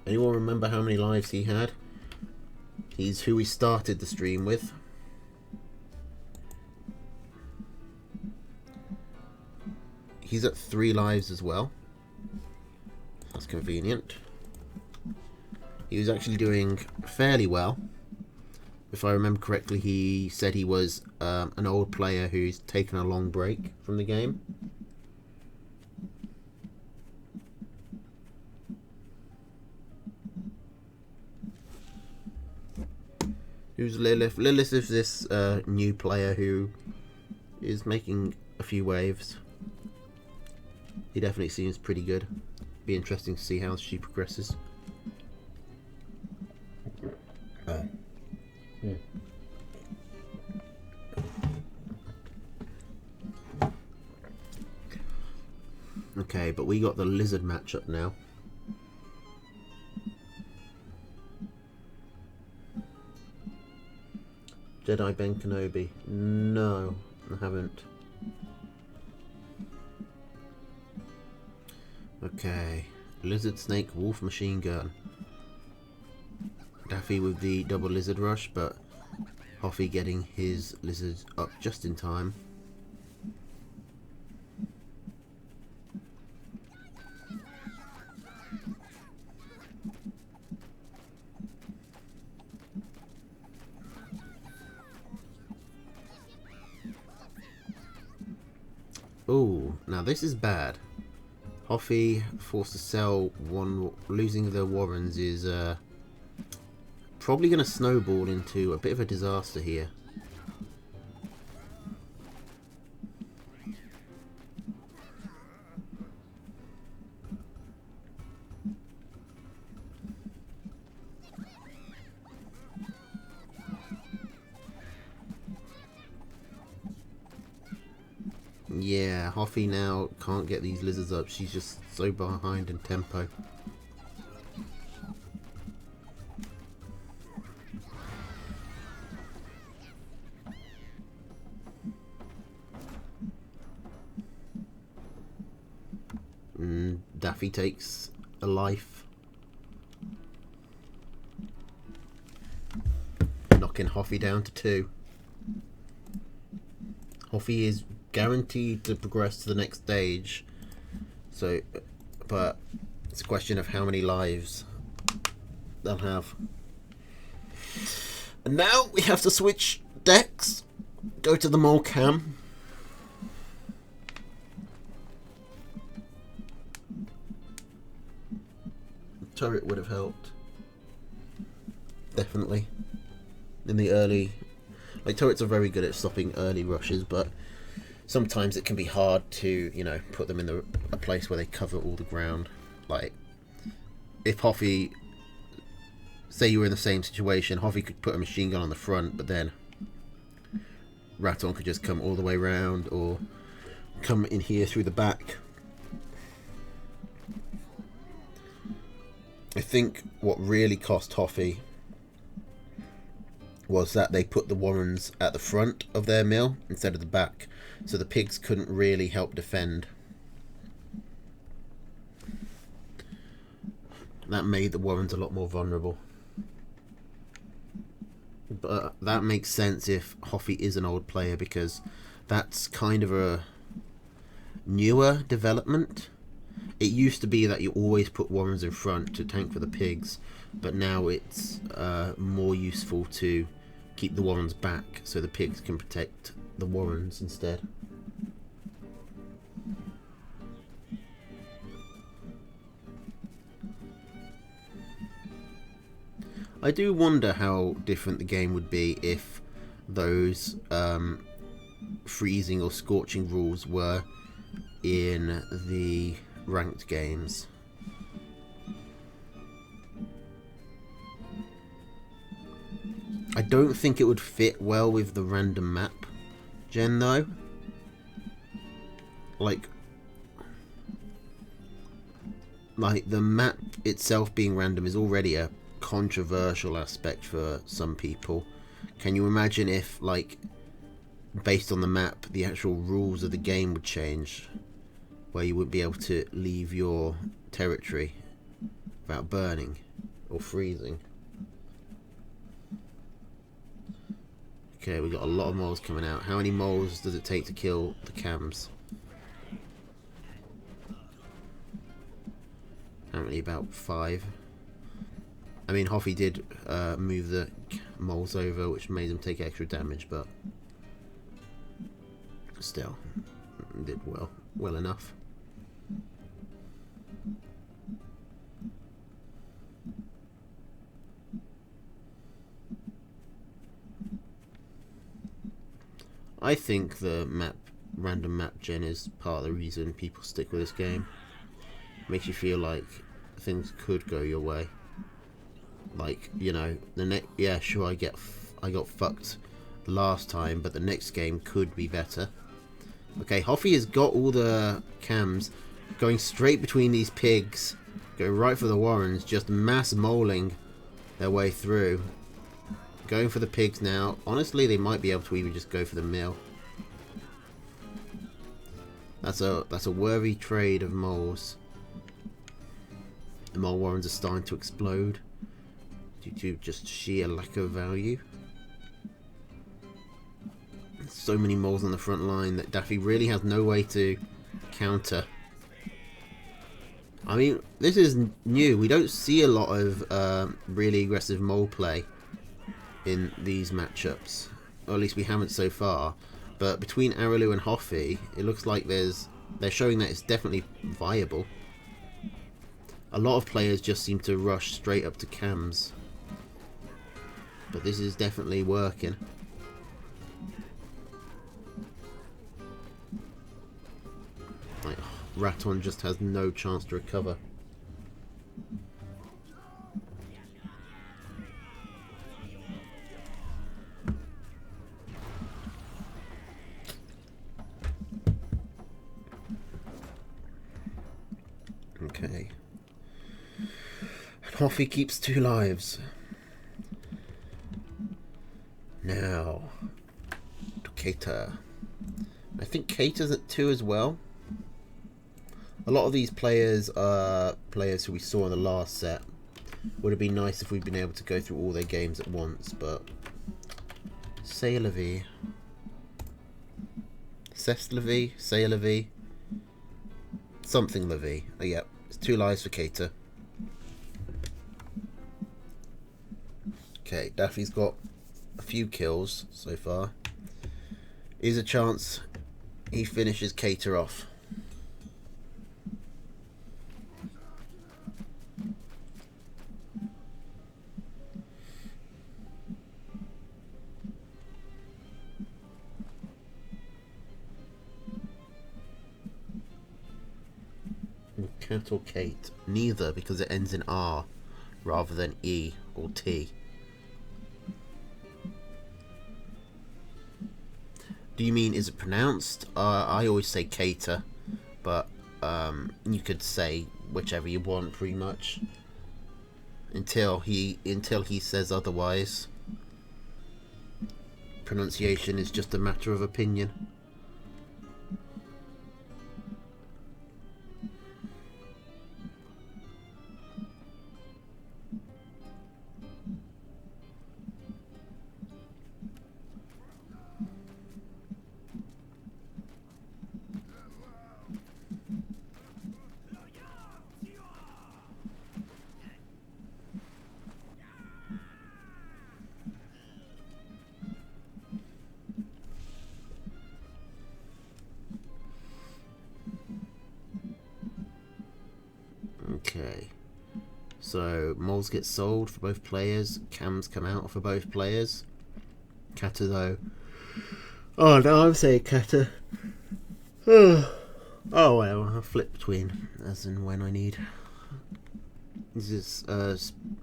Anyone remember how many lives he had? He's who we started the stream with. He's at 3 lives as well. That's convenient. He was actually doing fairly well. If I remember correctly, he said he was an old player who's taken a long break from the game. Who's Lilith? Lilith is this new player who is making a few waves. He definitely seems pretty good. Be interesting to see how she progresses. Okay, but we got the lizard matchup now. Deadeye Ben Kenobi. No, I haven't. Okay. Lizard, snake, wolf, machine gun. Daffy with the double lizard rush, but Hoffy getting his lizard up just in time. Oh, now this is bad. Hoffy forced to sell one. Losing the Warrens is probably going to snowball into a bit of a disaster here. Yeah, Hoffy now can't get these lizards up. She's just so behind in tempo. Daffy takes a life. Knocking Hoffy down to 2. Hoffy is guaranteed to progress to the next stage. So, but it's a question of how many lives they'll have. And now we have to switch decks. Go to the mole cam. Turret would have helped. Definitely. In the early... Like, turrets are very good at stopping early rushes, but sometimes it can be hard to, you know, put them in a place where they cover all the ground. Like, if Hoffy... Say you were in the same situation, Hoffy could put a machine gun on the front, but then Raton could just come all the way around, or come in here through the back. I think what really cost Hoffy was that they put the Warrens at the front of their mill instead of the back, so the pigs couldn't really help defend. That made the Warrens a lot more vulnerable. But that makes sense if Hoffy is an old player, because that's kind of a newer development. It used to be that you always put Warrens in front to tank for the pigs, but now it's more useful to keep the Warrens back so the pigs can protect the Warrens instead. I do wonder how different the game would be if those freezing or scorching rules were in the ranked games. I don't think it would fit well with the random map gen though. Like the map itself being random is already a controversial aspect for some people. Can you imagine if, like, based on the map, the actual rules of the game would change, where you wouldn't be able to leave your territory without burning or freezing? Okay, we got a lot of moles coming out. How many moles does it take to kill the cams? How many? About 5. I mean, Hoffy did move the moles over, which made them take extra damage, but still, did well enough. I think the random map gen is part of the reason people stick with this game. Makes you feel like things could go your way. Like, you know, yeah, sure, I got fucked last time, but the next game could be better. Okay, Hoffy has got all the cams going straight between these pigs, go right for the Warrens, just mass moling their way through. going for the pigs now. Honestly, they might be able to even just go for the mill. That's a worthy trade of moles. The mole warrens are starting to explode due to just sheer lack of value. So many moles on the front line that Daffy really has no way to counter. I mean, this is new. We don't see a lot of really aggressive mole play in these matchups. Or at least we haven't so far. But between Araloo and Hoffy, it looks like they're showing that it's definitely viable. A lot of players just seem to rush straight up to cams. But this is definitely working. Like, Raton just has no chance to recover. Okay. And Hoffy keeps 2 lives. Now to Keita. I think Keita's at 2 as well. A lot of these players are players who we saw in the last set. Would have been nice if we'd been able to go through all their games at once, but C'est la vie. C'est la vie, C'est la vie. Something la vie. Oh, yeah, it's 2 lives for Keita. Okay, Daffy's got a few kills so far. Here's a chance he finishes Keita off. Cat or Kate? Neither, because it ends in R rather than E or T. Do you mean, is it pronounced? I always say Keita, but you could say whichever you want, pretty much, until he says otherwise. Pronunciation is just a matter of opinion. Okay, so moles get sold for both players, cams come out for both players. Kata though. Oh no, I'm saying Kata. Oh well, I'll flip between as and when I need. This is,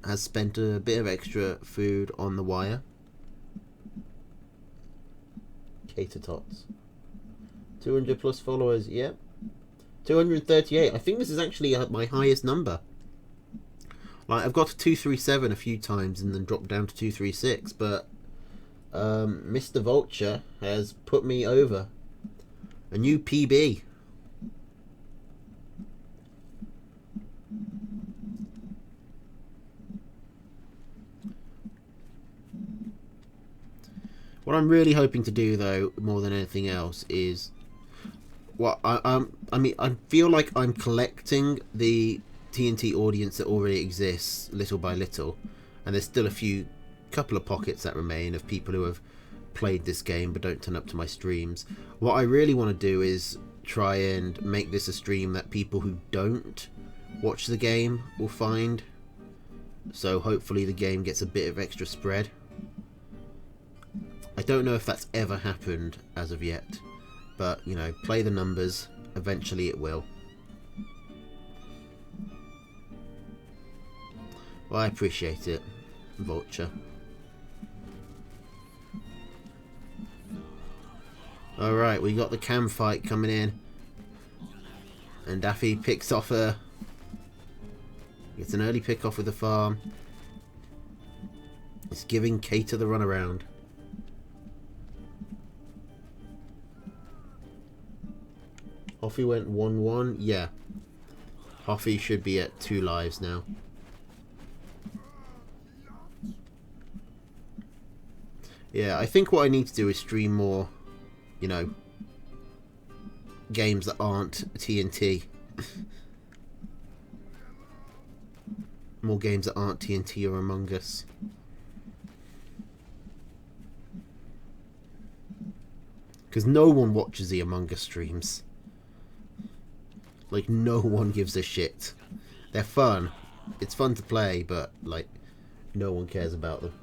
has spent a bit of extra food on the wire. Kata Tots. 200 plus followers, yep. 238. I think this is actually my highest number. Like, I've got to 237 a few times and then dropped down to 236, but Mr. Vulture has put me over. A new PB. What I'm really hoping to do, though, more than anything else, is... Well, I mean, I feel like I'm collecting the TNT audience that already exists little by little, and there's still couple of pockets that remain of people who have played this game but don't turn up to my streams. What I really want to do is try and make this a stream that people who don't watch the game will find, so hopefully the game gets a bit of extra spread. I don't know if that's ever happened as of yet. But, you know, play the numbers. Eventually it will. Well, I appreciate it, Vulture. Alright, we got the cam fight coming in. And Daffy picks off gets an early pick off with the farm. It's giving Cater the runaround. Hoffy went 1-1. Yeah. Hoffy should be at 2 lives now. Yeah, I think what I need to do is stream more, you know, games that aren't TNT. More games that aren't TNT or Among Us. Because no one watches the Among Us streams. Like, no one gives a shit. They're fun. It's fun to play, but, like, no one cares about them.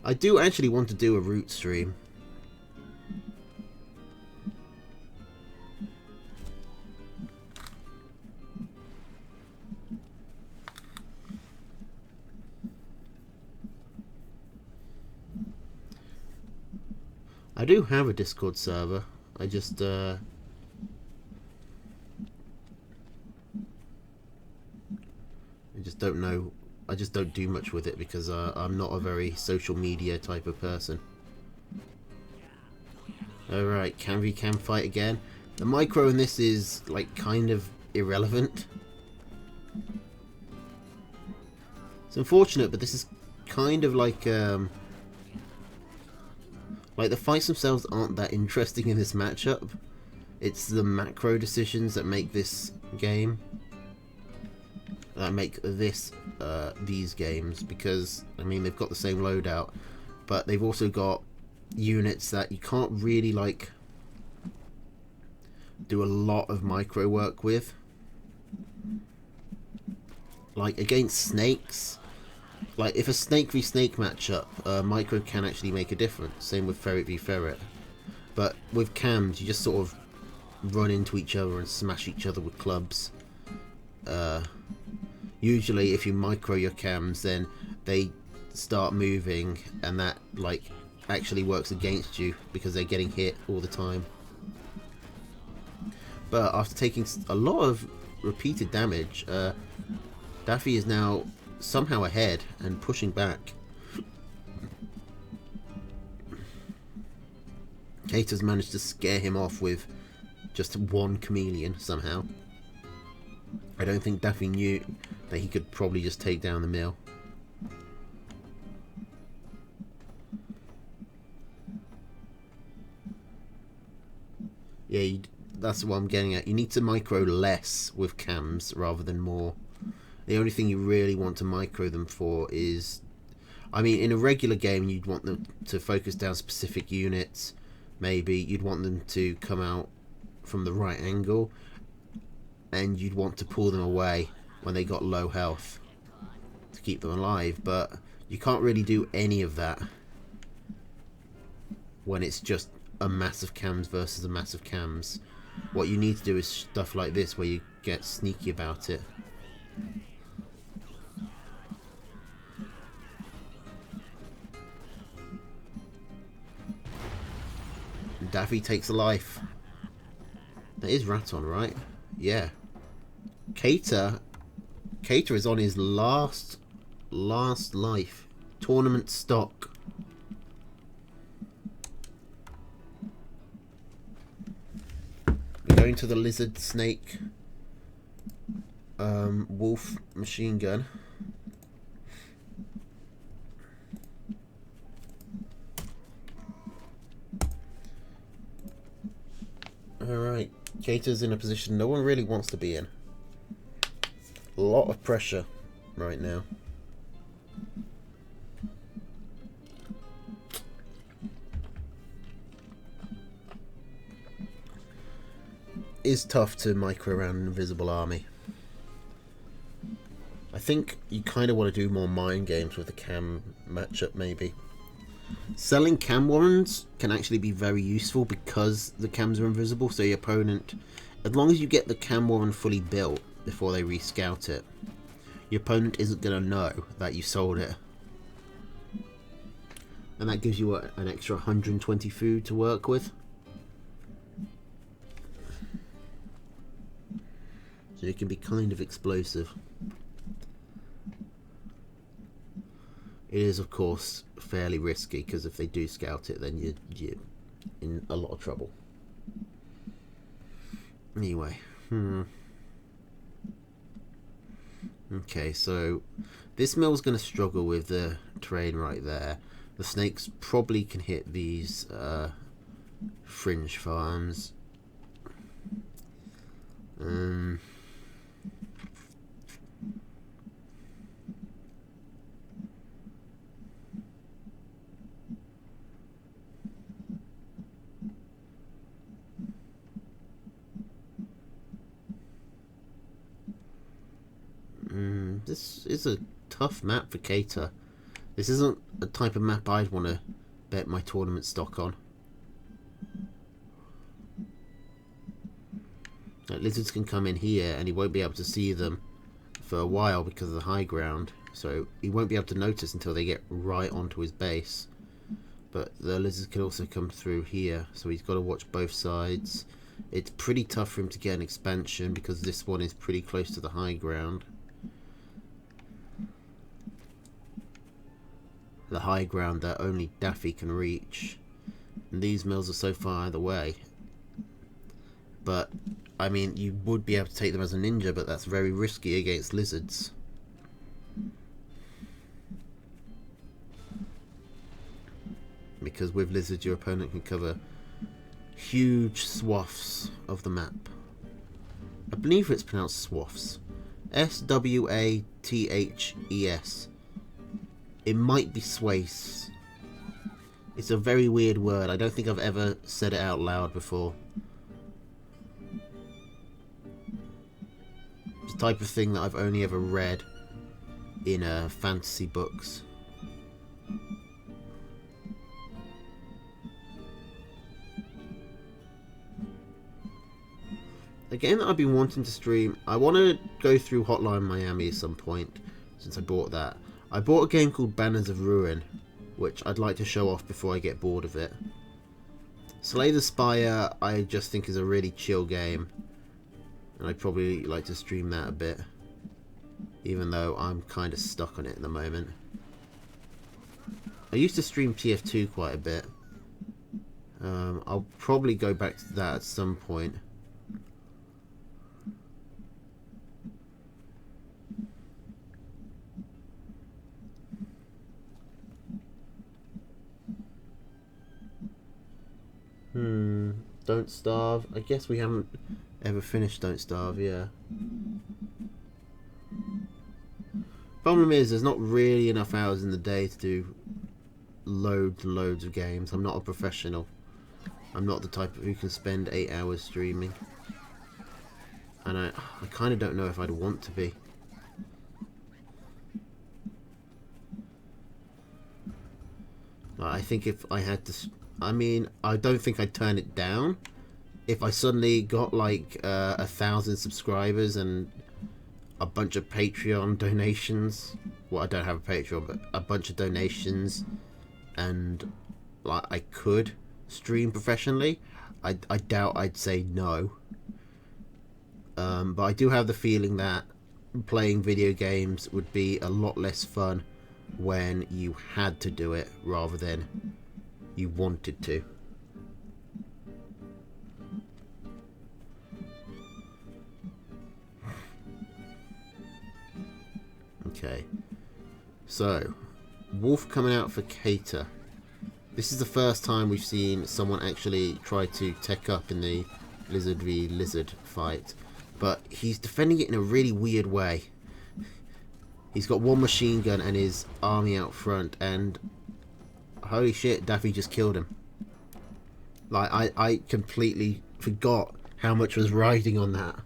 I do actually want to do a Root stream. I do have a Discord server. I just don't know. I just don't do much with it because I'm not a very social media type of person. Alright, Cam v Cam fight again. The micro in this is like kind of irrelevant. It's unfortunate, but this is kind of like the fights themselves aren't that interesting in this matchup. It's the macro decisions that make this game. That make these games, because I mean they've got the same loadout, but they've also got units that you can't really like do a lot of micro work with. Like against snakes, like if a snake v snake matchup, micro can actually make a difference. Same with ferret v ferret. But with cams, you just sort of run into each other and smash each other with clubs. Usually if you micro your cams, then they start moving, and that like actually works against you because they're getting hit all the time. But after taking a lot of repeated damage, Daffy is now somehow ahead and pushing back. Kate has managed to scare him off with just one chameleon somehow. I don't think Daffy knew that he could probably just take down the mill. Yeah, that's what I'm getting at. You need to micro less with cams rather than more. The only thing you really want to micro them for is... I mean, in a regular game, you'd want them to focus down specific units. Maybe you'd want them to come out from the right angle, and you'd want to pull them away when they got low health to keep them alive. But you can't really do any of that when it's just a mass of cams versus a mass of cams. What you need to do is stuff like this where you get sneaky about it. Daffy takes a life. That is Raton, right? Yeah. Cater is on his last life. Tournament stock. We're going to the lizard snake wolf machine gun. Alright, Cater's in a position no one really wants to be in. A lot of pressure right now. It's tough to micro around an invisible army. I think you kind of want to do more mind games with the cam matchup, maybe. Selling cam warrants can actually be very useful because the cams are invisible, so your opponent, as long as you get the cam warrant fully built before they rescout it, your opponent isn't going to know that you sold it. And that gives you what, an extra 120 food to work with. So it can be kind of explosive. It is, of course, fairly risky, because if they do scout it, then you're in a lot of trouble. Anyway, okay, so this mill's going to struggle with the terrain right there. The snakes probably can hit these fringe farms. This is a tough map for Cater. This isn't a type of map I'd want to bet my tournament stock on. Lizards can come in here and he won't be able to see them for a while because of the high ground. So he won't be able to notice until they get right onto his base. But the lizards can also come through here, so he's got to watch both sides. It's pretty tough for him to get an expansion because this one is pretty close to the high ground. The high ground that only Daffy can reach. And these mills are so far either way. But, I mean, you would be able to take them as a ninja, but that's very risky against lizards. Because with lizards, your opponent can cover huge swaths of the map. I believe it's pronounced swaths. S-W-A-T-H-E-S. It might be swaths. It's a very weird word. I don't think I've ever said it out loud before. It's the type of thing that I've only ever read in fantasy books. Again, I've been wanting to stream. I want to go through Hotline Miami at some point, since I bought that. I bought a game called Banners of Ruin, which I'd like to show off before I get bored of it. Slay the Spire, I just think is a really chill game, and I'd probably like to stream that a bit, even though I'm kind of stuck on it at the moment. I used to stream TF2 quite a bit. I'll probably go back to that at some point. Don't Starve. I guess we haven't ever finished Don't Starve, yeah. Problem is, there's not really enough hours in the day to do loads and loads of games. I'm not a professional. I'm not the type who can spend 8 hours streaming. And I kind of don't know if I'd want to be. I think if I had to... I mean, I don't think I'd turn it down. If I suddenly got like 1,000 subscribers and a bunch of Patreon donations. Well, I don't have a Patreon, but a bunch of donations, and like I could stream professionally, I doubt I'd say no. But I do have the feeling that playing video games would be a lot less fun when you had to do it rather than you wanted to. Okay, so Wolf coming out for Cater. This is the first time we've seen someone actually try to tech up in the Lizard v Lizard fight, but he's defending it in a really weird way. He's got one machine gun and his army out front, and holy shit, Daffy just killed him. Like, I completely forgot how much was riding on that.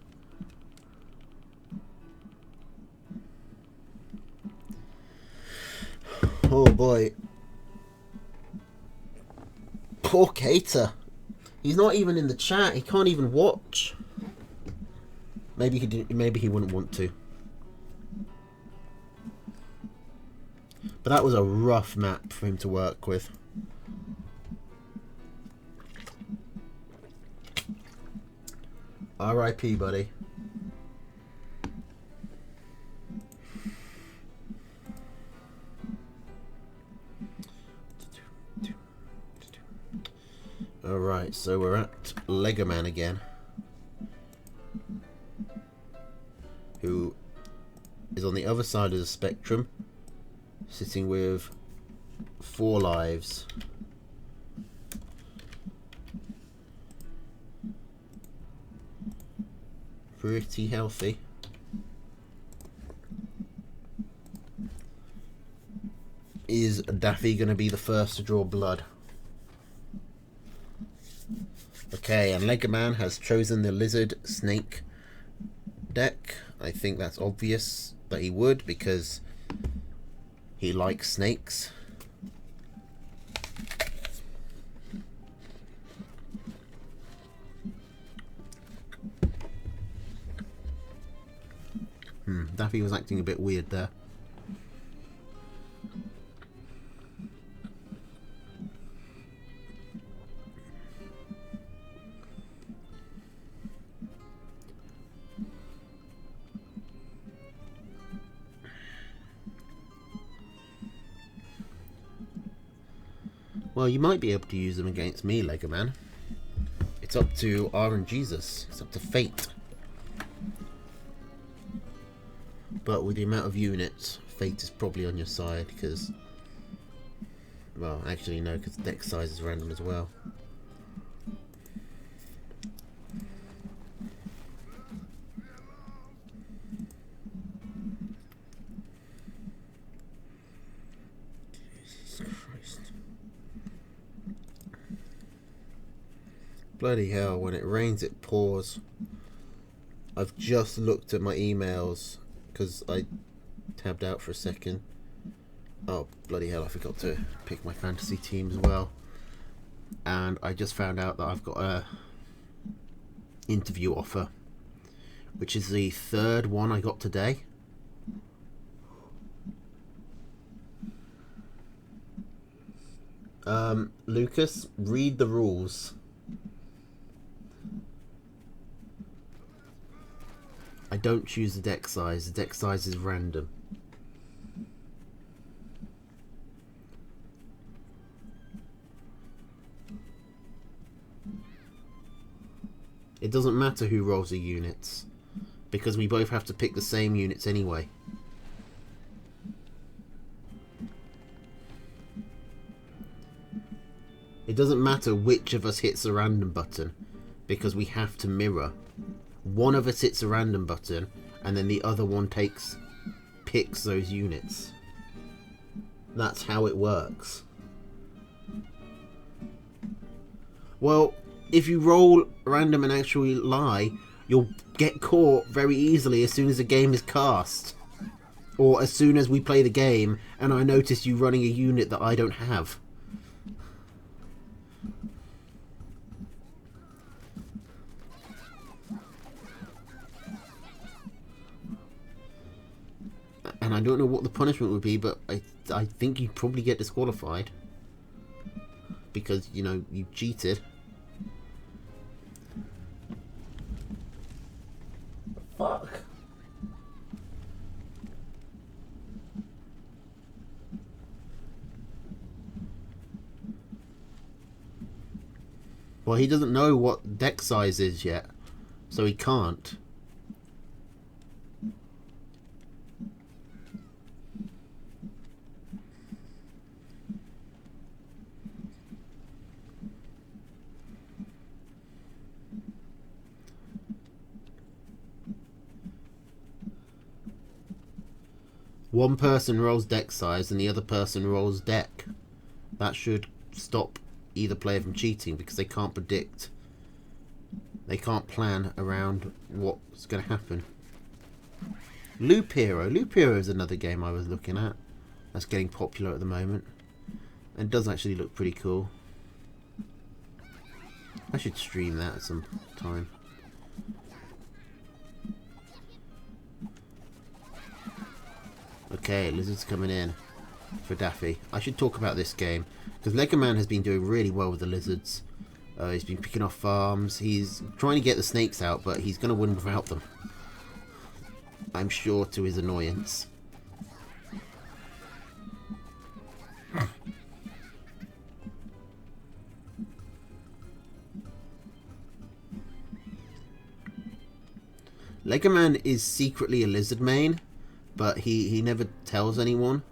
Oh boy. Poor Cater. He's not even in the chat. He can't even watch. Maybe he wouldn't want to. But that was a rough map for him to work with. R.I.P. buddy. Alright, so we're at Lego Man again, who is on the other side of the spectrum, sitting with 4 lives. Pretty healthy. Is Daffy going to be the first to draw blood? Okay, and Lego Man has chosen the lizard snake deck. I think that's obvious that he would, because he likes snakes. Daffy was acting a bit weird there. Well, you might be able to use them against me, Lego Man. It's up to RNGesus. It's up to fate. But with the amount of units, fate is probably on your side, because... Well, actually no, because deck size is random as well. Jesus Christ. Bloody hell, when it rains it pours. I've just looked at my emails because I tabbed out for a second. Oh, bloody hell, I forgot to pick my fantasy team as well. And I just found out that I've got a interview offer, which is the 3rd one I got today. Lucas, read the rules. I don't choose the deck size. The deck size is random. It doesn't matter who rolls the units, because we both have to pick the same units anyway. It doesn't matter which of us hits the random button, because we have to mirror. One of us hits a random button, and then the other one picks those units. That's how it works. Well, if you roll random and actually lie, you'll get caught very easily as soon as the game is cast. Or as soon as we play the game and I notice you running a unit that I don't have. And I don't know what the punishment would be, but I think you'd probably get disqualified. Because, you know, you cheated. Fuck. Well, he doesn't know what deck size is yet, so he can't. One person rolls deck size and the other person rolls deck. That should stop either player from cheating, because they can't predict. They can't plan around what's going to happen. Loop Hero. Loop Hero is another game I was looking at. That's getting popular at the moment. And does actually look pretty cool. I should stream that at some time. Okay, Lizard's coming in for Daffy. I should talk about this game, because Lego Man has been doing really well with the lizards. He's been picking off farms. He's trying to get the snakes out, but he's going to win without them. I'm sure, to his annoyance. Legoman is secretly a lizard main, but he never tells anyone.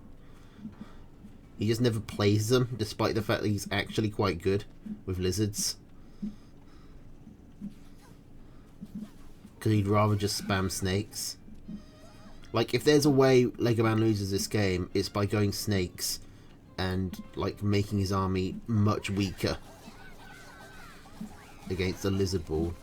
He just never plays them, despite the fact that he's actually quite good with lizards. Because he'd rather just spam snakes. Like, if there's a way Legoman loses this game, it's by going snakes and, like, making his army much weaker against the lizard ball.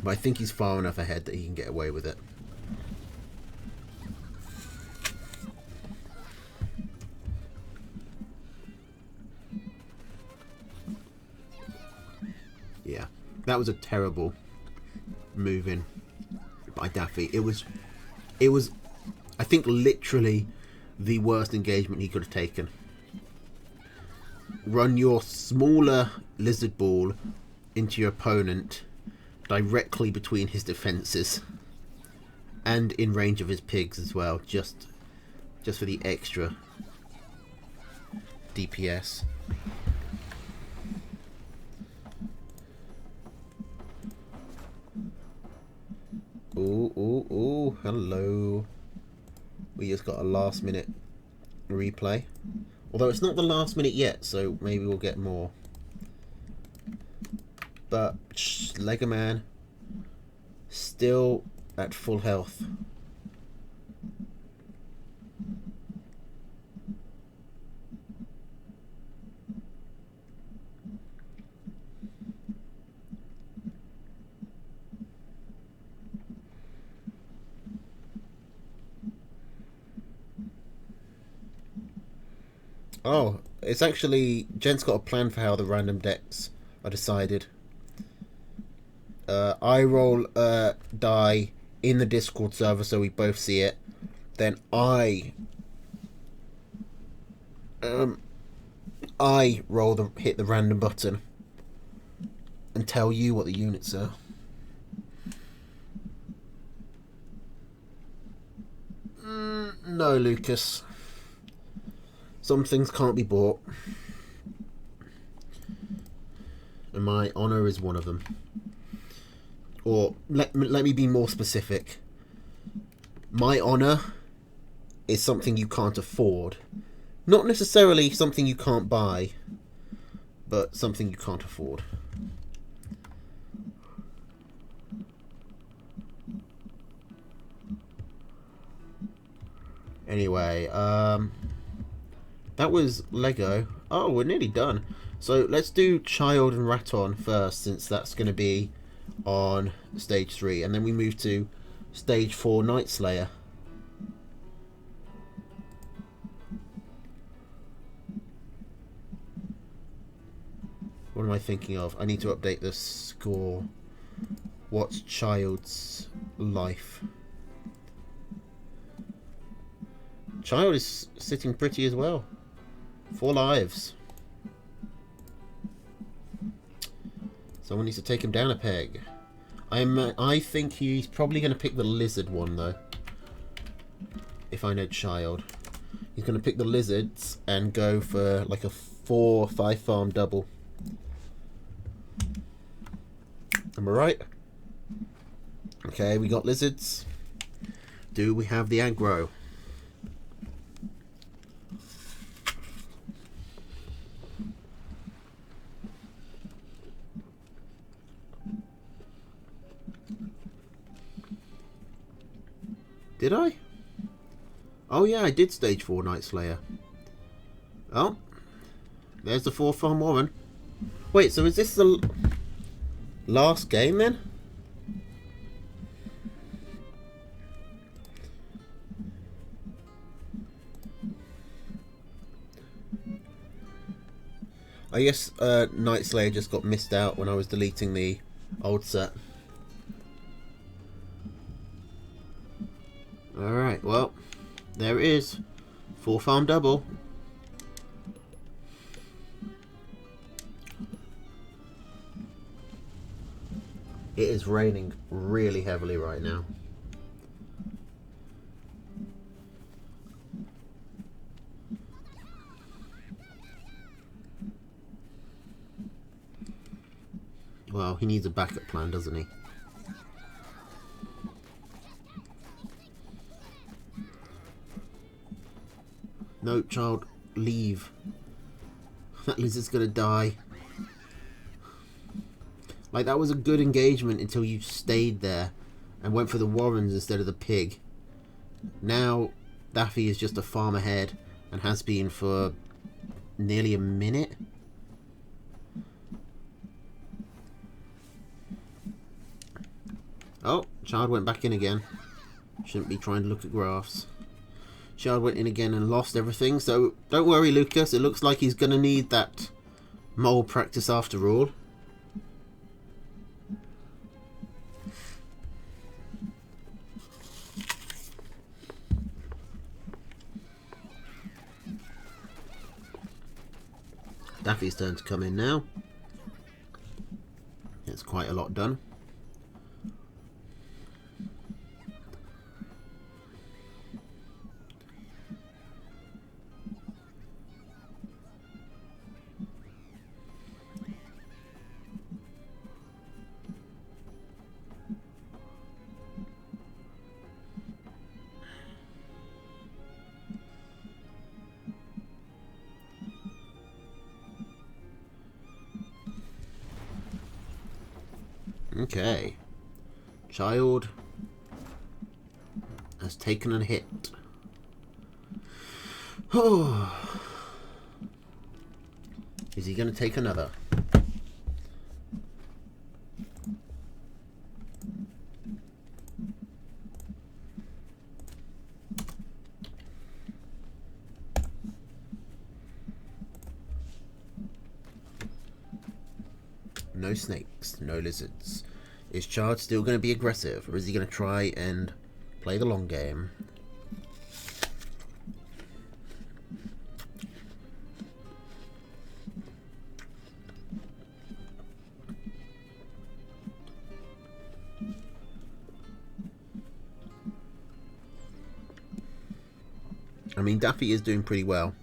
But I think he's far enough ahead that he can get away with it. Yeah, that was a terrible move in by Daffy. It was, I think, literally the worst engagement he could have taken. Run your smaller lizard ball into your opponent directly between his defences and in range of his pigs as well, just for the extra DPS. Ooh, hello. We just got a last minute replay. Although it's not the last minute yet, so maybe we'll get more. But Legoman still at full health. Oh, it's actually... Jen's got a plan for how the random decks are decided. I roll a die in the Discord server so we both see it. Then I hit the random button and tell you what the units are. No, Lucas. Some things can't be bought. And my honour is one of them. Or, let me be more specific. My honour is something you can't afford. Not necessarily something you can't buy, but something you can't afford. Anyway, that was Lego. Oh, we're nearly done. So let's do Child and Raton first, since that's going to be on stage 3, and then we move to stage 4, Night Slayer. What am I thinking of? I need to update the score. What's Child's life? Child is sitting pretty as well. 4 lives. Someone needs to take him down a peg. I think he's probably going to pick the lizard one, though. If I know Child. He's going to pick the lizards and go for like a 4 or 5 farm double. Am I right? Okay, we got lizards. Do we have the aggro? Did I? Oh yeah, I did stage 4 Night Slayer. Oh, there's the 4 farm Warren. Wait, so is this the last game then? I guess Night Slayer just got missed out when I was deleting the old set. Alright, well, there it is. 4 farm double. It is raining really heavily right now. he needs a backup plan, doesn't he? No, child, leave. That lizard's gonna die. Like, that was a good engagement until you stayed there and went for the Warrens instead of the pig. Now, Daffy is just a farm ahead and has been for nearly a minute. Oh, child went back in again. Shouldn't be trying to look at graphs. Child went in again and lost everything, so don't worry, Lucas. It looks like he's going to need that mole practice after all. Daffy's turn to come in now. It's quite a lot done. Okay. Child has taken a hit. Oh. Is he going to take another? No snakes, no lizards. Is Chard still going to be aggressive, or is he going to try and play the long game? I mean, Daffy is doing pretty well.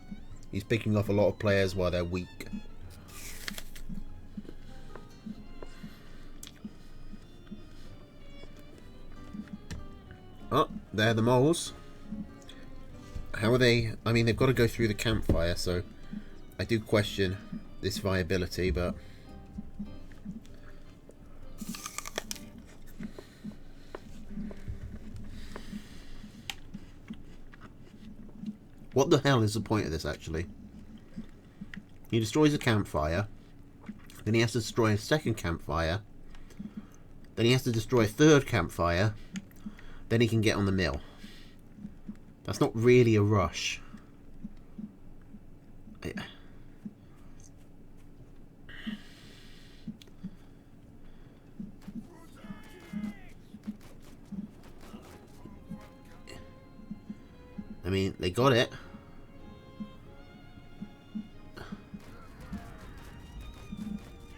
He's picking off a lot of players while they're weak. Oh, they're the moles. How are they? I mean, they've got to go through the campfire, so I do question this viability, but... What the hell is the point of this, actually? He destroys a campfire, then he has to destroy a second campfire, then he has to destroy a third campfire, then he can get on the mill. That's not really a rush. I mean, they got it.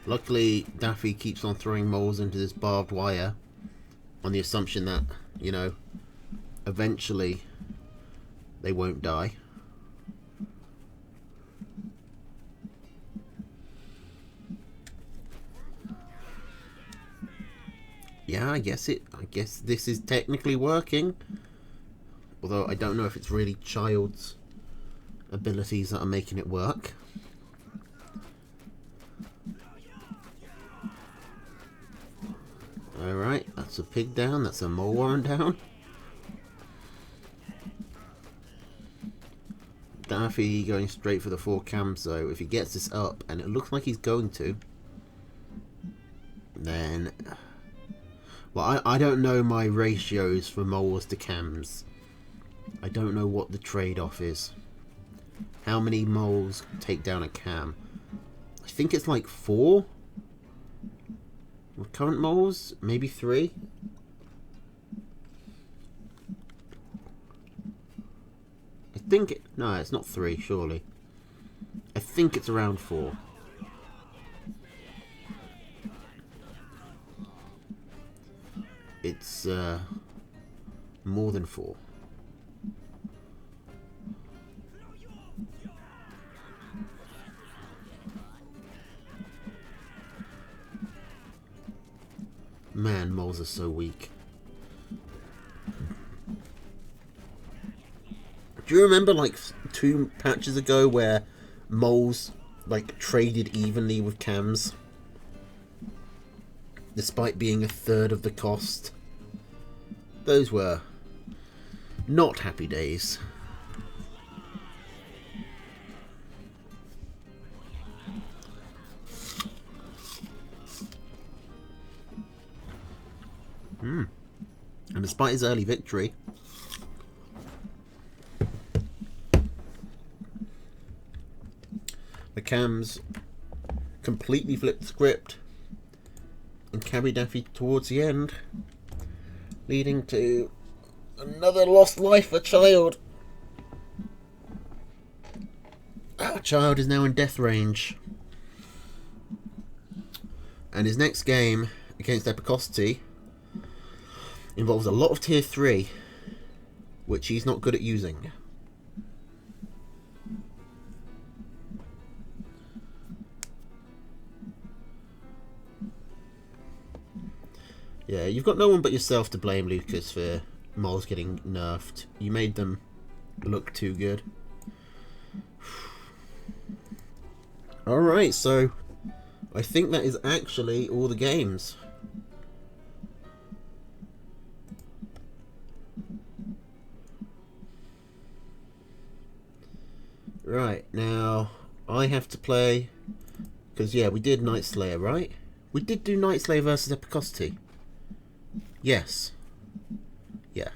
Luckily, Daffy keeps on throwing moles into this barbed wire on the assumption that, you know, eventually they won't die. Yeah, I guess this is technically working. Although I don't know if it's really Child's abilities that are making it work. Alright, that's a pig down, that's a mole warren down. Daffy going straight for the 4 cams, so if he gets this up, and it looks like he's going to, then... Well, I don't know my ratios for moles to cams. I don't know what the trade-off is. How many moles take down a cam? I think it's like 4? With current moles? Maybe 3? I think... No, it's not 3, surely. I think it's around 4. It's more than 4. Man, moles are so weak. Do you remember like 2 patches ago where moles like traded evenly with cams? Despite being a third of the cost? Those were not happy days. And despite his early victory, the cams completely flipped the script and carried Daffy towards the end, leading to another lost life for Child. Our Child is now in death range. And his next game against Epicosity involves a lot of tier 3, which he's not good at using. Yeah, you've got no one but yourself to blame, Lucas, for moles getting nerfed. You made them look too good. Alright, so I think that is actually all the games. Right, now I have to play, because yeah, we did Night Slayer, right? We did do Night Slayer versus Epicosity. Yes. Yeah.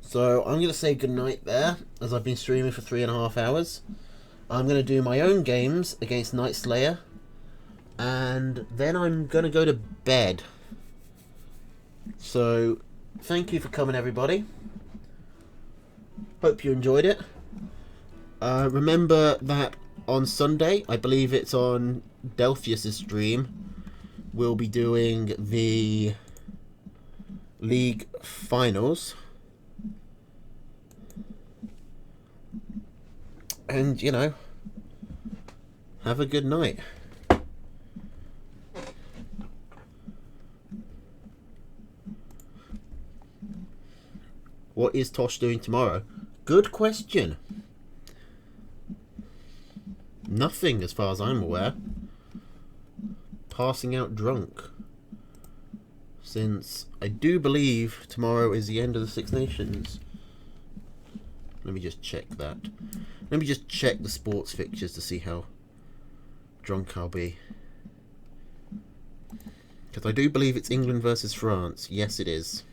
So I'm going to say goodnight there, as I've been streaming for 3.5 hours. I'm going to do my own games against Night Slayer, and then I'm going to go to bed. So, thank you for coming, everybody. Hope you enjoyed it. Remember that on Sunday, I believe it's on Delphius' stream, we'll be doing the League Finals. And, you know, have a good night. What is Tosh doing tomorrow? Good question. Nothing, as far as I'm aware. Passing out drunk. Since I do believe tomorrow is the end of the Six Nations. Let me just check that. Let me just check the sports fixtures to see how drunk I'll be. Because I do believe it's England versus France. Yes, it is.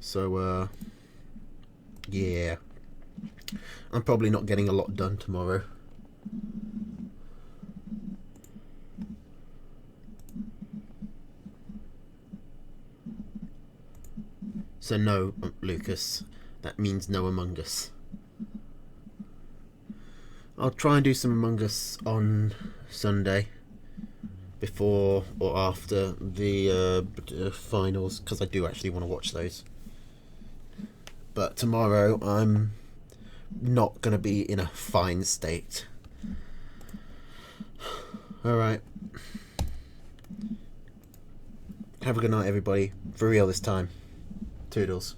So, yeah. I'm probably not getting a lot done tomorrow. So no, Lucas. That means no Among Us. I'll try and do some Among Us on Sunday. Before or after the finals. Because I do actually want to watch those. But tomorrow I'm not going to be in a fine state. Alright. Have a good night, everybody. For real this time. Toodles.